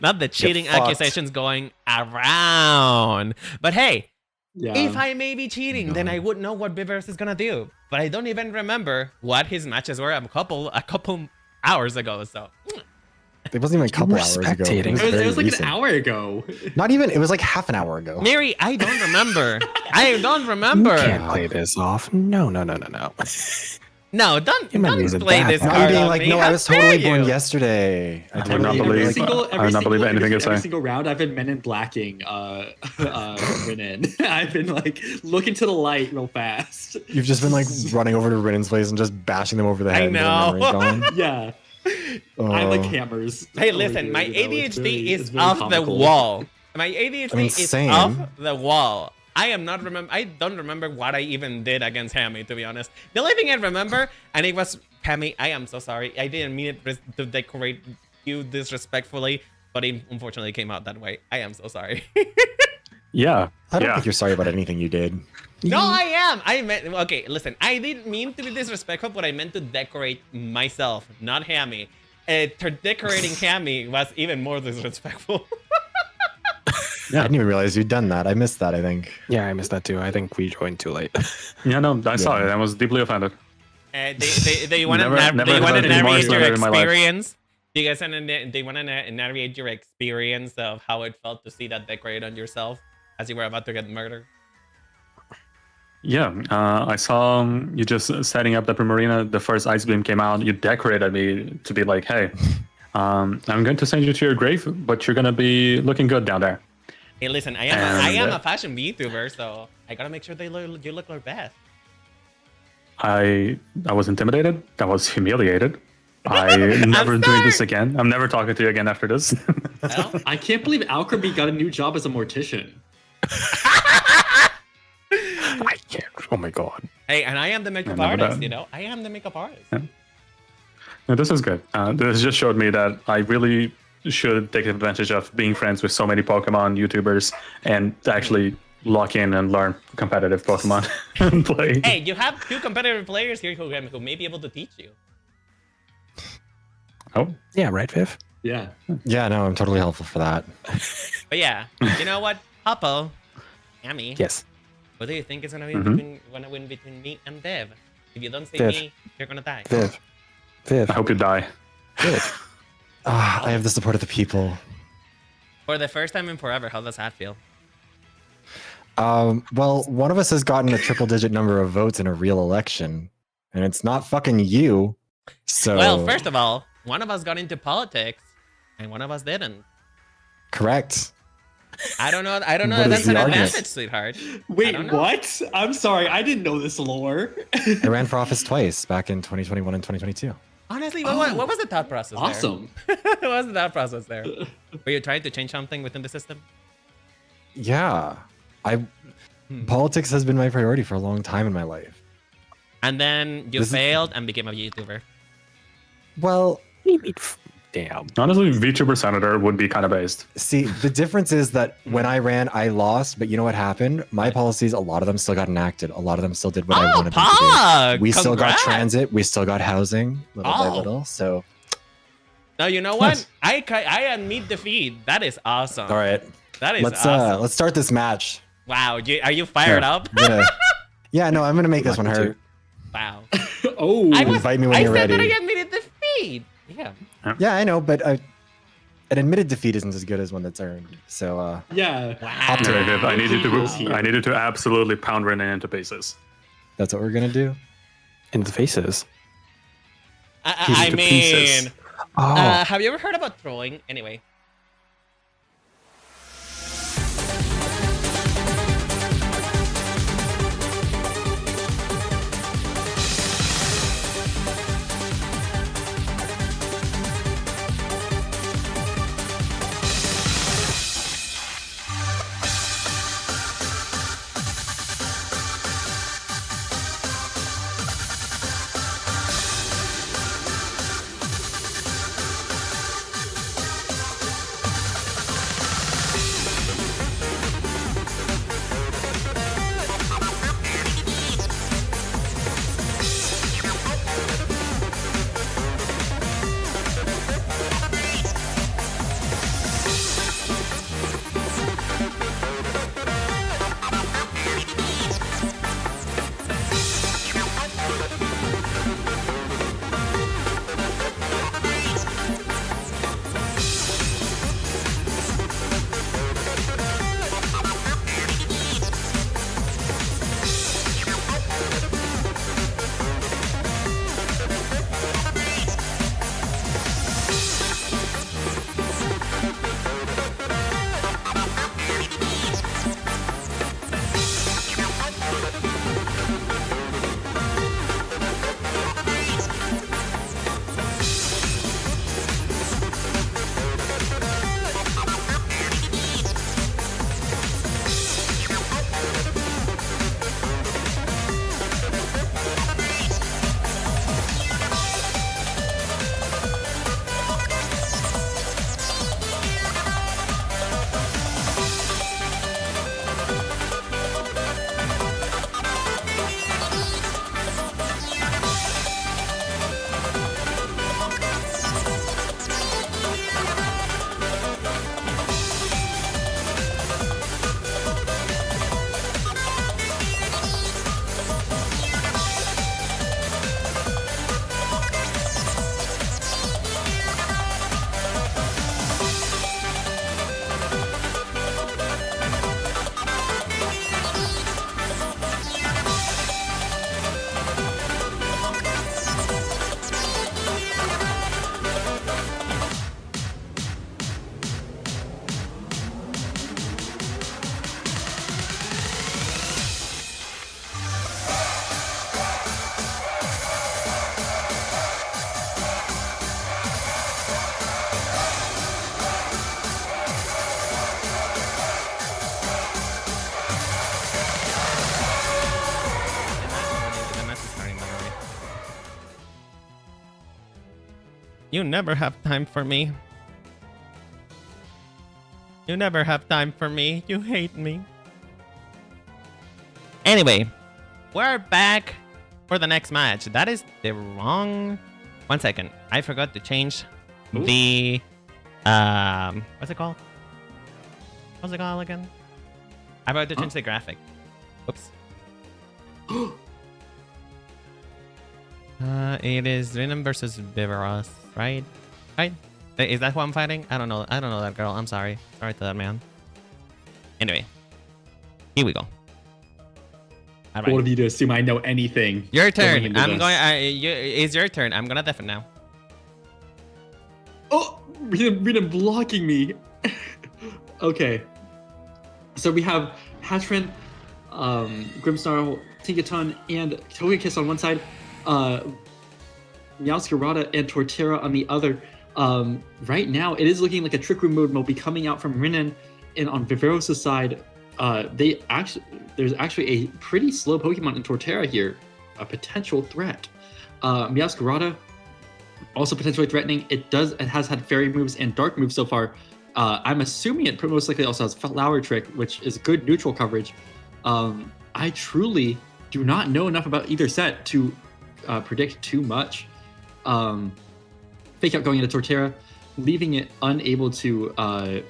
Not the cheating fucked. accusations going around. But hey, yeah. if I may be cheating, then I would know what Bivers is gonna do. But I don't even remember what his matches were a couple hours ago. So It wasn't even a couple were hours ago. spectating. it was very like recent. an hour ago. Not even. It was like half an hour ago. Mary, I don't remember. I don't remember. Can't play this off. No. No, don't You might use it play back. this Now Now card you're being on like, me. no, How I was dare totally born you? yesterday. I would not believe- I would not believe anything you say. Every single round, I've been Men in Blacking Renin. I've been like looking to the light real fast. You've just been like running over to Renin's place and just bashing them over the head. I until know. their memory's gone. Yeah. I like hammers. Hey, over listen, here, my you know, it's ADHD very- is it's very off the comical. wall. My ADHD I mean, is same. off the wall. I don't remember what I even did against Hammy, to be honest. The only thing I remember, and it was Hammy. I am so sorry. I didn't mean it to decorate you disrespectfully, but it unfortunately came out that way. I am so sorry. Yeah. I don't yeah. think you're sorry about anything you did. No, I am. I meant, okay, listen, I didn't mean to be disrespectful, but I meant to decorate myself, not Hammy. Decorating Hammy was even more disrespectful. I didn't even realize you'd done that. I missed that, I think. Yeah, I missed that too. I think we joined too late. Yeah, no, I saw it. I was deeply offended. They want to Never narrate heard any more your slander in my life. experience. Do you guys they want to narrate your experience of how it felt to see that decorate on yourself as you were about to get murdered? Yeah, I saw you just setting up the Primarina. The first Ice Beam came out. You decorated me to be like, hey, I'm going to send you to your grave, but you're going to be looking good down there. Hey, listen, I am a fashion VTuber, so I gotta make sure you look like best. I was intimidated. I was humiliated. I'm never doing this again. I'm never talking to you again after this. Well, I can't believe Alchemy got a new job as a mortician. I can't. Oh my god. hey, and I am the makeup Remember artist, that. you know? I am the makeup artist. No, this is good. This just showed me that I really should take advantage of being friends with so many Pokemon YouTubers and actually lock in and learn competitive Pokemon and play. Hey, you have 2 competitive players here who may be able to teach you. Oh, Yeah, right, Viv? Yeah. Yeah, no, I'm totally helpful for that. But yeah, you know what? Hoppo, Yummy. Yes. What do you think is gonna win between me and Viv? If you don't say Viv. me, you're gonna die. Viv. Viv. I hope you die. Viv. I have the support of the people. For the first time in forever, how does that feel? Well, one of us has gotten a triple-digit number of votes in a real election, and it's not fucking you. So Well, first of all, one of us got into politics, and one of us didn't. correct. I don't know. What That is that's the an argument? advantage, sweetheart. Wait, don't know. what? I'm sorry, I didn't know this lore. I ran for office twice back in 2021 and 2022. Honestly, what was the thought process Awesome. there? What was the thought process there? Were you trying to change something within the system? Yeah, politics has been my priority for a long time in my life. And then you This is- failed and became a YouTuber. Well, Damn. Honestly, VTuber Senator would be kind of based. see, the difference is that when I ran, I lost, but you know what happened? My policies, a lot of them still got enacted. A lot of them still did what I wanted them to Pog! do. We still got Congrats! transit. We still got housing, little by Oh. little. So, No, you know what? I admit defeat. That is awesome. all right, That is let's awesome. let's start this match. Wow, are you fired Yeah. up? I'm gonna- yeah, no, I'm gonna make this one Lucky hurt. Wow. Oh. Invite me when I you're said that I ready. admitted defeat. Yeah. Yeah, I know, but an admitted defeat isn't as good as one that's earned. So, Yeah. Wow. to Okay, Viv, I need you Heroes here. to absolutely pound Renan into pieces. that's what we're gonna do. In the faces. I to mean, pieces. Oh. have you ever heard about throwing? Anyway. You never have time for me. You never have time for me. You hate me. Anyway, we're back for the next match. That is the wrong... 1 second. I forgot to change the... What's it called? What's it called again? I forgot to change the graphic. Oops. It is Venom versus Viveros, right? Right? Is that who I'm fighting? I don't know. I don't know that girl. I'm sorry. Sorry to that man. Anyway, here we go. All right. Bold of you to assume I know anything. Your turn. I'm going. It's your turn. I'm gonna def it now. Oh, Rita blocking me. Okay. So we have Hatren, Grimsnarl, Tinkaton, and Togekiss on one side. Meowscarada and Torterra on the other. Right now, it is looking like a Trick Room mode will be coming out from Rinnan, and on Viveros' side, there's actually a pretty slow Pokemon in Torterra here, a potential threat. Meowscarada, also potentially threatening. It has had Fairy moves and Dark moves so far. I'm assuming it most likely also has Flower Trick, which is good neutral coverage. I truly do not know enough about either set to predict too much. Fake Out going into Torterra, leaving it unable to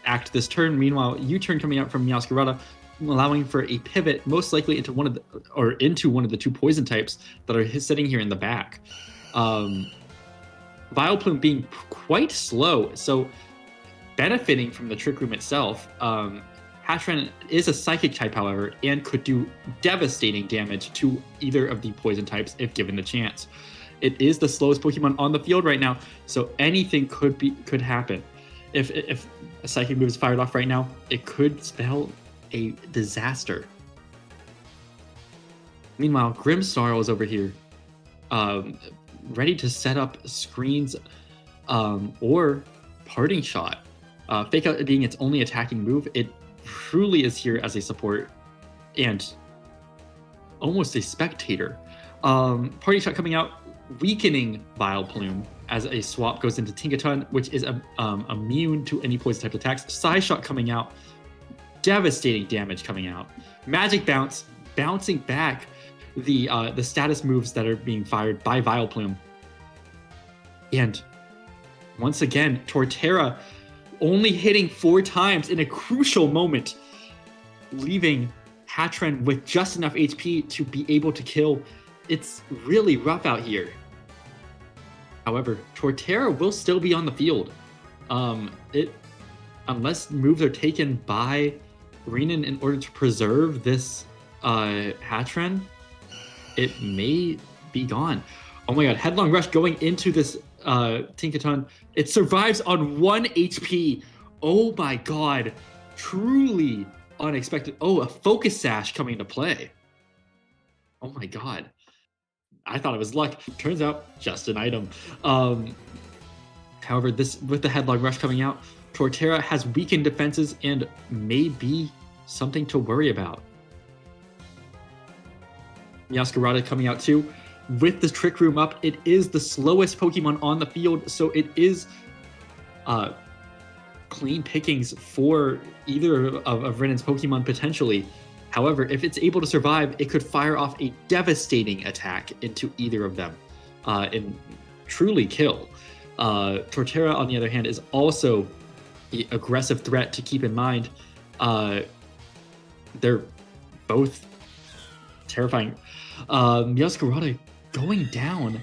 act this turn. Meanwhile, U-turn coming out from Meowscarada, allowing for a pivot, most likely into one of the two poison types that are sitting here in the back. Vileplume being quite slow, so benefiting from the Trick Room itself. Hatren is a Psychic type, however, and could do devastating damage to either of the poison types if given the chance. It is the slowest Pokemon on the field right now, so anything could happen. If a Psychic move is fired off right now, it could spell a disaster. Meanwhile, Grimmsnarl is over here, ready to set up screens or Parting Shot. Fake Out being its only attacking move, it truly is here as a support and almost a spectator. Parting Shot coming out, weakening Vileplume as a swap goes into Tinkaton, which is immune to any poison type attacks. Psy Shot coming out, devastating damage coming out. Magic Bounce, bouncing back the status moves that are being fired by Vileplume. And once again, Torterra only hitting 4 times in a crucial moment, leaving Hatren with just enough HP to be able to kill. It's really rough out here. However, Torterra will still be on the field. Unless moves are taken by Rinnan in order to preserve this Hatren, it may be gone. Oh my god, Headlong Rush going into this Tinkaton. It survives on 1 HP. Oh my god, truly unexpected. Oh, a Focus Sash coming into play. Oh my god. I thought it was luck. Turns out, just an item. However, with the Headlong Rush coming out, Torterra has weakened defenses and may be something to worry about. Meowscarada coming out too. With the Trick Room up, it is the slowest Pokemon on the field, so it is clean pickings for either of Rinnan's Pokemon potentially. However, if it's able to survive, it could fire off a devastating attack into either of them and truly kill. Torterra, on the other hand, is also the aggressive threat to keep in mind. They're both terrifying. Meowscarada going down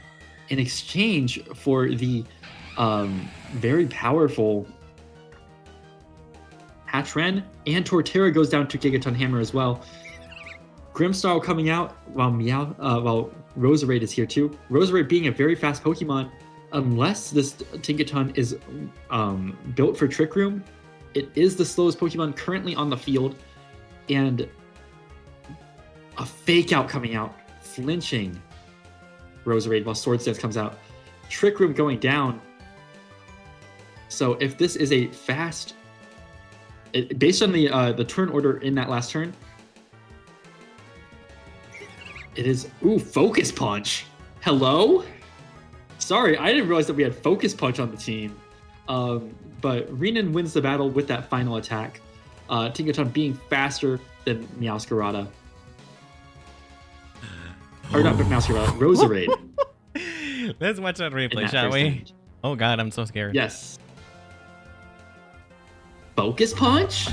in exchange for the very powerful Hatren, and Torterra goes down to Gigaton Hammer as well. Grimmsnarl coming out while Roserade is here too. Roserade being a very fast Pokemon, unless this Tinkaton is built for Trick Room, it is the slowest Pokemon currently on the field, and a Fake Out coming out, flinching Roserade while Swords Dance comes out. Trick Room going down. So if this is a fast, based on the turn order in that last turn, it is Focus Punch. Hello? Sorry, I didn't realize that we had Focus Punch on the team. But Rinnan wins the battle with that final attack. Tinkaton being faster than Meowscarada. Or not Mouse Hero, Roserade. Let's watch that in replay, that shall first we? image. Oh god, I'm so scared. Yes. Focus Punch?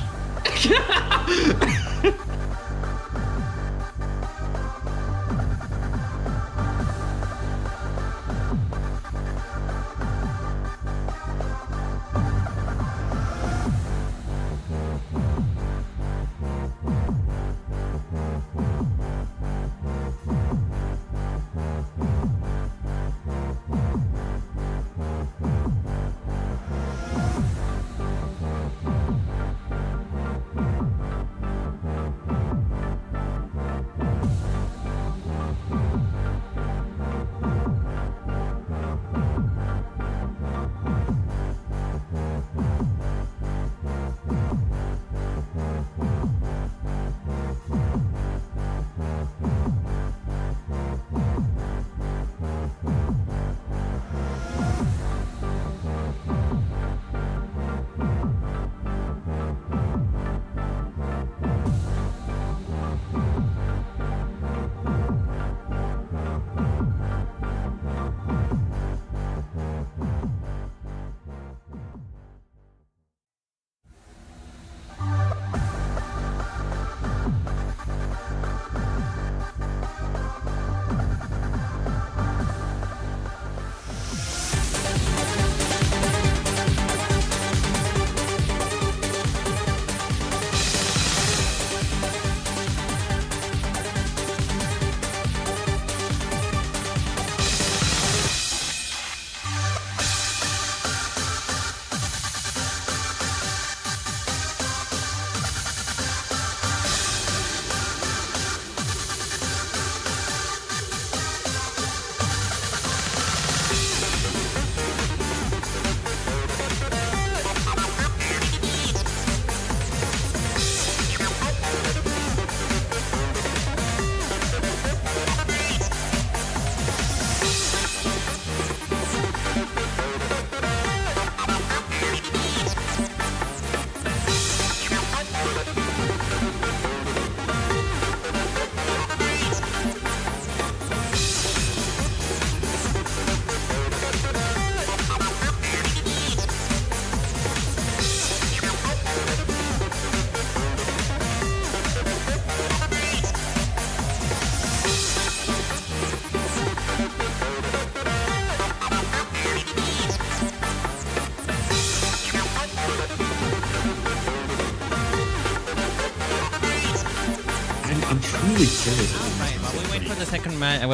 I'm truly curious. All right, while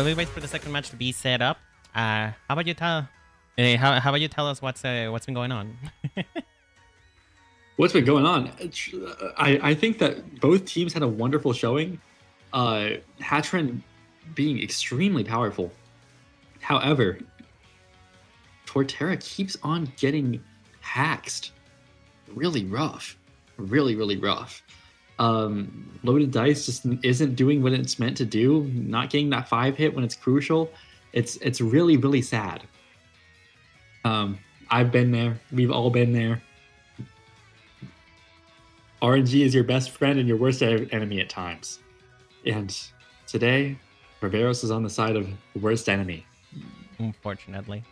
we wait for the second match, to be set up, how about you tell us what's been going on? What's been going on? I think that both teams had a wonderful showing. Hatchrin being extremely powerful. However, Torterra keeps on getting haxed. Really rough. Really, really rough. Loaded Dice just isn't doing what it's meant to do. Not getting that 5 hit when it's crucial. It's really, really sad. I've been there. We've all been there. RNG is your best friend and your worst enemy at times. And today, Riveros is on the side of the worst enemy. Unfortunately.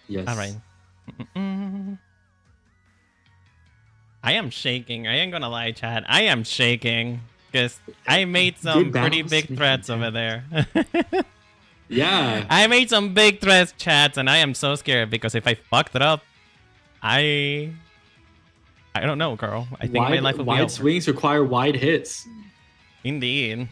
Yes. All right. I am shaking. I ain't gonna lie, chat. I am shaking because I made some pretty big threats over there. Yeah. I made some big threats, chats, and I am so scared because if I fucked it up, I don't know, girl. I think my life will be over. Wide swings require wide hits. Indeed.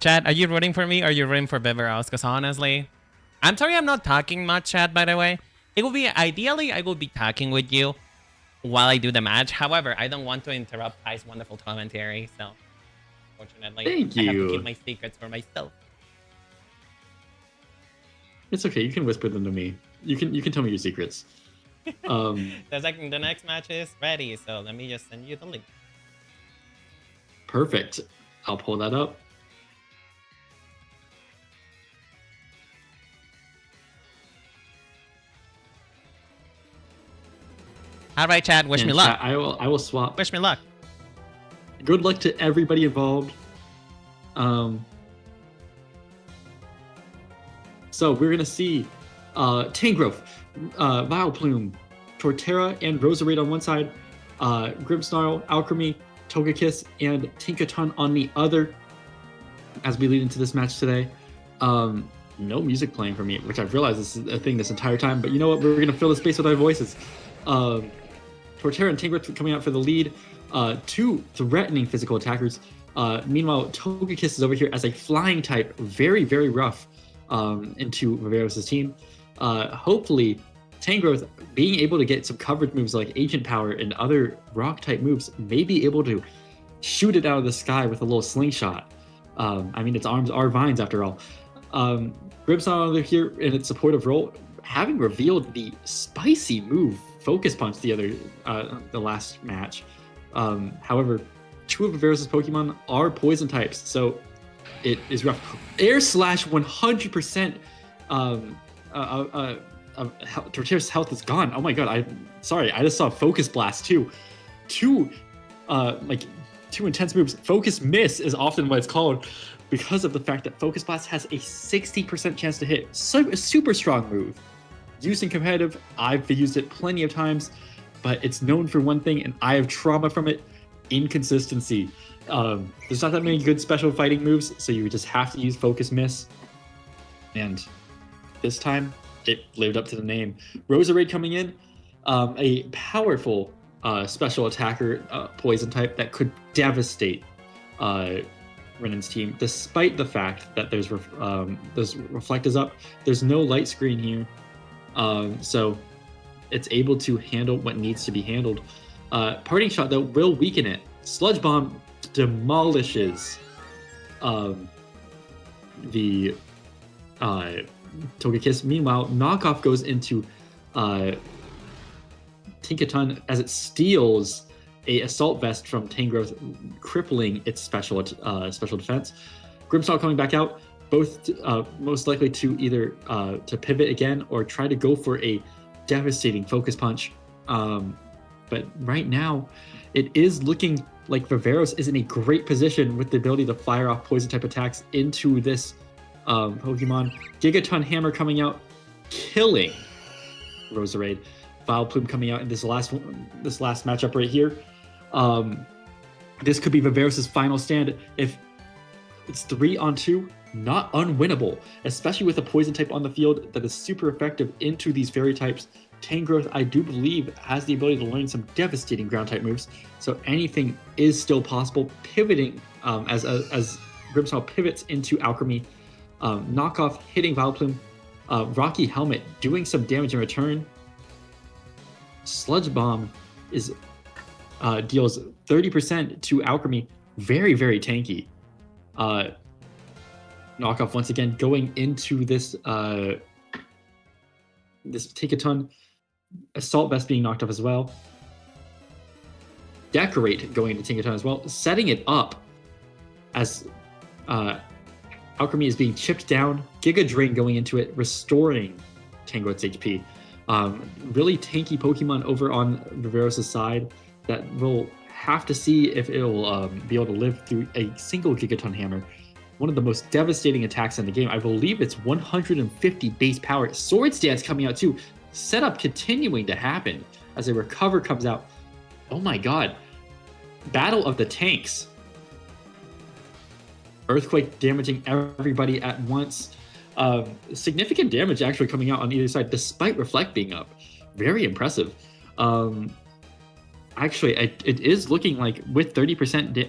Chad, are you rooting for me or are you rooting for Beveros? Because honestly, I'm sorry I'm not talking much, Chad, by the way. It would be, ideally, I would be talking with you while I do the match. However, I don't want to interrupt Ty's wonderful commentary, so unfortunately, Thank I have to you. keep my secrets for myself. It's okay. You can whisper them to me. You can tell me your secrets. The next match is ready, so let me just send you the link. Perfect. I'll pull that up. All right, Chad. Wish me luck. I will swap. Wish me luck. Good luck to everybody involved. So we're gonna see Tangrowth, Vileplume, Torterra, and Roserade on one side, Grimmsnarl, Alchemy, Togekiss, and Tinkaton on the other. As we lead into this match today, no music playing for me, which I've realized this is a thing this entire time. But you know what? We're gonna fill the space with our voices. Torterra and Tangrowth coming out for the lead. Two threatening physical attackers. Meanwhile, Togekiss is over here as a flying type, very, very rough into Viveros' team. Hopefully, Tangrowth being able to get some coverage moves like Agent Power and other rock type moves may be able to shoot it out of the sky with a little slingshot. I mean, its arms are vines after all. Grimmsnarl over here in its supportive role, having revealed the spicy move Focus Punch the last match. However, two of Viveros' Pokemon are poison types, so it is rough. Air Slash 100%. Torterra's health is gone. Oh my god! I just saw Focus Blast too. Two intense moves. Focus Miss is often what it's called because of the fact that Focus Blast has a 60% chance to hit. So a super strong move. Used in competitive, I've used it plenty of times, but it's known for one thing, and I have trauma from it: inconsistency. There's not that many good special fighting moves, so you just have to use Focus Miss. And this time, it lived up to the name. Roserade coming in, a powerful special attacker, poison type that could devastate Renan's team, despite the fact that there's Reflect is up. There's no light screen here, so it's able to handle what needs to be handled. Parting Shot, though, will weaken it. Sludge Bomb demolishes the Togekiss. Meanwhile, Knockoff goes into Tinkaton as it steals a Assault Vest from Tangrowth, crippling its special defense. Grimmsnarl coming back out, both most likely to either to pivot again or try to go for a devastating Focus Punch. But right now, it is looking like Viveros is in a great position with the ability to fire off poison type attacks into this Pokemon. Gigaton Hammer coming out, killing Roserade. Vileplume coming out in this last matchup right here. This could be Viveros' final stand. If it's 3-on-2, not unwinnable, especially with a poison type on the field that is super effective into these fairy types. Tangrowth, I do believe, has the ability to learn some devastating ground type moves, so anything is still possible. Pivoting as Grimmsnarl pivots into Alchemy. Knockoff hitting Vileplume. Rocky Helmet doing some damage in return. Sludge Bomb deals 30% to Alchemy. Very, very tanky. Knockoff once again going into this Tinkaton. Assault Vest being knocked off as well. Decorate going into Tinkaton as well, setting it up as Alchemy is being chipped down. Giga Drain going into it, restoring Tangrowth's HP. Really tanky Pokemon over on Viveros' side that we'll have to see if it'll be able to live through a single Gigaton Hammer. One of the most devastating attacks in the game. I believe it's 150 base power. Swords Dance coming out too. Setup continuing to happen as a Recover comes out. Oh my god. Battle of the Tanks. Earthquake damaging everybody at once. Significant damage actually coming out on either side despite Reflect being up. Very impressive. Actually, it is looking like with 30%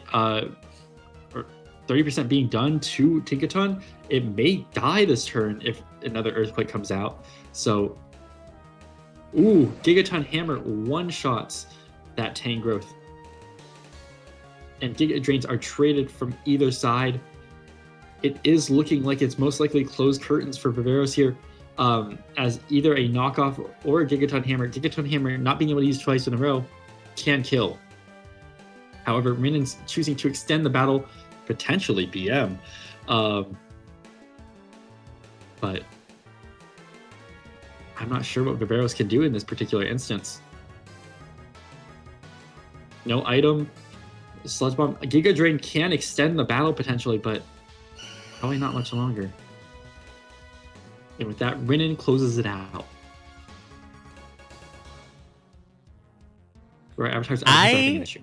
30% being done to Tinkaton, it may die this turn if another Earthquake comes out. So, ooh, Gigaton Hammer one-shots that Tangrowth. And Giga Drains are traded from either side. It is looking like it's most likely closed curtains for Viveros here, as either a knockoff or a Gigaton Hammer. Gigaton Hammer not being able to use twice in a row can kill. However, Renan's choosing to extend the battle, potentially BM. But I'm not sure what Viveros can do in this particular instance. No item. Sludge Bomb. Giga Drain can extend the battle potentially, but probably not much longer. And with that, Rinnin closes it out. Right,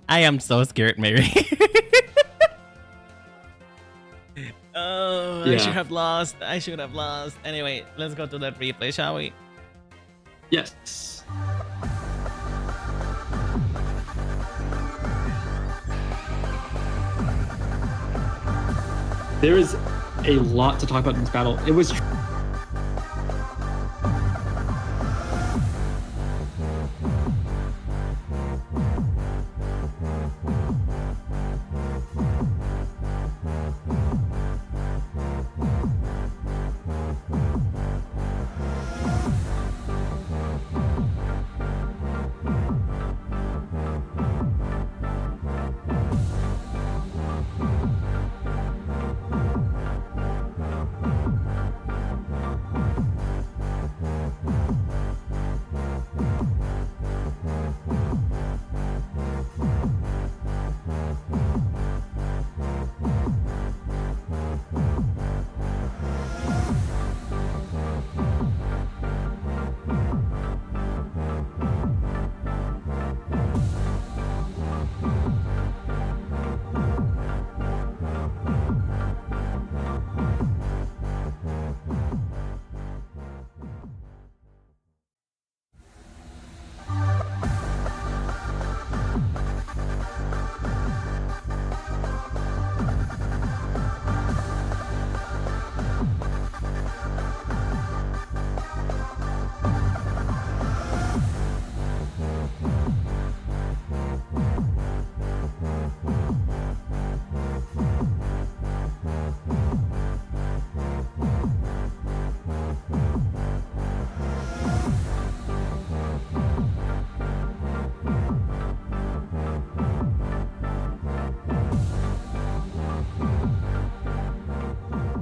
I am so scared, Mary. Oh, yeah. I should have lost. Anyway, let's go to that replay, shall we? Yes. There is a lot to talk about in this battle. It was...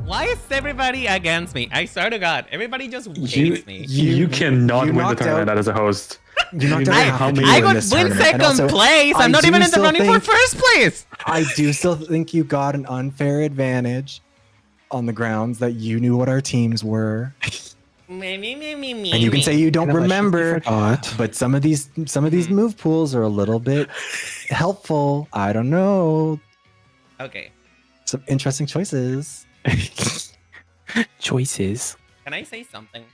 Why is everybody against me? I swear to God, everybody just hates me. You cannot win the tournament as a host. I would win second place. I'm not even in the running for first place. I do still think you got an unfair advantage on the grounds that you knew what our teams were. And you can say you don't remember, but some of these move pools are a little bit helpful. I don't know. Okay. Some interesting choices. Choices. Can I say something?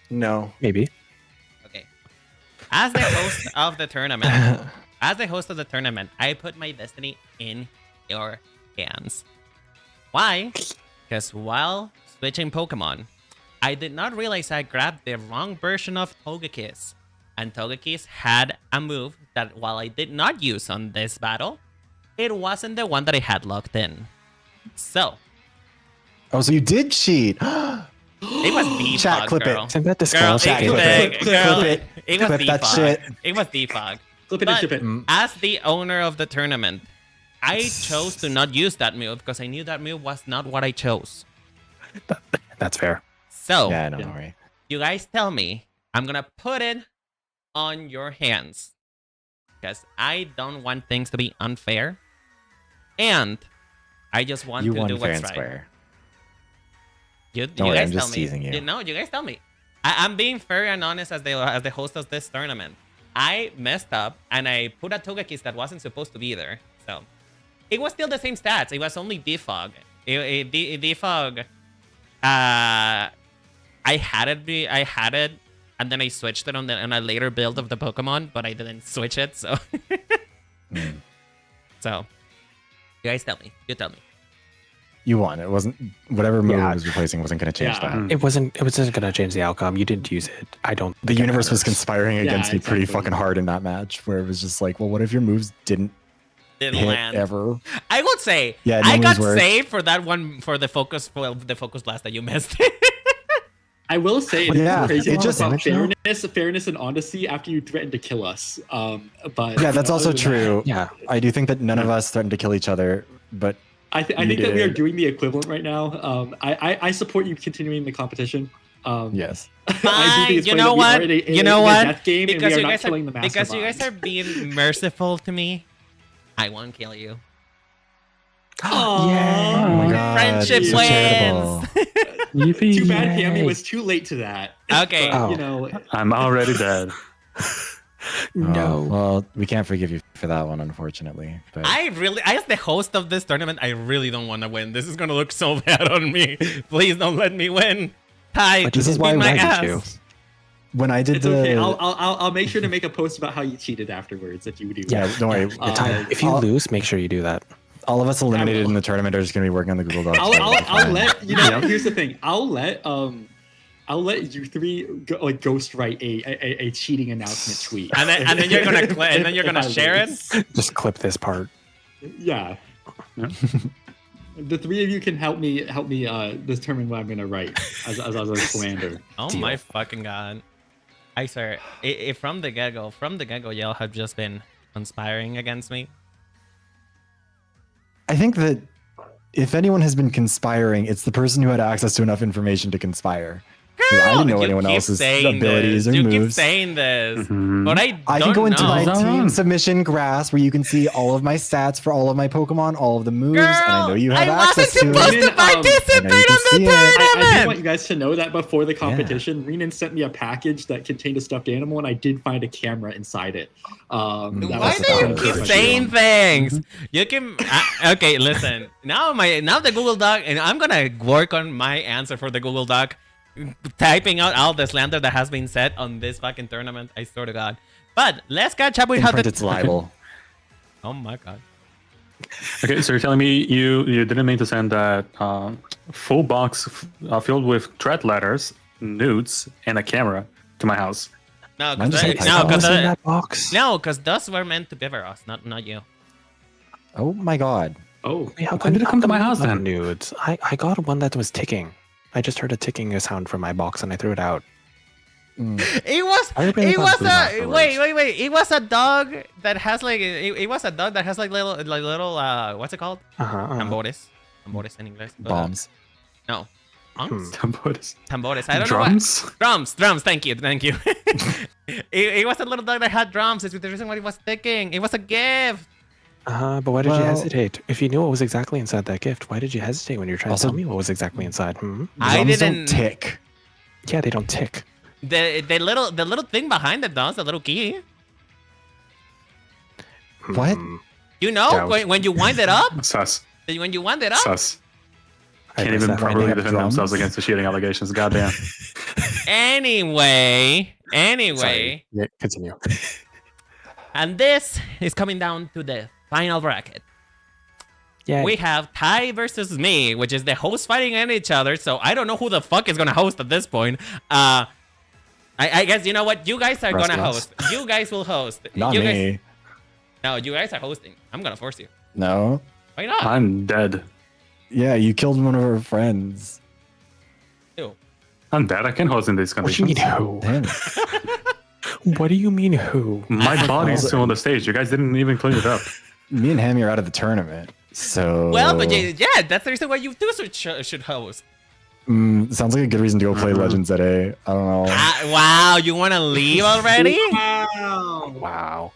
No. Maybe. Okay. As the host of the tournament, I put my destiny in your hands. Why? Because while switching Pokemon, I did not realize I grabbed the wrong version of Togekiss. And Togekiss had a move that while I did not use on this battle, it wasn't the one that I had locked in. So. Oh, so you did cheat. It was defog, Chat, clip girl. it. Isn't that disqualified? Girl, it was Clip that shit. It was defog. Clip it and ship it. As the owner of the tournament, I chose to not use that move because I knew that move was not what I chose. That's fair. So, yeah, don't worry. You guys tell me, I'm gonna put it on your hands because I don't want things to be unfair, and I just want to do what's right. Square. You worry, guys I'm tell just me. teasing you. No, you guys tell me. I'm being fair and honest as the host of this tournament. I messed up and I put a Togekiss that wasn't supposed to be there. So it was still the same stats. It was only defog. Defog. I had it, and then I switched it on a later build of the Pokemon, but I didn't switch it. So, So, you guys tell me. You tell me. You won. It wasn't whatever move it was replacing wasn't going to change that. It wasn't going to change the outcome. You didn't use it. I don't. The universe was conspiring against me pretty fucking hard in that match, where it was just like, well, what if your moves didn't hit land ever? I would say, I got saved for that one for the focus blast that you missed. I will say it's crazy it just about fairness and honesty after you threatened to kill us. But yeah, that's also true. Yeah, I do think that none of us threatened to kill each other, but I think that we are doing the equivalent right now. I support you continuing the competition. Yes. Fine. You know what? You know what? Because you guys are being merciful to me, I won't kill you. Yeah. Oh my God. Friendship so wins. Too bad Hammy was too late to that. Okay. But, you know, I'm already dead. No. Well, we can't forgive you for that one, unfortunately. But as the host of this tournament, I really don't want to win. This is gonna look so bad on me. Please don't let me win. Ty, this is why my I ass. you. When I did it's okay. I'll make sure to make a post about how you cheated afterwards if you do. Yeah, don't worry. If you lose, make sure you do that. All of us eliminated in the tournament are just going to be working on the Google Docs. I'll let you know. Here's the thing. I'll let you three ghost write a cheating announcement tweet, and then you're gonna share it. Just clip this part. Yeah. The three of you can help me determine what I'm gonna write as a slander. Oh my fucking God! I swear, from the get go, y'all have just been conspiring against me. I think that if anyone has been conspiring, it's the person who had access to enough information to conspire. Girl, I didn't know anyone else's abilities or moves. You keep saying this, but I can go into my know. team submission grass where you can see all of my stats for all of my Pokemon, all of the moves, Girl, and I know you have access to I wasn't supposed to participate on the tournament. I do want you guys to know that before the competition, Renan sent me a package that contained a stuffed animal, and I did find a camera inside it. Why do you keep saying things? You can okay. Listen, now the Google Doc, and I'm gonna work on my answer for the Google Doc. Typing out all the slander that has been said on this fucking tournament, I swear to God. But let's catch up with how it's libel. Oh my God. Okay, so you're telling me you didn't mean to send that full box filled with threat letters, nudes, and a camera to my house? No, because those were meant to bever us, not you. Oh my God. Oh, how when did it come to my house then? Nudes. I got one that was ticking. I just heard a ticking sound from my box and I threw it out. It was a dog that has little what's it called? Tambores in English. Bombs. No. Tambores. Tambores. I don't know. Drums. Thank you. It was a little dog that had drums. It's the reason why it was ticking. It was a gift. But why did you hesitate? If you knew what was exactly inside that gift, why did you hesitate when you were trying to tell me what was exactly inside? I didn't tick. Yeah, they don't tick. The little thing behind it does, the little key. What? You know, when you wind it up? Sus. When you wind it up? Sus. Can't even properly defend themselves against the cheating allegations. Goddamn. Anyway. Sorry. Yeah, continue. And this is coming down to the final bracket. Yeah. We have Ty versus me, which is the hosts fighting at each other. So I don't know who the fuck is gonna host at this point. I guess you know what? You guys are gonna host. You guys will host. Not you me. Guys... No, you guys are hosting. I'm gonna force you. No. Why not? I'm dead. Yeah, you killed one of our friends. Ew. I'm dead. I can host in these conditions. What do you mean who? My body's still on the stage. You guys didn't even clean it up. Me and Hammy are out of the tournament. So well, but yeah, that's the reason why you two should host. Sounds like a good reason to go play Legends at A. I don't know. Wow, you want to leave already? Wow.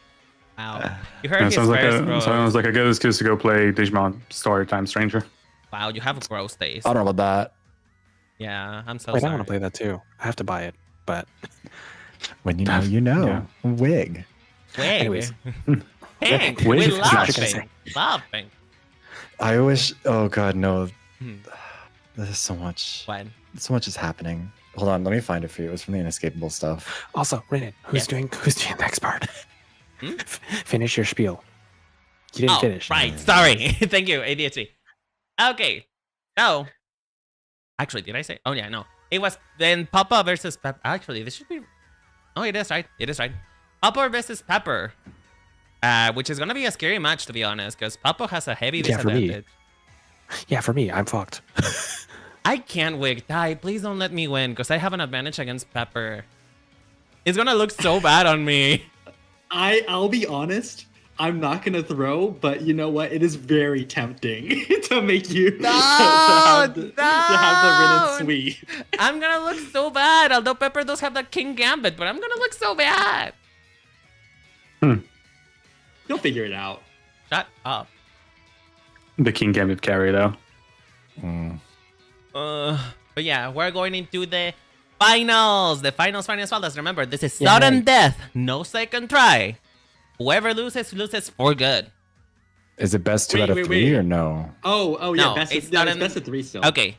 You heard his first, bro. Sounds like a good excuse to go play Digimon Storytime Stranger. Wow, you have a gross taste. I don't know about that. Yeah, I'm so Wait, sorry. I want to play that too. I have to buy it, but when you know, you know. Yeah. Wig. Anyways. Hank, we laughing. I wish. Oh God, no. There's so much. What? So much is happening. Hold on, let me find it for you. It was from the Inescapable stuff. Also, Renan, who's doing the next part? Finish your spiel. You didn't finish. Right. Sorry. Thank you, ADHD. Okay. So, actually, did I say? Oh yeah, no. It was then Papa versus Pepper. Actually, this should be. Oh, it is right. It is right. Papa versus Pepper. Which is gonna be a scary match, to be honest, because Papa has a heavy disadvantage. For me, I'm fucked. I can't wig. Ty, please don't let me win, because I have an advantage against Pepper. It's gonna look so bad on me. I'll be honest. I'm not gonna throw, but you know what? It is very tempting to make you to No, have the Rin and sweep. I'm gonna look so bad. Although Pepper does have the King Gambit, but I'm gonna look so bad. You'll figure it out. Shut up. The King Gambit carry, though. But yeah, we're going into the finals. The finals. Remember, this is sudden death. No second try. Whoever loses for good. Is it best 2 out of 3 or no? Oh yeah, it's best of 3 still. Okay,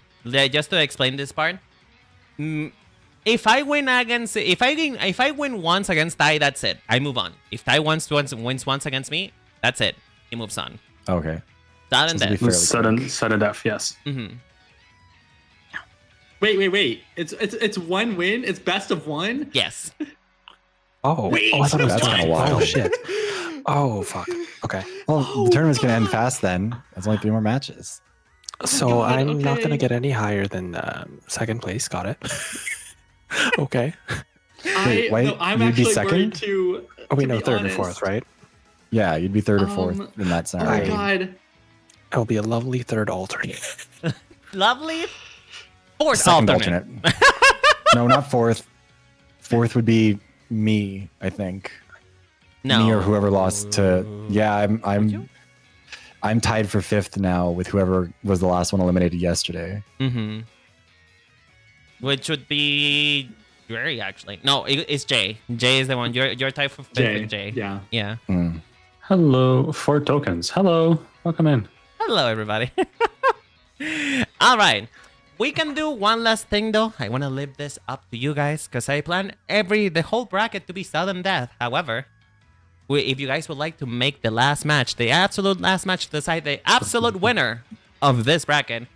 just to explain this part. If I win once against Tai, that's it. I move on. If Tai wins once against me, that's it. He moves on. Okay. Sudden death. Sudden death, yes. Mm-hmm. Wait. It's 1 win. It's best of 1. Yes. Oh, Wait, I thought it was that's kinda wild. Oh shit. Oh fuck. Okay. Well, the tournament's gonna end fast then. There's only 3 more matches. So God, I'm not okay. gonna get any higher than second place. Got it. Okay. Wait, I'm you'd be actually second? worried to. Oh wait, to no, be third honest. or fourth, right? Yeah, you'd be 3rd or 4th in that Oh my scenario. god. It'll be a lovely third alternate. Lovely. Fourth Second alternate. No, not 4th. 4th would be me, I think. No. Me or whoever lost to. Yeah, I'm tied for 5th now with whoever was the last one eliminated yesterday. Mm-hmm. Which would be Jerry, actually. No, it's Jay. Jay is the one. You're tied for 5th with Jay. Yeah. Yeah. Hello, 4 tokens. Hello, welcome in. Hello, everybody. All right. We can do one last thing, though. I want to leave this up to you guys because I plan the whole bracket to be sudden death. However, if you guys would like to make the last match, the absolute last match to decide the absolute winner of this bracket,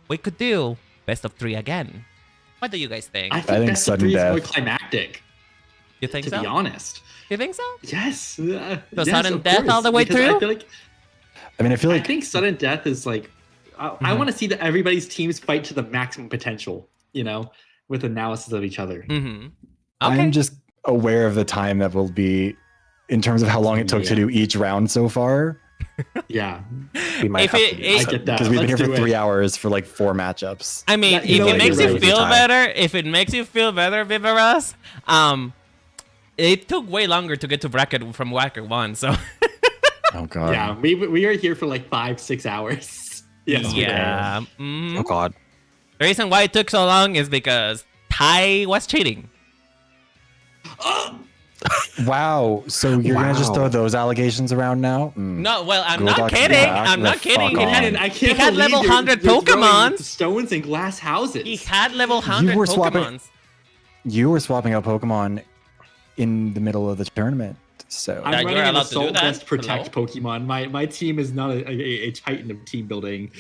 we could do best of 3 again. What do you guys think? I think best of sudden 3 is more death. climactic. You think To so? be honest. You think so? Yes. So yes, sudden of death course, all the way because through? I feel like think sudden death is like. I want to see that everybody's teams fight to the maximum potential. With analysis of each other. Mm-hmm. Okay. I'm just aware of the time that will be in terms of how long it took to do each round so far. Yeah. We might If have it- to do it- I that. get that. Because we've been here Let's for do 3 it. hours for like 4 matchups. I mean, Yeah, you if know it what, makes you're you right. feel Time. better, Viveras, it took way longer to get to bracket from bracket 1, so Oh god. Yeah. We are here for like 5-6 hours. Yes. yeah. Oh god. The reason why it took so long is because Tai was cheating. Wow. So you're gonna just Wow. throw those allegations around now? No, well, I'm Go not back to kidding. back. I'm not The kidding. fuck He had, on. I he can't had believe level you're 100 throwing Pokemons. stones in glass houses. He had level 100 were swapping- Pokemons. You were swapping out Pokemon in the middle of the tournament. So I'm Yeah, running you're an allowed to do Assault that. Vest Protect Pokemon. My team is not a titan of team building.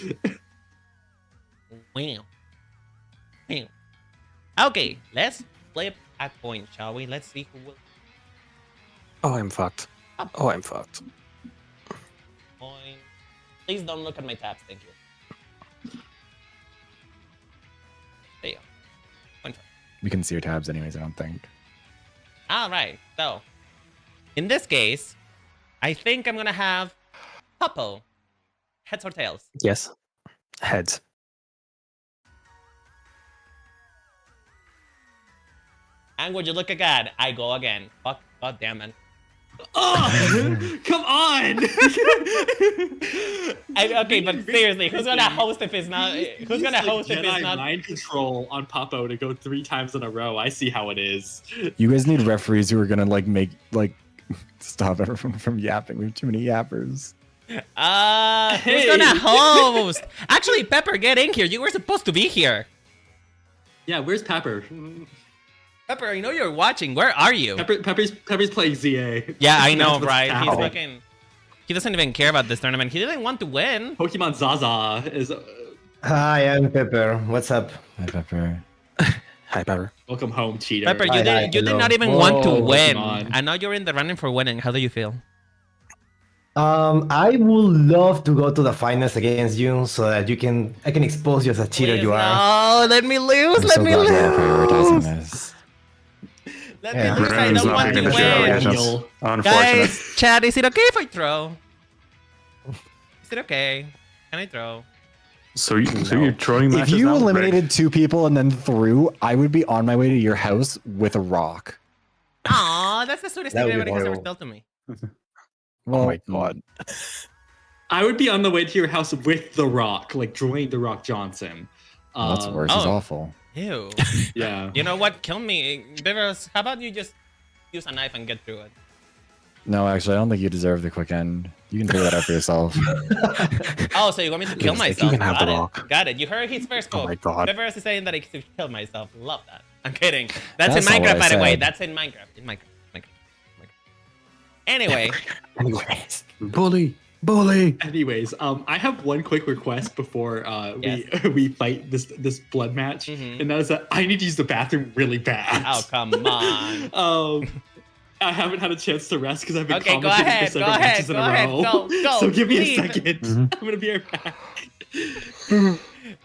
Wow. Wow. Okay, let's flip a coin, shall we? Let's see who will Oh, I'm fucked. Oh, I'm fucked. coin. Please don't look at my tabs, thank you. There you go. Coin flip. we can see your tabs anyways, I don't think. All right, so in this case, I think I'm gonna have Popo. Heads or tails? Yes. Heads. And would you look again? I go again. Fuck, god damn it. Oh, come on! Okay, but seriously, who's gonna host if it's not? Who's gonna host if it's Jedi not? mind control on Popo to go 3 times in a row. I see how it is. You guys need referees who are gonna stop everyone from yapping. We have too many yappers. Who's Hey. gonna host? Actually, Pepper, get in here. You were supposed to be here. Yeah, where's Pepper? Pepper, I know you're watching. Where are you? Pepper's playing ZA. Yeah, I know, That's what's right? He's happening. fucking. He doesn't even care about this tournament. He didn't want to win. Pokemon Zaza is. Hi, I'm Pepper. What's up? Hi, Pepper. Hi, Pepper. Welcome home, cheater. Pepper, you Hi, did hello. not even want to Whoa, win. Pokemon. I know you're in the running for winning. How do you feel? I would love to go to the finals against you so that I can expose you as a cheater Please, you are. No, let me lose. I'm Let so me glad we're all lose. prioritizing this. Let me lose. I don't want to picking the shit out of win. agents. Unfortunate. Guys, chat, is it okay if I throw? Is it okay? Can I throw? So you're throwing If matches you now? eliminated 2 people and then threw, I would be on my way to your house with a rock. Aw, that's the sweetest That thing would be anybody has ever horrible. told to me. Well, Oh my god. I would be on the way to your house with The Rock, like Dwayne The Rock Johnson. That's worse. He's Oh. awful. Ew. Yeah. You know what? Kill me. Beavers, how about you just use a knife and get through it? No, actually, I don't think you deserve the quick end. You can figure that out for yourself. Oh, so you want me to kill Yes, like, myself? you can have Got the it. rock. Got it. You heard his first quote. Oh my god. Beavers is saying that I should kill myself. Love that. I'm kidding. That's in That's not what Minecraft, I by the way. said. That's in Minecraft. In Minecraft. Anyway. Anyways. Bully. Anyways, I have one quick request before we fight this blood match, and that is that I need to use the bathroom really bad. Oh, come on. I haven't had a chance to rest because I've been Okay, go commenting ahead, for several go ahead, matches in go a ahead, row. go, So give me please. a second. I'm gonna be right back.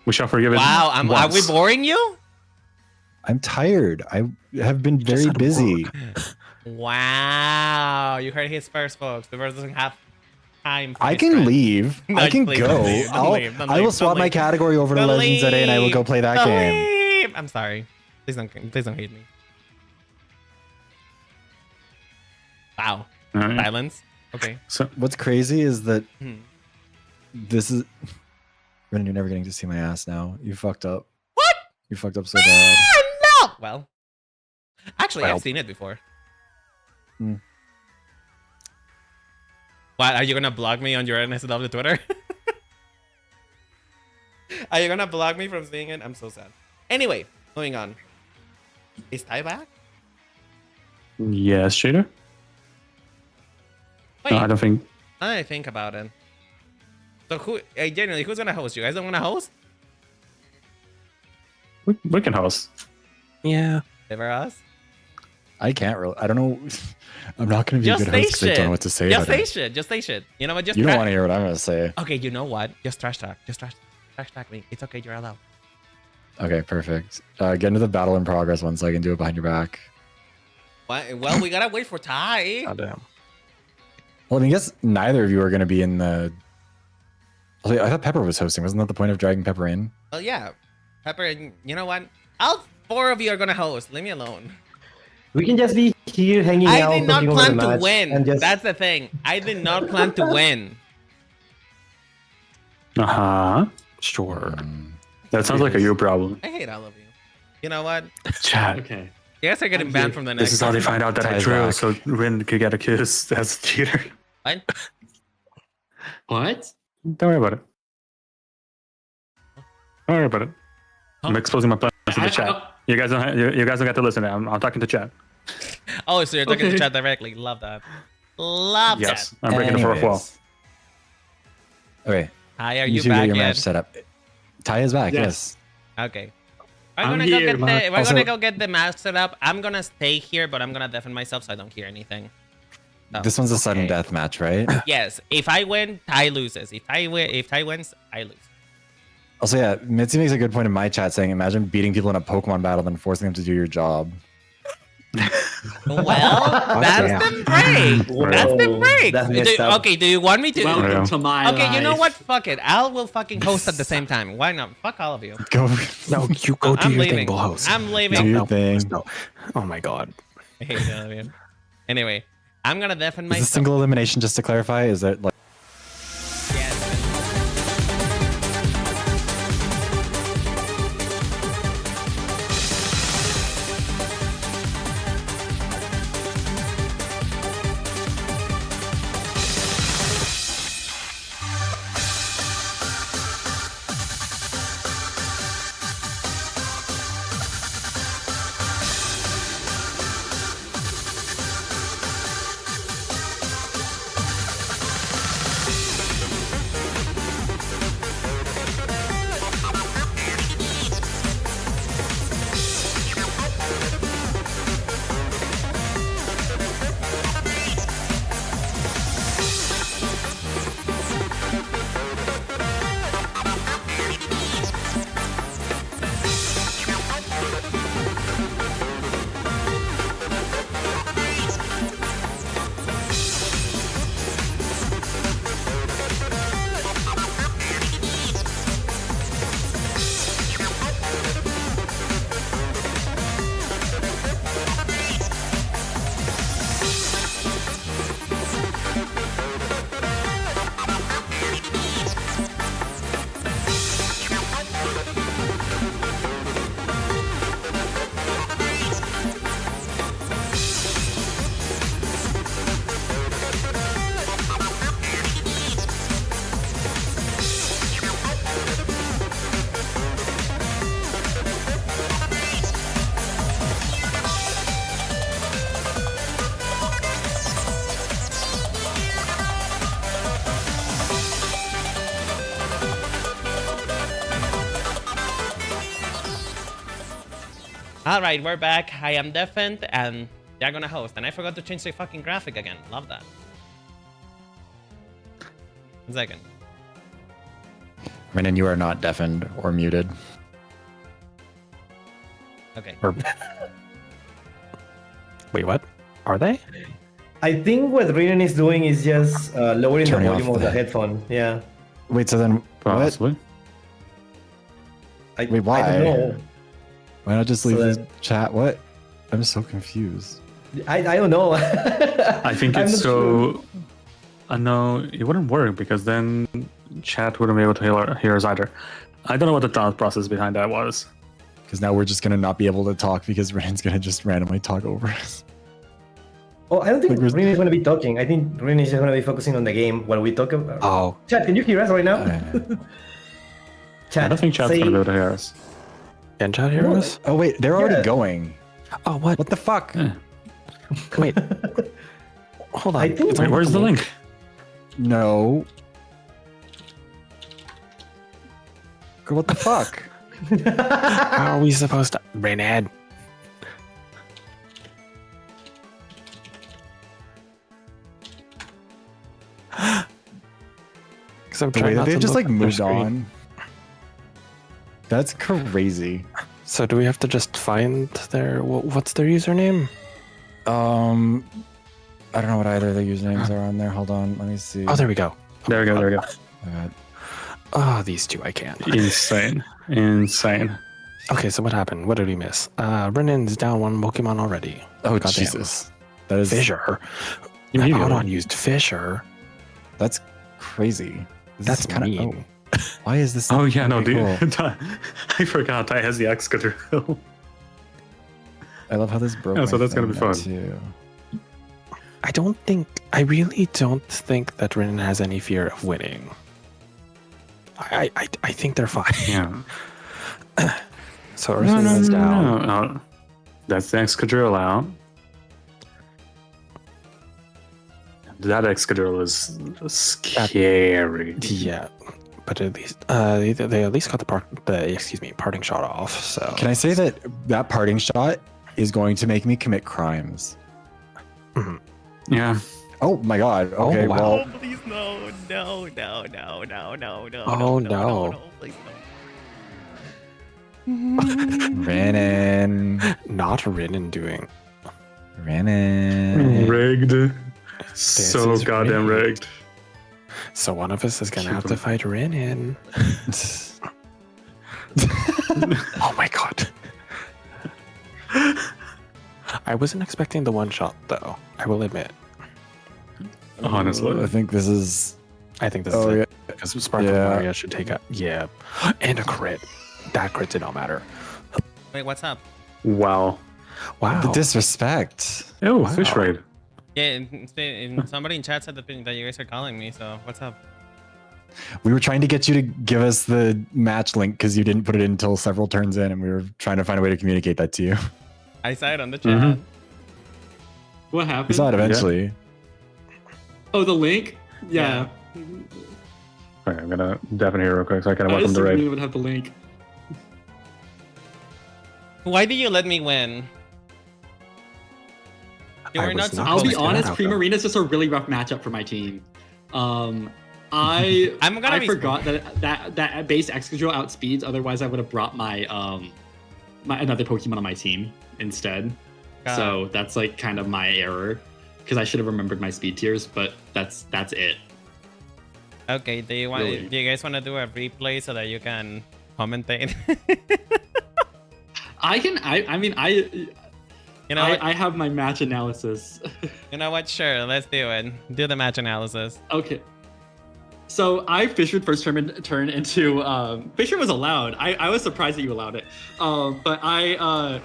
We shall forgive it. Wow, are we once. boring you? I'm tired. I have been very busy. Wow, you heard his first, folks. Beavers doesn't have time for I his can friends. leave. No, I can please go. don't leave, don't I'll- leave, don't I will leave, swap don't my leave. category over to Don't Legends today, and I will go play that Don't game. leave. I'm sorry. Please don't hate me. Wow. All right. Silence. Okay. So What's crazy is that Hmm. this is. Brennan, you're never getting to see my ass now. You fucked up. What? You fucked up so bad. No. Well, actually, I've seen it before. Hmm. What? Are you gonna block me on your NSW Twitter? Are you gonna block me from seeing it? I'm so sad. Anyway, moving on. Is Ty back? yes, Shader. Wait, No, I don't think. I think about it. So generally, who's gonna host? You guys don't wanna host? We can host. Yeah. Ever us? I can't really. I don't know. I'm not going to be a Just good say host 'cause I don't know shit. what to say. Just about say it. shit. Just say shit. You know what? Just You don't tra- want to hear what I'm going to say. Okay, you know what? Just trash talk. Just trash talk me. It's okay. You're allowed. Okay, perfect. Get into the battle in progress one so I can do it behind your back. Well, we gotta wait for Ty. God damn. Well, I mean, I guess neither of you are going to be in the. Oh, wait, I thought Pepper was hosting. Wasn't that the point of dragging Pepper in? Well, yeah. Pepper, you know what? All 4 of you are gonna host. Leave me alone. We can just be here hanging out. I did not talking over the plan to match, win. and just- That's the thing. I did not plan to win. Uh-huh. Sure. That sounds like a you problem. I hate all of you. You know what? Chat. Okay. You guys are getting banned from the next. This is how they find out that I Ty's drew, back. so Rin could get accused as a cheater. What? What? Don't worry about it. Don't worry about it. I'm Huh? exposing my plans to the I- chat. You guys don't get to listen. I'm talking to chat. Oh, so you're talking to Okay. chat directly. Love that. Love Yes, that. I'm breaking the fourth wall. Anyways. Okay, Hi, are you you two get back your yet? match set up. Ty is back, Yes. yes. Okay. I'm We're here, gonna Also- go get the mask set up. I'm gonna stay here, but I'm gonna deafen myself so I don't hear anything. So, This one's a sudden okay. death match, right? Yes. If I win, Ty loses. If Ty wins, I lose. Also, yeah, Mitzi makes a good point in my chat saying, imagine beating people in a Pokemon battle and forcing them to do your job. Well, that's damn. the break. That's the Whoa, break. that's messed up. Okay, do you want me to? Welcome Yeah. to my Okay, you know life. what? Fuck it. Al will fucking host at the same time. Why not? Fuck all of you. Go No, you go do I'm your leaving. thing, Bullhouse. I'm do leaving. your No, thing. no. Oh my god. I hate that, man. Anyway, I'm gonna deafen Is myself. this single elimination, just to clarify? Is that like. Yes. All right, we're back. I am Defend, and they're gonna host. And I forgot to change the fucking graphic again. Love that. 1 second. Renan, you are not deafened or muted. Okay. Wait, what? Are they? I think what Renan is doing is just lowering the Turning volume off of the the- headphone. Yeah. Wait, so then what? Possibly. Wait, why? I don't know. Why not just leave So the chat? What? I'm so confused. I don't know. I think I'm it's not so. sure. No, it wouldn't work because then chat wouldn't be able to hear us either. I don't know what the thought process behind that was. Because now we're just gonna not be able to talk because Renan's gonna just randomly talk over us. Oh, I don't think Like, we're- Renan is going to be talking. I think Renan is just going to be focusing on the game while we talk about. Oh, Chat, can you hear us right now? Chat, I don't think chat's say- gonna be able to hear us. can chat hear us? Oh wait, they're already Yeah. going. Oh, what? What the fuck? Yeah. Wait. Hold on. I think- It's Wait, on where's the link? No. Girl, what the fuck? How are we supposed to? Renad. Because I'm The way trying that not they to just look like at their moved screen. on. That's crazy. So do we have to just find their? What's their username? I don't know what either of the usernames are on there. Hold on, let me see. Oh, there we go. There we go. There we go. Oh, these two I can't. Insane. Insane. Okay, so what happened? What did we miss? Renan's down 1 Pokemon already. Oh Goddamn. Jesus, that is Fissure. Immediately. Audon used Fissure. That's crazy. This That's is kinda- mean. oh, why is this? Oh yeah, no, okay, dude. cool. I forgot. Ty has the Excadrill. I love how this broke. Yeah, my so that's gonna phone be now, fun. Too. I really don't think that Renan has any fear of winning. I think they're fine. Yeah. So Ursula's down. No. That's the Excadrill out. That Excadrill is scary. Yeah, but at least they at least got the parting shot off. So Can I say that that parting shot is going to make me commit crimes? Yeah. Oh my god. Okay, wow. well, Oh, please no, no, no, no, no, no, no. Oh, no. Please no. Renan. not Renan doing? Renan. Rigged. So is goddamn rigged. rigged. So one of us is gonna have Keep to him. fight Renan. Oh my god. I wasn't expecting the one shot though. I will admit. Honestly. I think this is. I think this Oh, is yeah. it. Because Sparkle Yeah. Maria should take a and a crit. That crit did not matter. Wait, what's up? Wow. Wow. The disrespect. Oh, Wow. fish raid. Yeah, somebody in chat said that you guys are calling me. So what's up? We were trying to get you to give us the match link because you didn't put it in until several turns in, and we were trying to find a way to communicate that to you. I saw it on the chat. Mhm. What We happened? saw it eventually. Oh, the link? Yeah. Okay, I'm gonna deafen here real quick so I can I welcome the assumed raid. we would have the link. Why did you let me win? You I were was not not I'll supposed be to. honest, out, Prima though. Arena is just a really rough matchup for my team. I I'm gonna be- forgot that base Excadrill outspeeds. Otherwise, I would have brought my my another Pokemon on my team instead. So that's like kind of my error because I should have remembered my speed tiers. But that's it. Okay, do you guys want to do a replay so that you can commentate? I can. I mean You know what? I have my match analysis. You know what? Sure, let's do it. Do the match analysis. Okay. So I Fissured first turn into Fissure was allowed. I was surprised that you allowed it. But I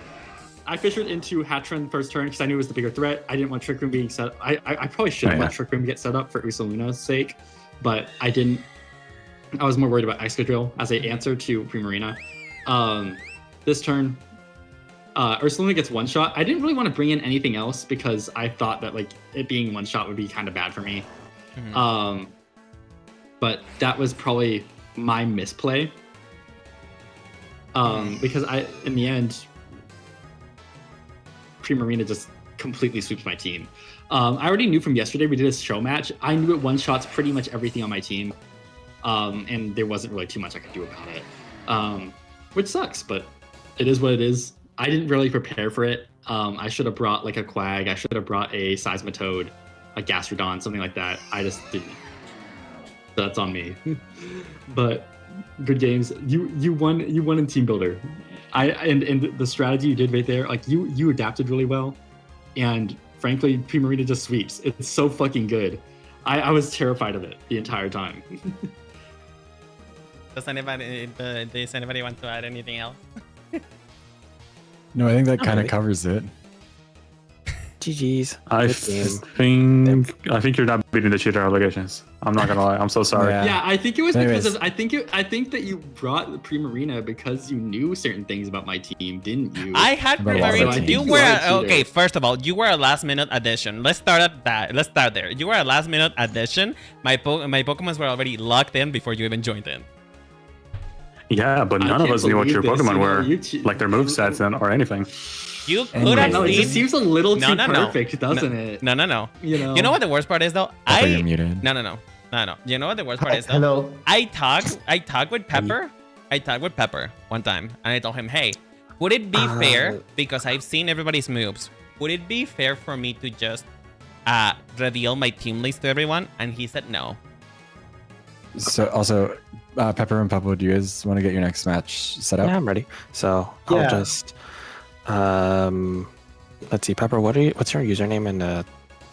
Fissured into Hatron first turn because I knew it was the bigger threat. I didn't want Trick Room being set up. I probably should have let Trick Room get set up for Ursaluna's sake, but I didn't. I was more worried about Excadrill as an answer to Primarina. This turn, Ursaluna gets one shot. I didn't really want to bring in anything else because I thought that like it being one shot would be kind of bad for me. Mhm. But that was probably my misplay. Because in the end, Primarina just completely sweeps my team. I already knew from yesterday we did a show match. I knew it one-shots pretty much everything on my team. And there wasn't really too much I could do about it. Which sucks, but it is what it is. I didn't really prepare for it. I should have brought like a Quag. I should have brought a Seismitoad, a Gastrodon, something like that. I just didn't. So that's on me. But good games. You won in Team Builder. And the strategy you did right there, like you adapted really well. And frankly, Primarina just sweeps. It's so fucking good. I was terrified of it the entire time. Does anybody want to add anything else? No, I think that kind of covers it. GG's. I think you're not beating the cheater obligations. I'm not gonna lie. I'm so sorry. Yeah, I think it was because of I think that you brought the Primarina because you knew certain things about my team, didn't you? I had Primarina. You were okay. First of all, you were a last-minute addition. Let's start at that. Let's start there. You were a last-minute addition. My Pokemons were already locked in before you even joined in. Yeah, but none of us knew what your Pokemon were, like their movesets or anything. You could have seen. It just seems a little too perfect, doesn't it? No. You know what the worst part is though? You're muted. No. You know what the worst part is though? Hello. I talked with Pepper. I talked with Pepper one time, and I told him, "Hey, would it be fair? Because I've seen everybody's moves. Would it be fair for me to just reveal my team list to everyone?" And he said no. So also, Pepper and Puppo, do you guys want to get your next match set up? Yeah, I'm ready. So I'll just let's see, Pepper, what's your username in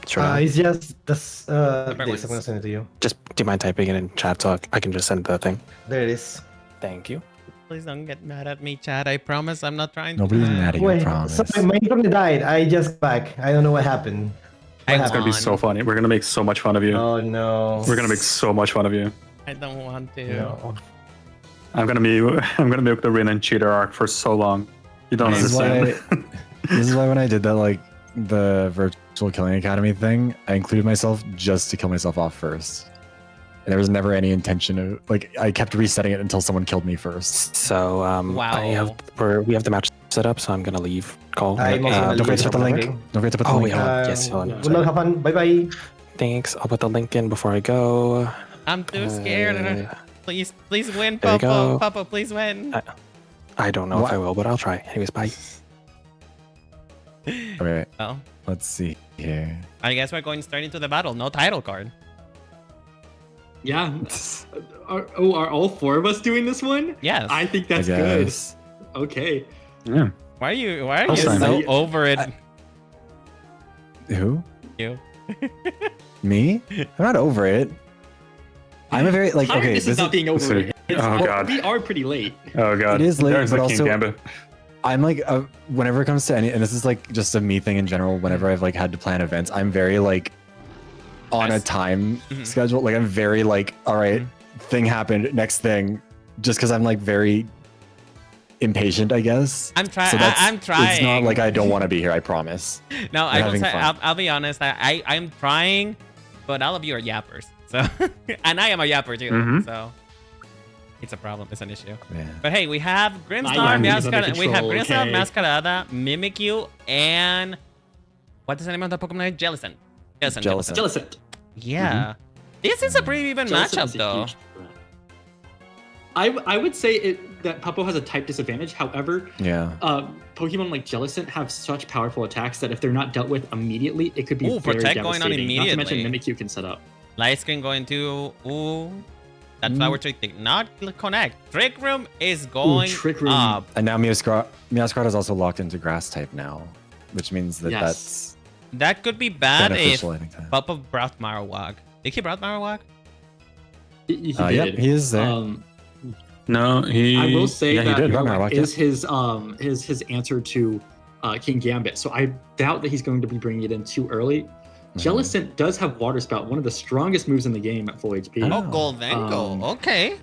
it's just this Pepper I'm wins. gonna send it to you. just do you mind typing it in chat so I can just send the thing? There it is. Thank you. Please don't get mad at me, Chad. I promise I'm not trying Nobody's to. mad at you, I Wait, promise. so my internet died. I just back. I don't know what happened. It's gonna be so funny. We're gonna make so much fun of you. Oh no. We're gonna make so much fun of you. I don't want to. No. I'm gonna milk the Rin and cheater arc for so long. You don't This is understand. This is why when I did that, like the virtual killing academy thing, I included myself just to kill myself off first. And there was never any intention of like I kept resetting it until someone killed me first. So Wow. we have the match set up, so I'm gonna leave. Call. I'm also gonna Don't forget leave to put the link. okay. Don't forget to put the Oh, link. yeah. Yes, hold on. Good luck, have fun. Bye bye. Thanks. I'll put the link in before I go. I'm too scared. Please win, There you Papa. go. Papa, please win. I don't know if I will, but I'll try. Anyways, bye. Okay, Well, let's see here. I guess we're going straight into the battle. No title card. Yeah. Are all four of us doing this one? Yes. I think that's I good. guess. Okay. Yeah. Why are you First time. so over it? Who? You. Me? I'm not over it. I'm a very like okay. This is not being over. Sorry. Oh, God. We are pretty late. Oh god. It is late, There's but the King also- Gambit. I'm like whenever it comes to any, and this is like just a me thing in general. Whenever I've like had to plan events, I'm very like on a time schedule. Like I'm very like, all right, thing happened, next thing, just because I'm like very impatient, I guess. I'm trying. So I'm trying. It's not like I don't want to be here. I promise. No, I will having say. fun. I'll be honest. I'm trying, but all of you are yappers. So, and I am a yapper too. Mhm. So, it's a problem. It's an issue. Yeah. But hey, we have Grimstar, mind is under Mascarada. We have control, Grimstar, okay. Mascarada, Mimikyu, and what is the name of the Pokemon? Jellicent. Jellicent. Jellicent. Yeah. This is a pretty even Jellicent matchup is a though. huge threat. I would say that Puppo has a type disadvantage. However, Yeah. Pokemon like Jellicent have such powerful attacks that if they're not dealt with immediately, it could be Ooh, very Protect devastating. going on Not to immediately. mention Mimikyu can set up. Light Screen going to that flower trick thing. Not connect. Trick Room is going Trick Room. up. And now Meowscarada is also locked into Grass type now, which means that Yes. that's That could be bad if beneficial. I think. Papa brought Marowak. Did he brought Marowak? He Yep, did. he is there. No, he. I will say yeah, that he did. Marowak, is his answer to King Gambit. So I doubt that he's going to be bringing it in too early. Jellicent does have Water Spout, one of the strongest moves in the game at full HP. Oh, Goldengo. Okay.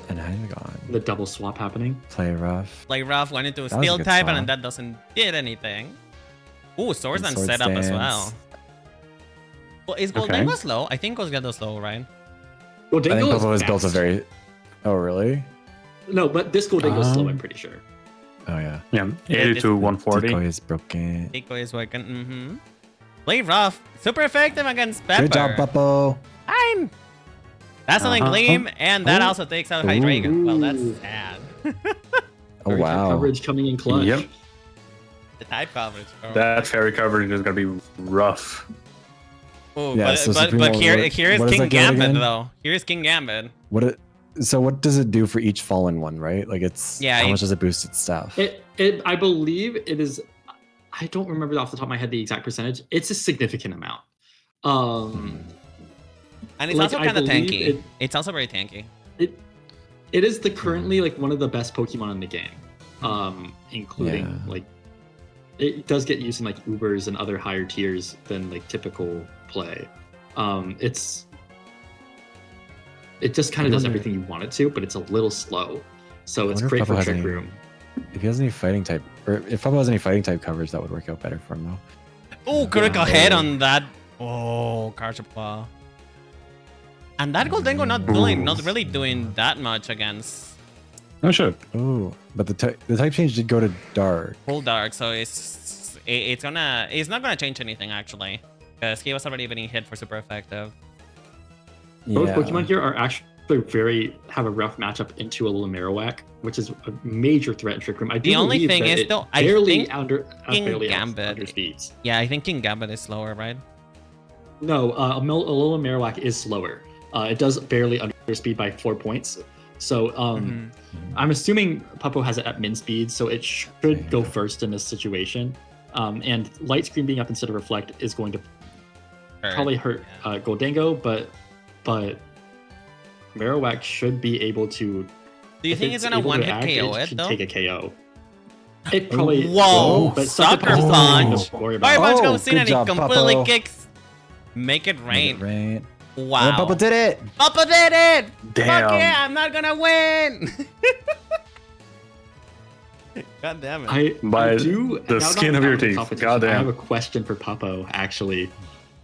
And how you gone? The double swap happening. Play rough. Like Ralph went into a That was a Steel good type, song. and that doesn't did anything. Ooh, Swords And and Swords set up as Dance. well. Well, is Okay. Goldengo slow? I think Goldengo's slow, right? Well, I think Dingo Puppo has is built a fast. very. Oh really? No, but this Goldengo is slow, I'm pretty sure. Oh yeah. Yeah, 80 to 140. Decoy is broken. Decoy is working. Play rough. Super effective against Pepper. Good job, Buppo. Fine. That's something Gleam, and that also takes out Hydreigon. Well, that's sad. Oh wow. Coverage coming in clutch. Yep. The type coverage. Bro. That fairy coverage is gonna be rough. Oh, Yeah, but, so but Supremo, here is what does King that give Gambit again? though. Here's King Gambit. So what does it do for each fallen one, right? Like it's how much does it boost its staff? I believe it is. I don't remember off the top of my head the exact percentage. It's a significant amount. And it's also kind of tanky. It's also very tanky. It is currently like one of the best Pokemon in the game, including like it does get used in like Ubers and other higher tiers than like typical play. It just kind of does everything you want it to, but it's a little slow. So it's great for Trick Room. If he has any fighting type, or if Puppo has any fighting type coverage, that would work out better for him though. Oh, critical hit on that. Oh, Carchapla. And that Goldengo not really doing that much against. Oh shit. Oh, but the type change did go to dark. Full dark, so it's not gonna change anything actually, because he was already getting hit for super effective. Both Pokemon here are actually have a rough matchup into a little Marowak, which is a major threat in Trick Room. I do the only thing is though, I think King Gambit speeds. Yeah, I think King Gambit is slower, right? No, a little Marowak is slower. It does barely underspeed by 4 points. So I'm assuming Puppo has it at min speed, so it should go first in this situation. And Light Screen being up instead of Reflect is going to probably hurt Goldengo, but Marowak should be able to. Do you think it's gonna one-hit KO it though? Take a KO. It probably. Whoa! But Sucker Punch! Fire Punch goes in and he job, completely Puppo. kicks. Make it rain. Right. Wow. Oh, Puppo did it. Puppo did it! Damn. Fuck yeah! I'm not gonna win. God damn it! By do the skin of your teeth. Goddamn. I have a question for Puppo actually,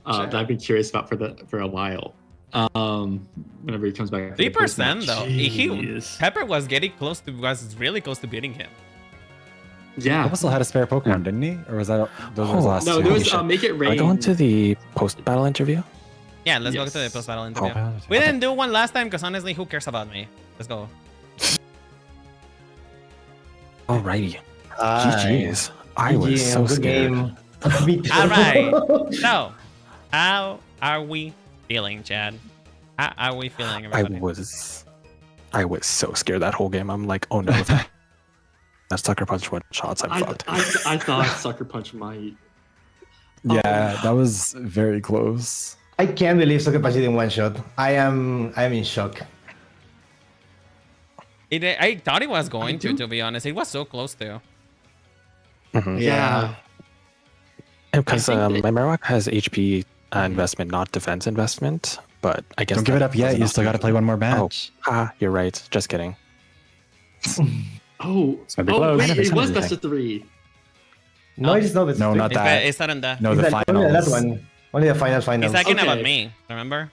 that I've been curious about for a while. Whenever he comes back. 3% though. Pepper was really close to beating him. Yeah. Puppo still had a spare Pokemon, didn't he? Or was that those were his last No, two? there was Make It Rain. Are we going to the post-battle interview? Yeah, let's go to the post-battle interview. Oh, We didn't do one last time because honestly, who cares about me? Let's go. Alrighty. GG's. I was so scared. All right. So, how are we feeling, Chad? How are we feeling? Everybody? I was so scared that whole game. I'm like, oh no, if that Sucker Punch one shots, I'm fucked. I thought Sucker Punch might. Yeah, that was very close. I can't believe Sucker Punch didn't one shot. I am in shock. I thought it was going to be honest. It was so close to. Yeah. Because my Marowak has HP investment, not defense investment. But I guess don't give it up yet. You still got to play one more match. You're right. Just kidding. Wait, it was best of 3. No, it's not. No, not that. It's not in the. No, the finals. That one. Only the finals. He's talking about me. Remember?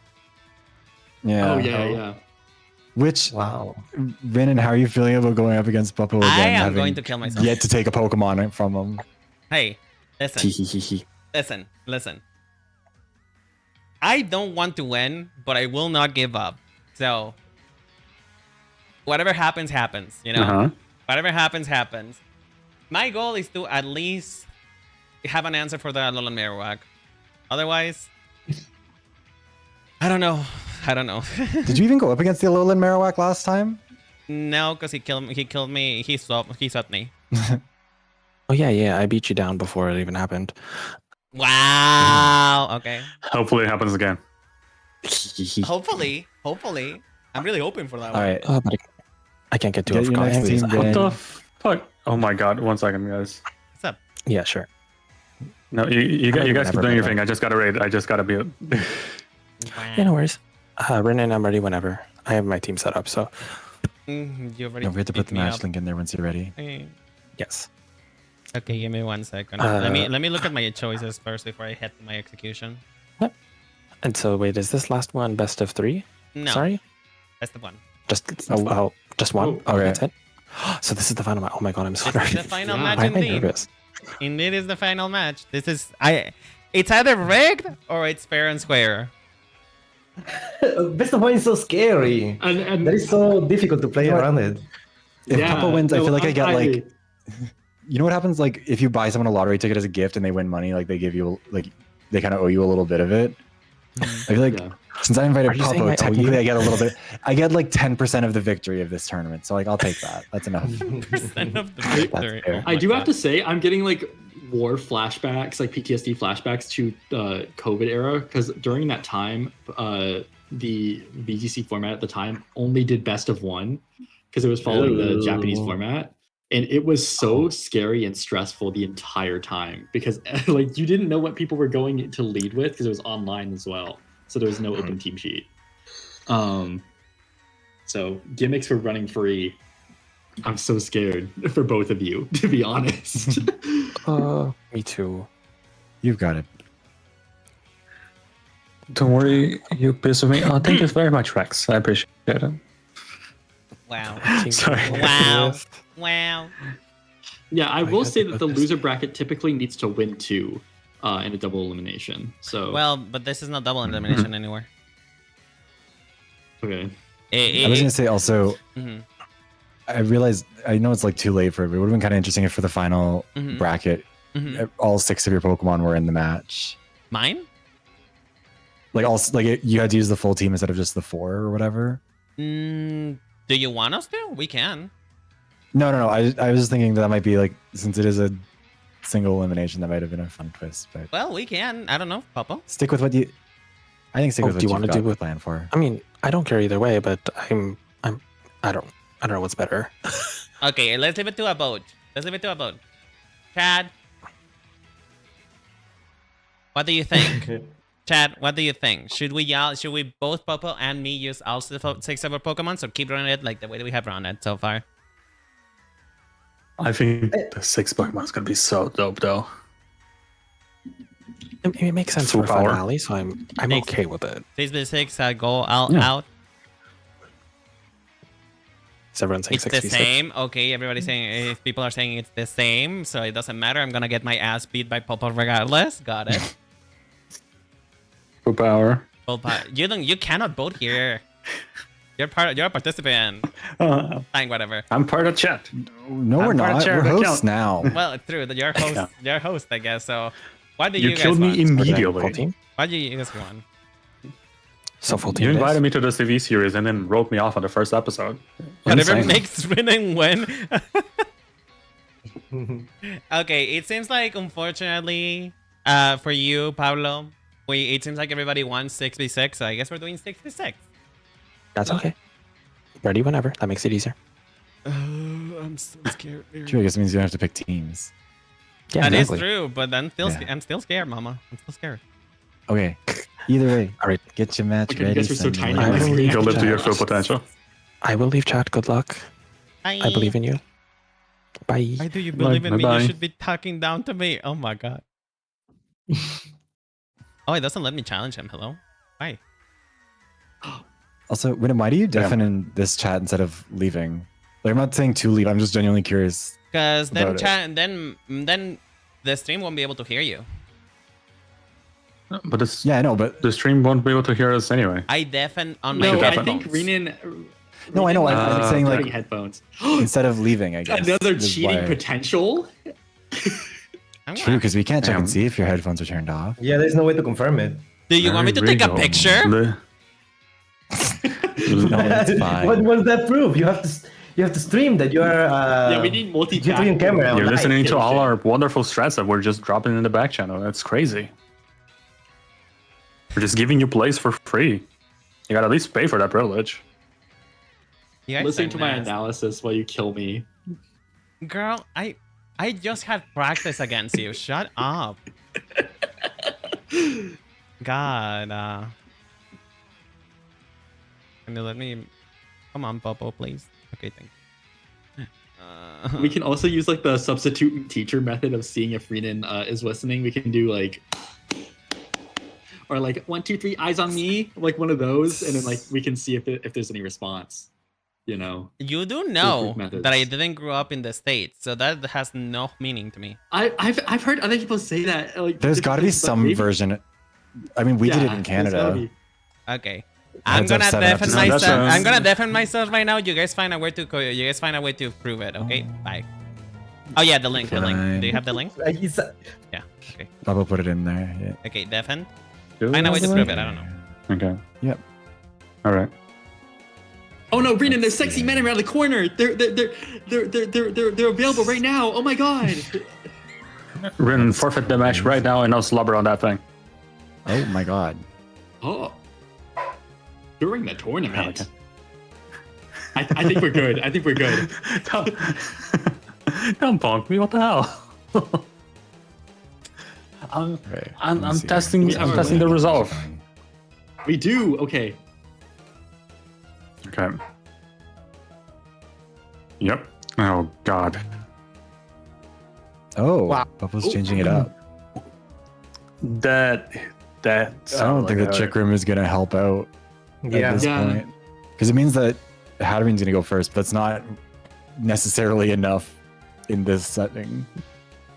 Yeah. Oh yeah. Which, Rin, how are you feeling about going up against Puppo again? I am going to kill myself. Yet to take a Pokemon from him. Hey, listen. I don't want to win, but I will not give up. So, whatever happens, happens. You know, whatever happens. My goal is to at least have an answer for the Alolan Marowak. Otherwise, I don't know. Did you even go up against the Alolan Marowak last time? No, because he killed me. He swept me. Oh yeah. I beat you down before it even happened. Wow. Okay. Hopefully it happens again. Hopefully. I'm really hoping for that All one. right. But I can't get to it. What the fuck? Oh my god! 1 second, guys. What's up? Yeah, sure. No, you guys keep doing your thing. I just gotta raid. I just gotta be. Yeah, no worries. Rin and I'm ready whenever. I have my team set up, so. You already. Don't forget to put the match link in there once you're ready. Yes. Okay, give me 1 second. Let me look at my choices first before I hit my execution. Yep. And so wait, is this last one best of 3? No. Sorry. That's the one. Just one. Okay. That's it. So this is the final match. Oh my god, I'm so This is nervous. the final Yeah. match Why am I indeed. nervous? Indeed is the final match. It's either rigged or it's fair and square. Best of Wine is so scary. And That is so difficult to play around it. If Papa wins, I feel like I get like, agree. you know what happens like if you buy someone a lottery ticket as a gift and they win money, like they give you like they kind of owe you a little bit of it. I feel like Yeah. since I invited Are you saying I Papa, owe technically you? I get a little bit. I get like 10% of the victory of this tournament, so like I'll take that. That's enough. Percent of the victory. fair. Oh I my do have God. to say, I'm getting like war flashbacks, like PTSD flashbacks to the COVID era, because during that time, the VGC format at the time only did best of one, because it was following the Japanese format, and it was so scary and stressful the entire time because like you didn't know what people were going to lead with because it was online as well, so there was no open team sheet. So gimmicks were running free. I'm so scared for both of you, to be honest. Me too. You've got it. Don't worry, you pissed with me. Oh, thank you very much, Rex. I appreciate it. Wow. Sorry. Wow. Wow. Yeah, I will had say to that put the this- loser bracket typically needs to win 2 in a double elimination. So Well, but this is not double elimination anymore. okay. I was gonna say also, Mhm. I realized I know it's like too late for it, but it would have been kind of interesting if for the final Mhm. bracket, Mhm. all 6 of your Pokemon were in the match. Mine? Like you had to use the full team instead of just the 4 or whatever. Do you want us to? We can. No. I was just thinking that might be like, since it is a single elimination, that might have been a fun twist. But Well, we can. I don't know, Papa. stick with what you. I think stick with do what you you've wanna got do the with- plan for. I mean, I don't care either way, but I don't know what's better. Okay, let's leave it to a vote. Chad, what do you think? Chad, what do you think? Should we both Popo and me use all 6 of our Pokemon? So keep running it like the way that we have run it so far. I think the 6 Pokemon's gonna be so dope, though. It makes sense Full for a power. finale, so I'm Makes- okay with it. 6v6, go all Yeah. out. Is everyone saying It's the 66? same. Okay, everybody's saying, if people are saying it's the same, so it doesn't matter. I'm gonna get my ass beat by Popo regardless. Got it. Full power. You cannot vote here. You're a participant. Fine, whatever. I'm part of chat. No, I'm we're part of not. chair We're of the hosts now. Well, it's true that you're host. You're host, I guess. So, what do You you guys killed me want? Full immediately. team? What do you guys want? So full team. You this? invited me to this TV series and then wrote me off on the first episode. Whatever Insane. makes winning win. Okay, it seems like unfortunately, for you, Pablo, it seems like everybody wants 6v6, so I guess we're doing 6v6. That's okay. Ready whenever. That makes it easier. I'm so scared. True, I guess it means you don't have to pick teams. Yeah, That is exactly. true, but I'm still, Yeah. I'm still scared, Mama. I'm still scared. Okay. Either way, All right. get your match Okay, you ready. guys were so send the tiny. link. I will leave You'll live to your chat. full potential. I will leave chat. Good luck. I believe in you. Bye. Why do you believe in me? Bye-bye. You should be talking down to me. Oh my god. Oh, it doesn't let me challenge him. Hello? Why? Also, why do you deafen in this chat instead of leaving? Like, I'm not saying to leave. I'm just genuinely curious. Because then About it. then the stream won't be able to hear you. But this, Yeah, I know, but the stream won't be able to hear us anyway. I deafen on my No, I headphones. think Renan. No, I know, I'm saying, like- wearing headphones. instead of leaving, I guess. Another is cheating why. potential. I'm True, gonna- because we can't check Damn. and see if your headphones are turned off. Yeah, there's no way to confirm it. Do you want me to take a Very picture? regal. No, that's fine. What does that prove? You have to stream that you are. Yeah, we need multi. you're doing camera. You're live. listening to all our wonderful strats that we're just dropping in the back channel. That's crazy. We're just giving you plays for free. You gotta at least pay for that privilege. You guys Listening are to my nasty. analysis while you kill me. Girl, I just had practice against you. Shut up. God. Can you let me? Come on, Popo, please. Okay, thank you. We can also use like the substitute teacher method of seeing if Renan is listening. We can do like, or like 1, 2, 3, eyes on me, like one of those, and then like we can see if there's any response. you know. You do know methods. that I didn't grow up in the States, so that has no meaning to me. I've heard other people say that. Like, There's got to be some version. I mean, we did it in Canada. Okay. I'm gonna deafen myself. I'm gonna deafen myself right now. You guys find a way to prove it. Okay. Bye. Oh yeah, the link. The link. Do you have the link? Yeah. Okay. Pablo put it in there. Yeah. Okay, deafen. Find a way to prove it. I don't know. Okay. Yep. All right. Oh no, Brennan! There's sexy men around the corner. They're available right now. Oh my god. Rin, forfeit the match right now and I'll slobber on that thing. Oh my god. Oh. During the tournament. I think we're good. I think we're good. Don't bonk me. What the hell? I'm testing the resolve. We do. Okay. Okay. Yep. Oh god. Oh, wow. Bubba's changing it up. That. I don't think the chick room is gonna help out at this point, because it means that Hattering's gonna go first, but that's not necessarily enough in this setting.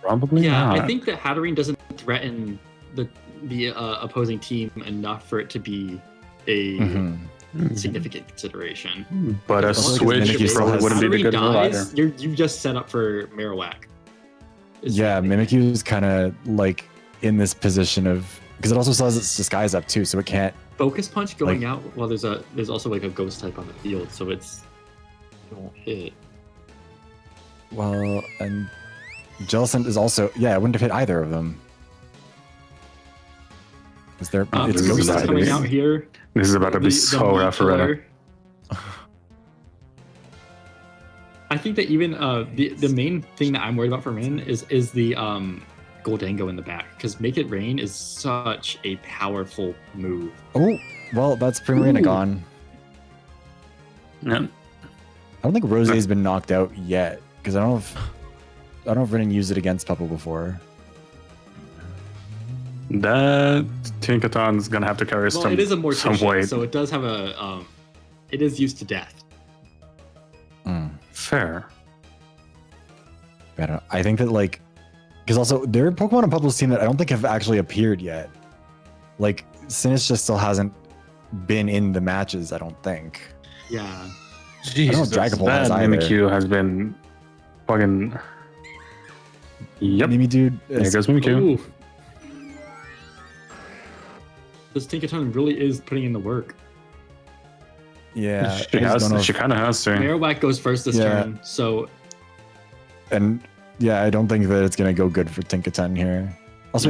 Probably not. I think that Hattering doesn't threaten the opposing team enough for it to be a significant consideration. But a switch probably wouldn't be the good move either. You just set up for Marowak. Yeah, Mimikyu's kind of like in this position of, because it also says its disguise up too, so it can't focus punch going out while there's also like a ghost type on the field, so it won't hit. Well, and Jellicent is also, it wouldn't have hit either of them. Is there? It's ghost type coming out here. This is about to be so rough for Rena. I think that even the main thing that I'm worried about for Rin is the Goldango in the back, because Make It Rain is such a powerful move. Oh, well, that's Primarina gone. Yeah. I don't think Rosé's been knocked out yet, because I don't know if Rin used it against Pupple before. That Tinkaton's gonna have to carry it is a mortician, some weight. so it does have a it is used to death. Fair. I think that because also there are Pokemon on Pupple's team that I don't think have actually appeared yet. Like Sinistcha just still hasn't been in the matches, I don't think. Yeah. Jesus, I don't know if Dragapult has either. Mimikyu has been fucking. Yep. Mimikyu. There goes Mimikyu. This Tinkaton really is putting in the work. Yeah, she kind of has to. Marowak goes first this turn, so. And I don't think that it's gonna go good for Tinkaton here. Also,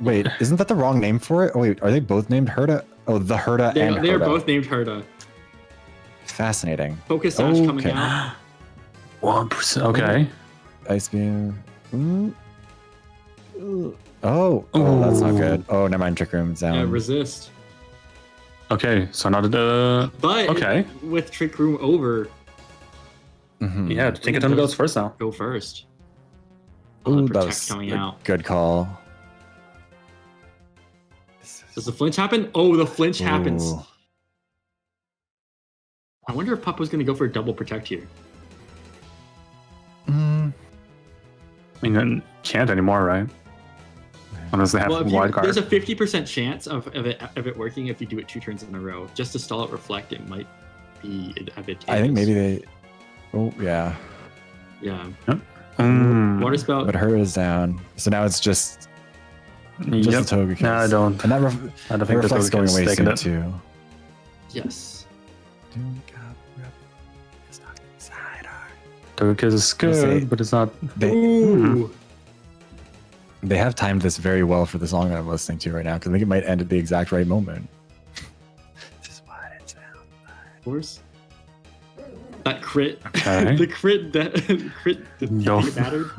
wait, isn't that the wrong name for it? Oh wait, are they both named Herda? Oh, the Herda and Herda. They are both named Herda. Fascinating. Focus Sash coming out. 1%. Okay. Ice Beam. Oh, that's not good. Oh, never mind. Trick Room down. Yeah, resist. Okay, so not the. But okay, with Trick Room over. Yeah, Tinkaton goes first now. Go first. Ooh, that was coming out. Good call. Does the flinch happen? Oh, the flinch happens. I wonder if Puppo's going to go for a double protect here. I mean, can't anymore, right? Unless they have wild card. There's a 50% chance of it working if you do it 2 turns in a row. Just to stall it, reflect, it might be advantageous. I think maybe they. Oh yeah. Yeah. Water Spout. But her is down, so now it's just a Togekiss. No, I don't. And I don't think the Reflect's going away soon too. Yes. Togekiss is good, but it's not. They have timed this very well for the song that I'm listening to right now, because I think it might end at the exact right moment. This is what it sounds like. Of course. That crit. Okay. The crit. It mattered.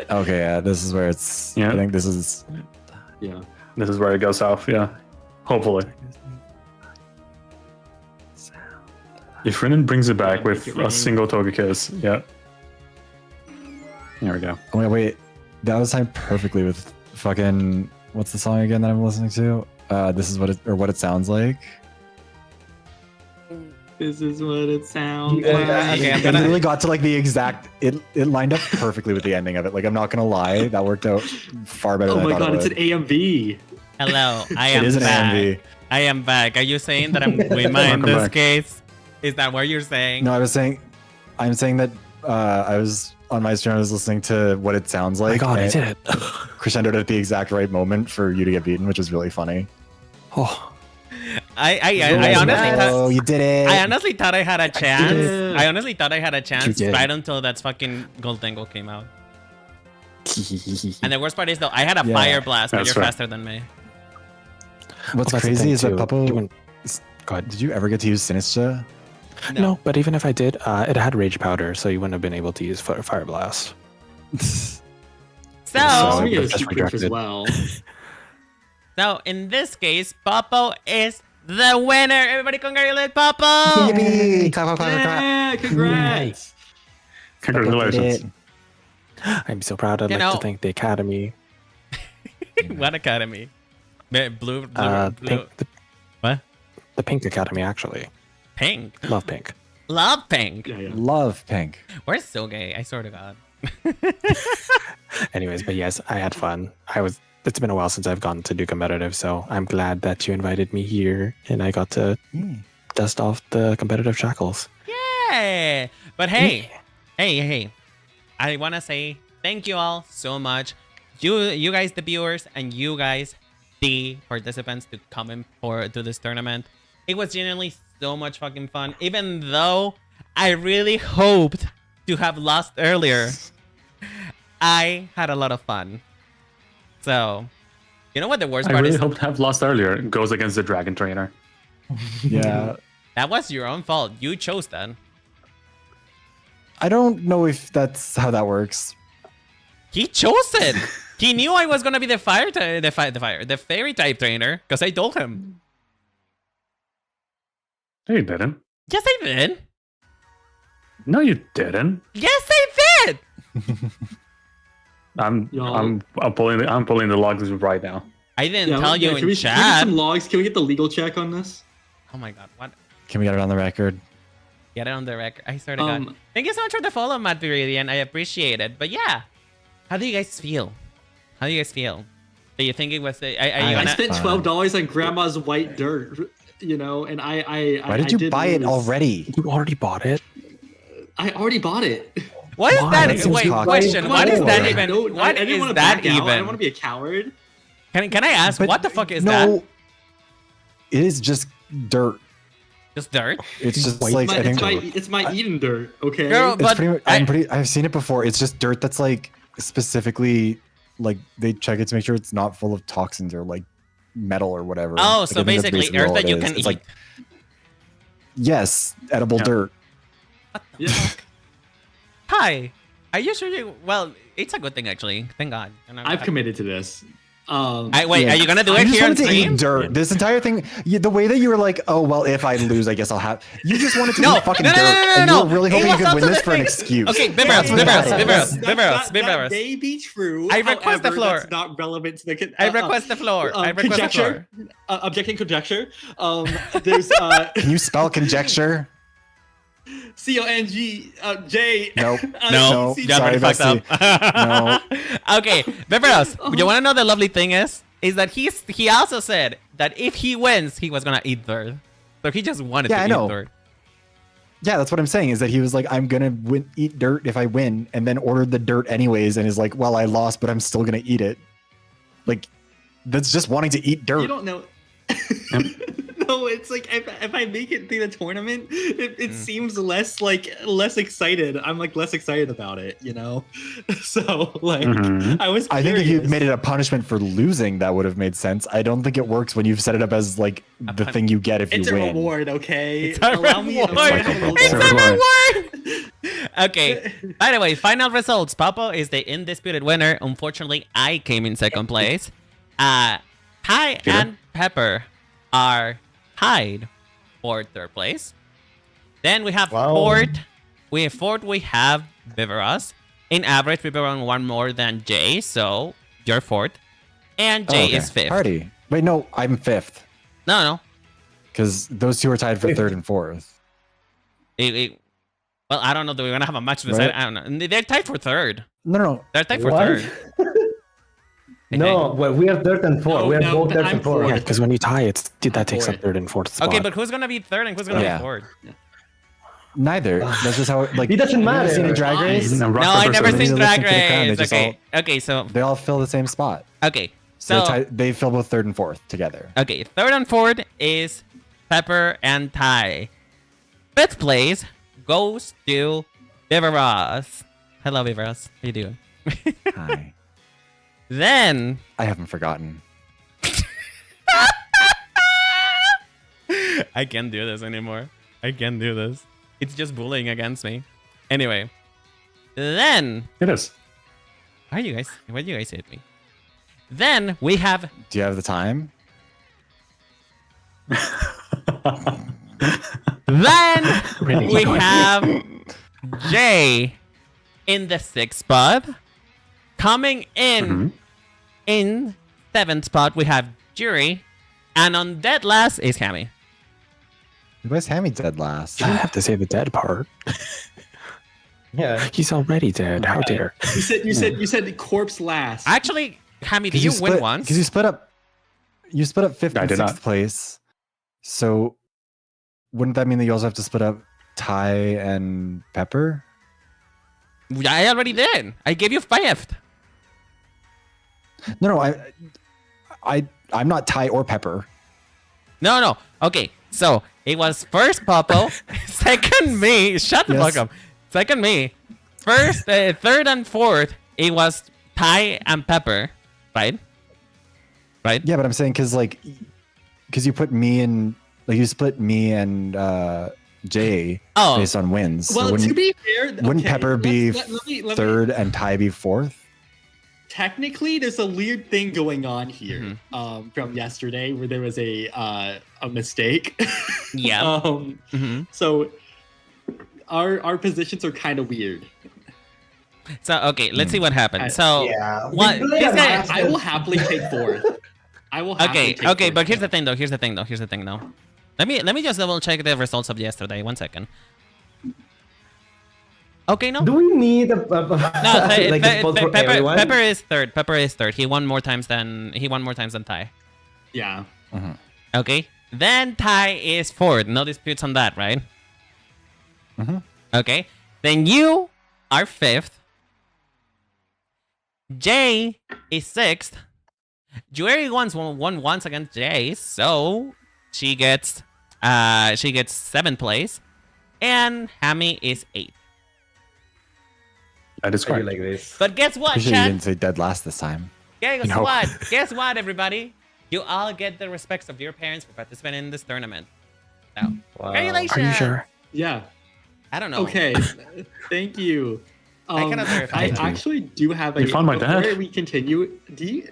Okay, yeah, this is where it's. Yeah. I think this is. Yeah. This is where it goes off. Yeah. Hopefully. If Renan brings it back with a single Togekiss, yeah. There we go. Oh wait. That was timed perfectly with fucking, what's the song again that I'm listening to? This is what it sounds like. This is what it sounds Yeah, like. Okay, I'm it gonna- literally got to like the exact. It lined up perfectly with the ending of it. Like I'm not gonna lie, that worked out far better Oh than I my thought god, it it's would. an AMV. Hello, I It am is an back. AMV. I am back. Are you saying that I'm Wima in Welcome this back. case? Is that what you're saying? No, I'm saying that I was on my stream. I was listening to what it sounds Oh my like. god, I and did it. crescendoed at the exact right moment for you to get beaten, which was really funny. Oh, I honestly Oh, thought you did it! I honestly thought I had a chance. did. I honestly thought I had a chance did. right until that fucking gold tangle came out. And the worst part is though, I had a Yeah, fire blast, but that's you're right. faster than me. What's that's the crazy thing, is that too. Puppo. Even- Go ahead. Did you ever get to use Sinistra? No, but even if I did, it had rage powder, so you wouldn't have been able to use fire blast. So, So- Oh, we get a that's secret as redirected. well. so in this case, Popo is the winner. Everybody congratulate Popo! Yippee! Clap, clap, clap, clap. Yeah, congrats. Congratulations. I'm so proud. I'd You like know- to thank the Academy. What academy? Blue, Pink, what? the Pink Academy, actually. Pink. Love Pink. Love pink. Yeah, yeah. Love Pink. We're so gay. I swear to God. Anyways, but yes, I had fun. It's been a while since I've gone to do competitive, so I'm glad that you invited me here and I got to dust off the competitive shackles. Yeah. But hey, hey. I want to say thank you all so much. You guys, the viewers, and you guys, the participants, to come in to this tournament. It was genuinely so much fucking fun. Even though I really hoped to have lost earlier, I had a lot of fun. So, you know what the worst I part really is? hope to have lost earlier. It goes against the Dragon Trainer. Yeah. That was your own fault. You chose that. I don't know if that's how that works. He chose it. He knew I was gonna be the fairy type trainer because I told him. No, you didn't. Yes, I did. No, you didn't. Yes, I did. I'm Y'all- pulling the logs right now. I didn't Yeah, tell you can in we get chat. some logs? Can we get the legal check on this? Oh my god, what? Can we get it on the record? Get it on the record. I swear to God. Thank you so much for the follow, Matt Viridian. I appreciate it. But yeah, how do you guys feel? How do you guys feel? Do you think it was? Are you I gonna? spent $12 on Grandma's white dirt, you know, and Why did you buy it lose. already? You already bought it? I already bought it. What is Why? that? That seems Wait, cocky. question. What is that even? No, What I didn't is want to that back out. I even? don't want to be a coward. Can I ask But what the fuck is no, that? it is just dirt. Just dirt? It's just Wait, like I think It's my Eden dirt, okay? Girl, it's but pretty much, I- I've seen it before. It's just dirt that's like specifically like they check it to make sure it's not full of toxins or like metal or whatever. Oh, Like, so I think that's basically all earth that it you is. can It's eat. like yes, edible Yeah. dirt. Yeah. Hi. Are you sure you? Well, it's a good thing actually. Thank God. And I've committed to this. Wait, Yeah. are you gonna do I it just here on wanted to stream? eat dirt. This entire thing, the way that you were like, oh well, if I lose, I guess I'll have. You just wanted to No, eat fucking no, no, dirt, no, no, and no, you were really it hoping you was could also win the this for an thing- excuse. Okay, Biberos, That's what that is. Biberos. may be true. I request the however, floor. That's not relevant to the. I request the floor. I request the floor. conjecture. Objecting conjecture. There's Can you spell conjecture? CONG J. Nope. No, C- you already sorry, fucked up. Okay, Biberos, you wanna know the lovely thing is that he also said that if he wins, he was gonna eat dirt. So he just wanted Yeah, to I eat know. dirt. Yeah, that's what I'm saying. Is that he was like, I'm gonna eat dirt if I win, and then ordered the dirt anyways, and is like, well, I lost, but I'm still gonna eat it. Like, that's just wanting to eat dirt. You don't know. No, it's like if I make it through the tournament, it seems less excited. I'm like less excited about it, you know. So like Mhm. I was. I think if you curious. made it a punishment for losing, that would have made sense. I don't think it works when you've set it up as like the thing you get if It's you a win. reward, okay? It's a Allow me. reward. allow me a little It's bit. a reward. Okay. By the way, final results. Popo is the indisputed winner. Unfortunately, I came in second place. Pie and Pepper are tied for third place. Then we have fourth. We have Viveros. In average, we won one more than Jay, so you're fourth. And Oh, Jay okay. is fifth. Party. Wait, no, I'm fifth No. because those two are tied for third and fourth. Well, I don't know. Do we want to have a match to decide? Right. I don't know. They're tied for third. No. They're tied for What? third. No, well, we are third and fourth. No, we are no, both third I'm and fourth. Yeah, because when you tie, that takes up fourth. third and fourth spot. Okay, but who's gonna be third and who's gonna Yeah. be fourth? Neither. That's just how. Like It doesn't have you ever matter. seen a Drag Race? No, I never They seen need to Drag listen to the crowd, they Race. just Okay, okay, so They all fill the same spot. okay, So so they fill both third and fourth together. okay, third and fourth is Pepper and Ty. Fifth place goes to Viveros. Hello, Viveros. How you doing? Hi. Then I haven't forgotten. I can't do this anymore. I can't do this. It's just bullying against me. Anyway, then It is. why do you guys hate me? Then we have Do you have the time? then we have Jay in the 6th spot. Coming in 7th spot we have Jury, and on dead last is Hammy. Why's Hammy dead last? You didn't have to say the dead part. Yeah. He's already dead. How dare? You said corpse last. Actually, Hammy, did you win once? Because you split up. You split up fifth I and did sixth not. place. So wouldn't that mean that you also have to split up Ty and Pepper? I already did. I gave you 5th. No, I'm not Ty or Pepper. No. Okay, so it was first Popo, second me. Shut the Yes. fuck up. Second me. First, third and fourth, it was Ty and Pepper, right? Right? Yeah, but I'm saying because you put me and you split me and Jay Oh. based on wins. So Well, to wouldn't be fair, wouldn't okay, Pepper be let me- third and Ty be fourth? Technically, there's a weird thing going on here Mm-hmm. from yesterday where there was a mistake. Yeah. Mm-hmm. So our positions are kind of weird. So, okay, let's see what happens. So, Yeah. what? We play This a guy, match I will happily take fourth. I will happily take okay, fourth. but here's the thing, though. Let me just double check the results of yesterday. 1 second. Okay, no. Do we need a No, like a spot for everyone? Pepper is third. Pepper is third. He won more times than Ty. Yeah. Okay. Then Ty is fourth. No disputes on that, right? Okay. Then you are fifth. Jay is sixth. Jury won once against Jay, so she gets 7th place, and Hammy is 8th. That is I do correct. like this. But guess what, Pretty sure you chat? didn't say dead last this time. Guess No. what? Guess what, everybody? You all get the respects of your parents for participating in this tournament. So, Wow. congratulations. Are you sure? Yeah. I don't know. Okay. Thank you. I cannot verify I that. actually do have a. You found my before dad? we continue, do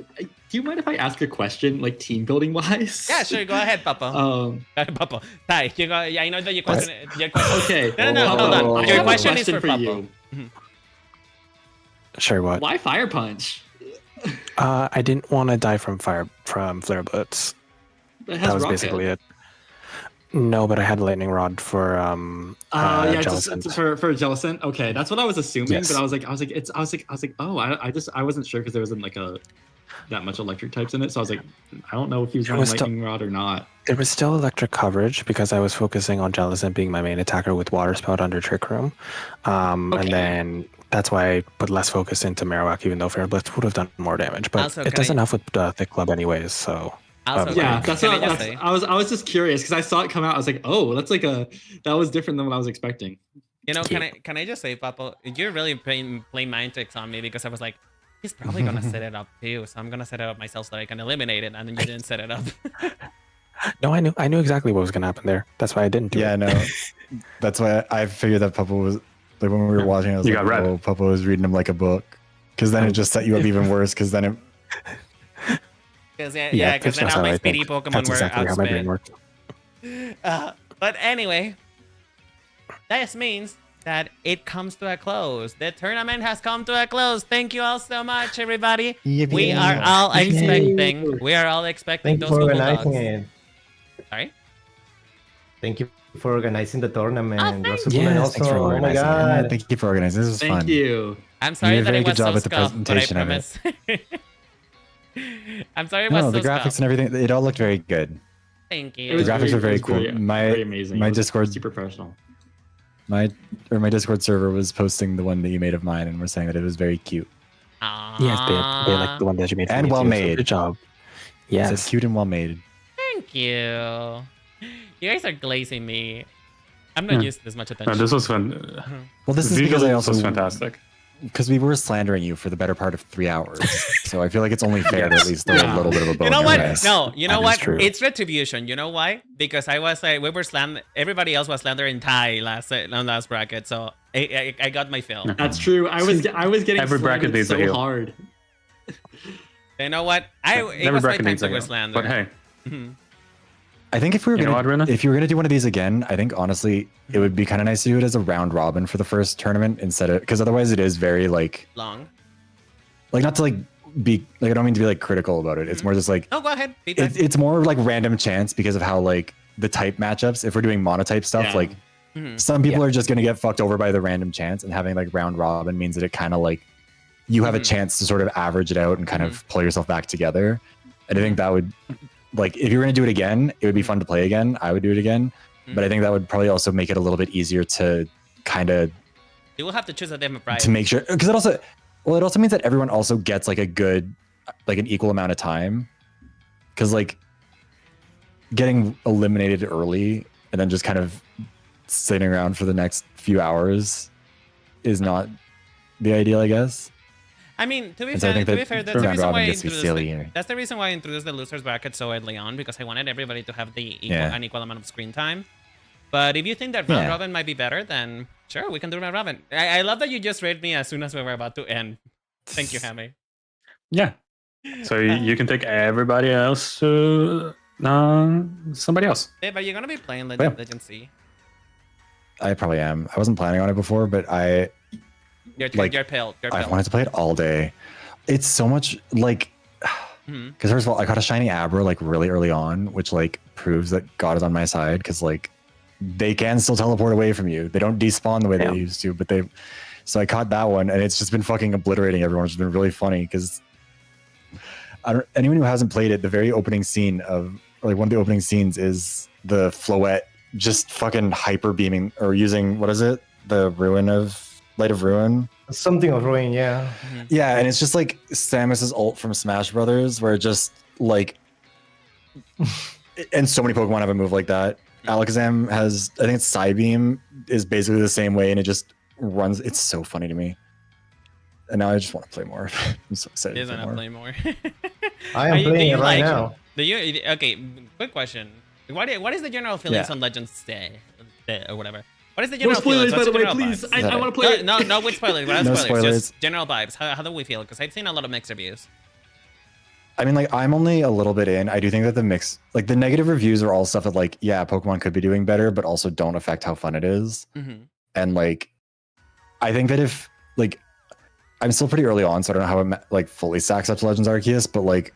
you mind if I ask a question, like team building wise? Yeah, sure. Go ahead, Papa. Papa. Ty, you go. Yeah, I know that your question. Okay. No, hold on. I Your have a question is for Papa. you. Sure. What? Why fire punch? I didn't want to die from flare blitz. It has That was rocket. basically it. No, but I had lightning rod for Yeah, Jellicent. just for Jellicent. Okay, that's what I was assuming, Yes. but I was like, oh, I wasn't sure because there wasn't like that much electric types in it, so I was like, I don't know if he was running was still- lightning rod or not. There was still electric coverage because I was focusing on Jellicent being my main attacker with Water Spout under Trick Room. And then that's why I put less focus into Marowak, even though Fair Blitz would have done more damage. But Also, it can does I- enough with Thick Club anyways, so... Also, Yeah, can that's I what just say? I was just curious because I saw it come out. I was like, oh, that was different than what I was expecting. You know, can I just say, Papa, you're really playing mind tricks on me because I was like, he's probably gonna set it up too, so I'm gonna set it up myself so that I can eliminate it, and then you didn't set it up. No, I knew exactly what was going to happen there. That's why I didn't do Yeah, it. no. That's why I figured that Papa was like when we were watching. I was You like, got read. oh, Papa was reading him like a book, because then it just set you up even worse. Because then it. Because Yeah, because then that's all how my I speedy think. Pokemon That's were exactly how my brain outspent. works. But anyway, this means that it comes to a close. The tournament has come to a close. Thank you all so much, everybody. We are all expecting. We are all expecting Thank you those for Google organizing Docs. it. Sorry. Thank you for organizing the tournament. You're thank so you. cool and Yes, thanks for awesome. Oh my organizing. god. Thank you for organizing. This was fun. Thank you. I'm sorry did a that very it good was job so with the scuffed, but I presentation of it. promise. I'm sorry it was No, so the graphics scuffed. and everything, it all looked very good. Thank you. It was The graphics were very it was cool. very amazing. My It was Discord super professional. my Discord server was posting the one that you made of mine and were saying that it was very cute. Yes, they like the one that you made for And me well too, so made. good job. It Yes. said cute and well made. Thank you. You guys are glazing me. I'm not used to this much attention. No, this was fun. Well, this is because I also was fantastic. because we were slandering you for the better part of 3 hours. So I feel like it's only fair to at least throw a little bit of a bone. You know in what? there. No, you know That is what? true. It's retribution. You know why? Because I was like, we were everybody else was slandering Ty on last bracket, so I got my fill. That's true. I was getting Every bracket slandered needs a so heel. hard. You know what? It Every was my bracket time needs to a go heel. slander. But hey, I think if we were You know gonna, what, Rena? if you were gonna do one of these again, I think honestly it would be kind of nice to do it as a round robin for the first tournament instead of, because otherwise it is very like Long. not to like be like, I don't mean to be like critical about it. It's more just like Oh, go ahead. Feedback. it's more like random chance because of how like the type matchups. If we're doing monotype stuff, Yeah. like some people are just gonna get fucked over by the random chance, and having like round robin means that it kind of like you have a chance to sort of average it out and kind of pull yourself back together. And I think that would, like, if you were gonna do it again, it would be fun to play again. I would do it again, but I think that would probably also make it a little bit easier to kind of You will have to choose a different prize. to make sure, because it also means that everyone also gets like a good, like an equal amount of time, because like getting eliminated early and then just kind of sitting around for the next few hours is not the ideal, I guess. I mean, to be And so I fair, think that that's the round reason robin why I gets to be introduced silly it. here. That's the reason why I introduced the losers bracket so early on, because I wanted everybody to have the an equal amount of screen time. But if you think that round robin might be better, then sure, we can do round robin. I love that you just read me as soon as we were about to end. Thank you, Hammy. yeah. So you can take everybody else to somebody else. Hey, but you're gonna be playing Yeah. Legend C. I probably am. I wasn't planning on it before, but You're Like, pilled. You're I pilled. wanted to play it all day. It's so much like, because first of all, I got a shiny Abra like really early on, which like proves that God is on my side, because like they can still teleport away from you. They don't despawn the way they used to, but so I caught that one, and it's just been fucking obliterating everyone, which has been really funny because anyone who hasn't played it, the very opening scene of, or like one of the opening scenes is the Floette just fucking hyper beaming or using, what is it? The Light of Ruin. Something of ruin, yeah. Yeah, and it's just like Samus's ult from Smash Brothers, where it just like, and so many Pokemon have a move like that. Alakazam has, I think it's Psybeam is basically the same way, and it just runs. It's so funny to me. And now I just want to play more. I'm so excited He to doesn't play more. play more. I am playing it right now. Do you? Okay, quick question. What is the general feelings Yeah. on Legends Day or whatever? What is the No general spoilers, feelings? by What's the way, general please. vibes? I want to play it. No, with spoilers. Without No spoilers. spoilers. Just general vibes. How do we feel? Because I've seen a lot of mixed reviews. I mean, like, I'm only a little bit in. I do think that the negative reviews are all stuff that, like, yeah, Pokemon could be doing better, but also don't affect how fun it is. And, like, I think that if, like, I'm still pretty early on, so I don't know how it, like, fully stacks up to Legends Arceus, but, like,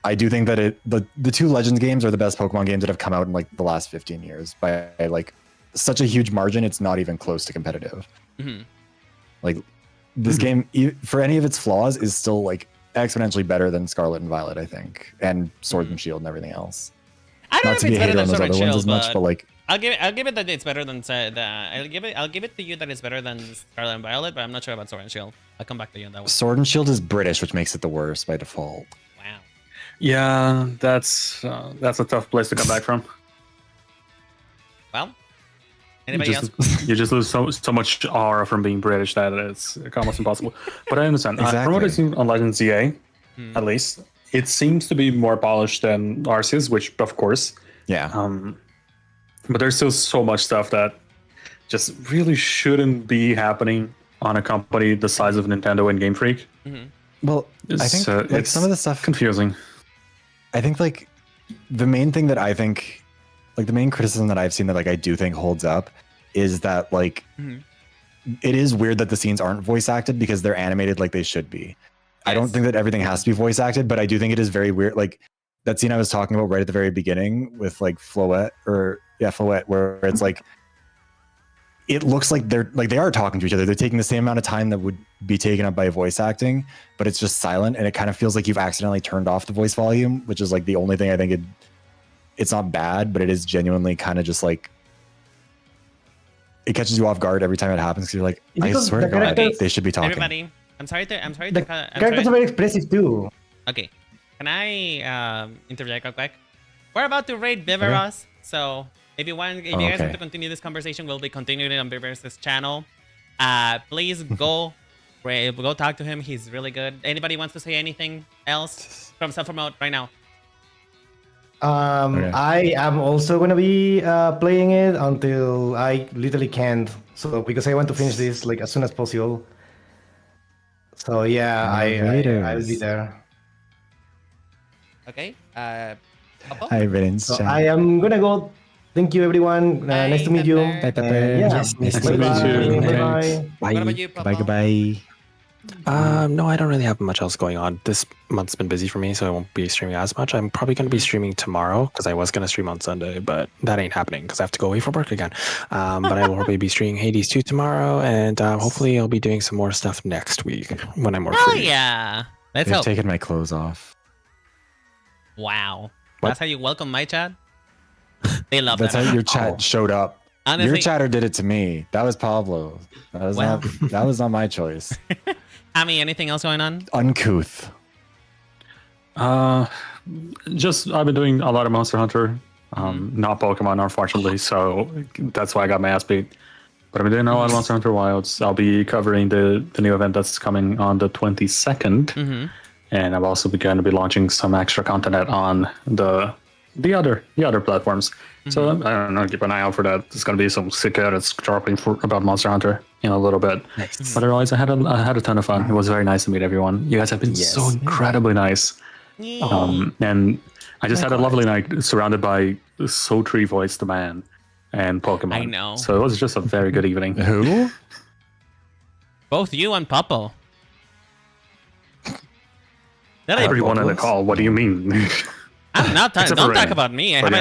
I do think that the two Legends games are the best Pokemon games that have come out in, like, the last 15 years by, like, such a huge margin. It's not even close to competitive. Like, this game, for any of its flaws, is still, like, exponentially better than Scarlet and Violet, I think, and Sword and Shield and everything else. I don't know Not if to be it's a better hater than on those Sword and other ones as Shield, much, but like, I'll give it that it's better than I'll give it to you that it's better than Scarlet and Violet, but I'm not sure about Sword and Shield. I'll come back to you on that one. Sword and Shield is British, which makes it the worst by default. Wow. Yeah, that's a tough place to come back from. Well, anybody else? You just lose so much aura from being British that it's almost impossible. But I understand. From what I've seen on Legends ZA, at least, it seems to be more polished than Arceus, which of course. Yeah. But there's still so much stuff that just really shouldn't be happening on a company the size of Nintendo and Game Freak. Well, I think like it's some of the stuff confusing. I think like the main thing that I think, like the main criticism that I've seen that like I do think holds up is that like it is weird that the scenes aren't voice acted because they're animated like they should be. I don't think that everything has to be voice acted, but I do think it is very weird. Like that scene I was talking about right at the very beginning with like Floette, or Floette, where it's like it looks like they are talking to each other. They're taking the same amount of time that would be taken up by voice acting, but it's just silent, and it kind of feels like you've accidentally turned off the voice volume, which is like the only thing I think it's not bad, but it is genuinely kind of just like it catches you off guard every time it happens because you're like, I swear to God, they should be talking. Everybody, I'm sorry. The characters are very expressive too. Okay, can I interject real quick? We're about to raid Viveros, so if you guys want to continue this conversation, we'll be continuing it on Viveros' channel. Please go talk to him. He's really good. Anybody wants to say anything else from self-promote right now? I am also gonna be playing it until I literally can't. So because I want to finish this like as soon as possible. So yeah, I'll be there. Okay. Hi, Riddance. So I am gonna go. Thank you, everyone. Nice to meet you. Bye, Pepper. Yes, nice to meet you. Bye. What about you, Papa? Goodbye. No, I don't really have much else going on. This month's been busy for me, so I won't be streaming as much. I'm probably going to be streaming tomorrow because I was going to stream on Sunday, but that ain't happening because I have to go away for work again. But I will probably be streaming Hades 2 tomorrow, and hopefully I'll be doing some more stuff next week when I'm more Oh free. yeah, let's They've hope. taken my clothes off. Wow, What? that's how you welcome my chat. They love That's that. how your chat showed up. Honestly, Your chatter did it to me. That was Pablo. That was not my choice. Amy, anything else going on? Uncouth. Just I've been doing a lot of Monster Hunter, not Pokemon, unfortunately. So that's why I got my ass beat. But I've been doing a lot of Monster Hunter Wilds. I'll be covering the new event that's coming on the 22nd, and I've also going to be launching some extra content on the other platforms. So I don't know, keep an eye out for that. There's going to be some sick edits dropping about Monster Hunter in a little bit. Nice. But otherwise, I had a ton of fun. It was very nice to meet everyone. You guys have been so incredibly nice. And I just had a lovely night surrounded by sultry voiced man and Pokemon. I know. So it was just a very good evening. Who? Both you and Popo. Everyone in the call. What do you mean? I'm not talking. Except Don't for talk Ren. about me. But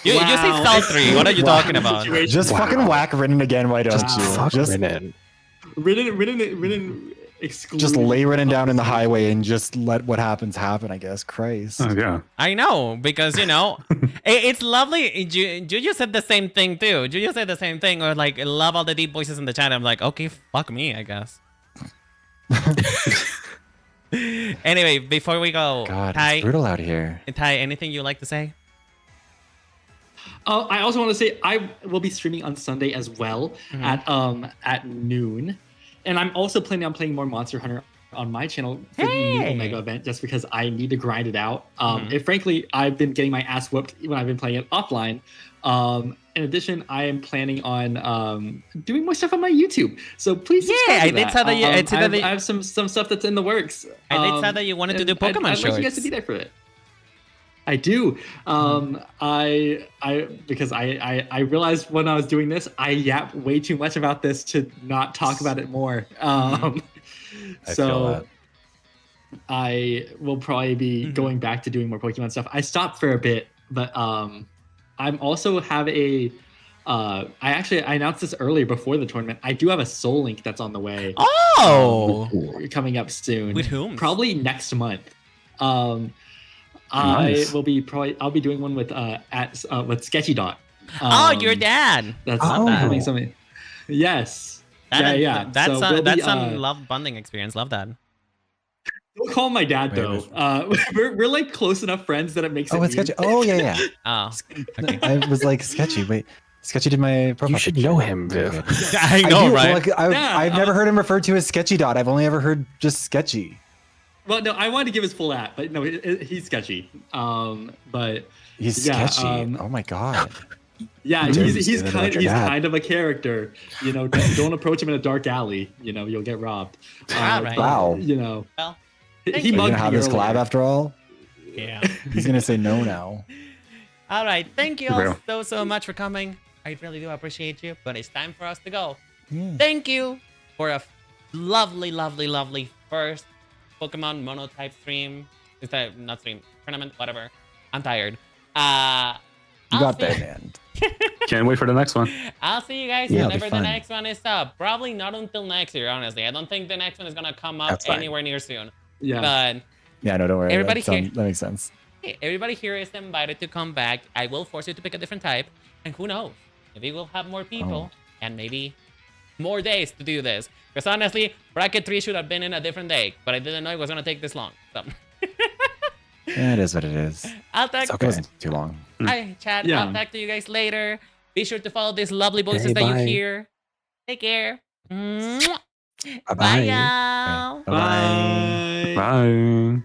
You say sultry. What are you talking about? Just fucking whack Ridden again, why don't you? Fuck Just Ridden exclude. Just lay Ridden down in the highway and just let what happens happen, I guess. Christ. Oh, yeah. I know, because, it's lovely. Juju said the same thing, too. Juju said the same thing, or like, love all the deep voices in the chat. I'm like, okay, fuck me, I guess. Anyway, before we go, God, Ty, it's brutal out here. Ty, anything you'd like to say? I also want to say I will be streaming on Sunday as well at noon, and I'm also planning on playing more Monster Hunter on my channel for the new Omega event, just because I need to grind it out. And frankly, I've been getting my ass whooped when I've been playing it offline. In addition, I am planning on doing more stuff on my YouTube. So please subscribe to I did saw that I have some stuff that's in the works. I did saw that you wanted to do Pokemon I'd shorts. like you guys to be there for it. I do. Because I realized when I was doing this, I yap way too much about this to not talk about it more. I feel that. I will probably be going back to doing more Pokemon stuff. I stopped for a bit, but I'm also have a I announced this earlier before the tournament. I do have a Soul Link that's on the way. Oh, coming up soon. With whom? Probably next month. Nice. I'll be doing one with with Sketchy Dot. your dad. That's that. coming something. Yes. That's So that's some love bonding experience. Love that. Don't call him my dad though. We're like close enough friends that it makes it. Oh, it's Sketchy. Oh, yeah. Oh, okay. I was like, Sketchy. Wait, Sketchy did my profile. You should picture. know him, Viv. I know, do, right? Like, I've never heard him referred to as Sketchy Dot. I've only ever heard just Sketchy. Well, no, I wanted to give his full app, but no, he's sketchy. But He's yeah, sketchy. Oh my god. yeah, Dude, he's dad. kind of a character. Don't approach him in a dark alley. You'll get robbed. All right. Wow. Well, he you. Are you mugged gonna have me this collab earlier. after all? yeah. He's gonna say no now. All right. Thank you all Real. so much for coming. I really do appreciate you, but it's time for us to go. Yeah. Thank you for a lovely first Pokemon monotype stream. Is that not stream? Tournament, whatever. I'm tired. You got that, man. Can't wait for the next one. I'll see you guys whenever the next one is up. Probably not until next year, honestly. I don't think the next one is gonna come up anywhere near soon. Yeah. But yeah, no, don't worry. Everybody that makes sense. Everybody here is invited to come back. I will force you to pick a different type, and who knows? Maybe we'll have more people and maybe more days to do this. Because honestly, bracket 3 should have been in a different day, but I didn't know it was gonna take this long. So. Yeah, it is what it is. I'll talk. It wasn't too long. Hi, chat. I'll talk to you guys later. Be sure to follow these lovely voices that you hear. Take care. Bye, y'all. Bye. Bye.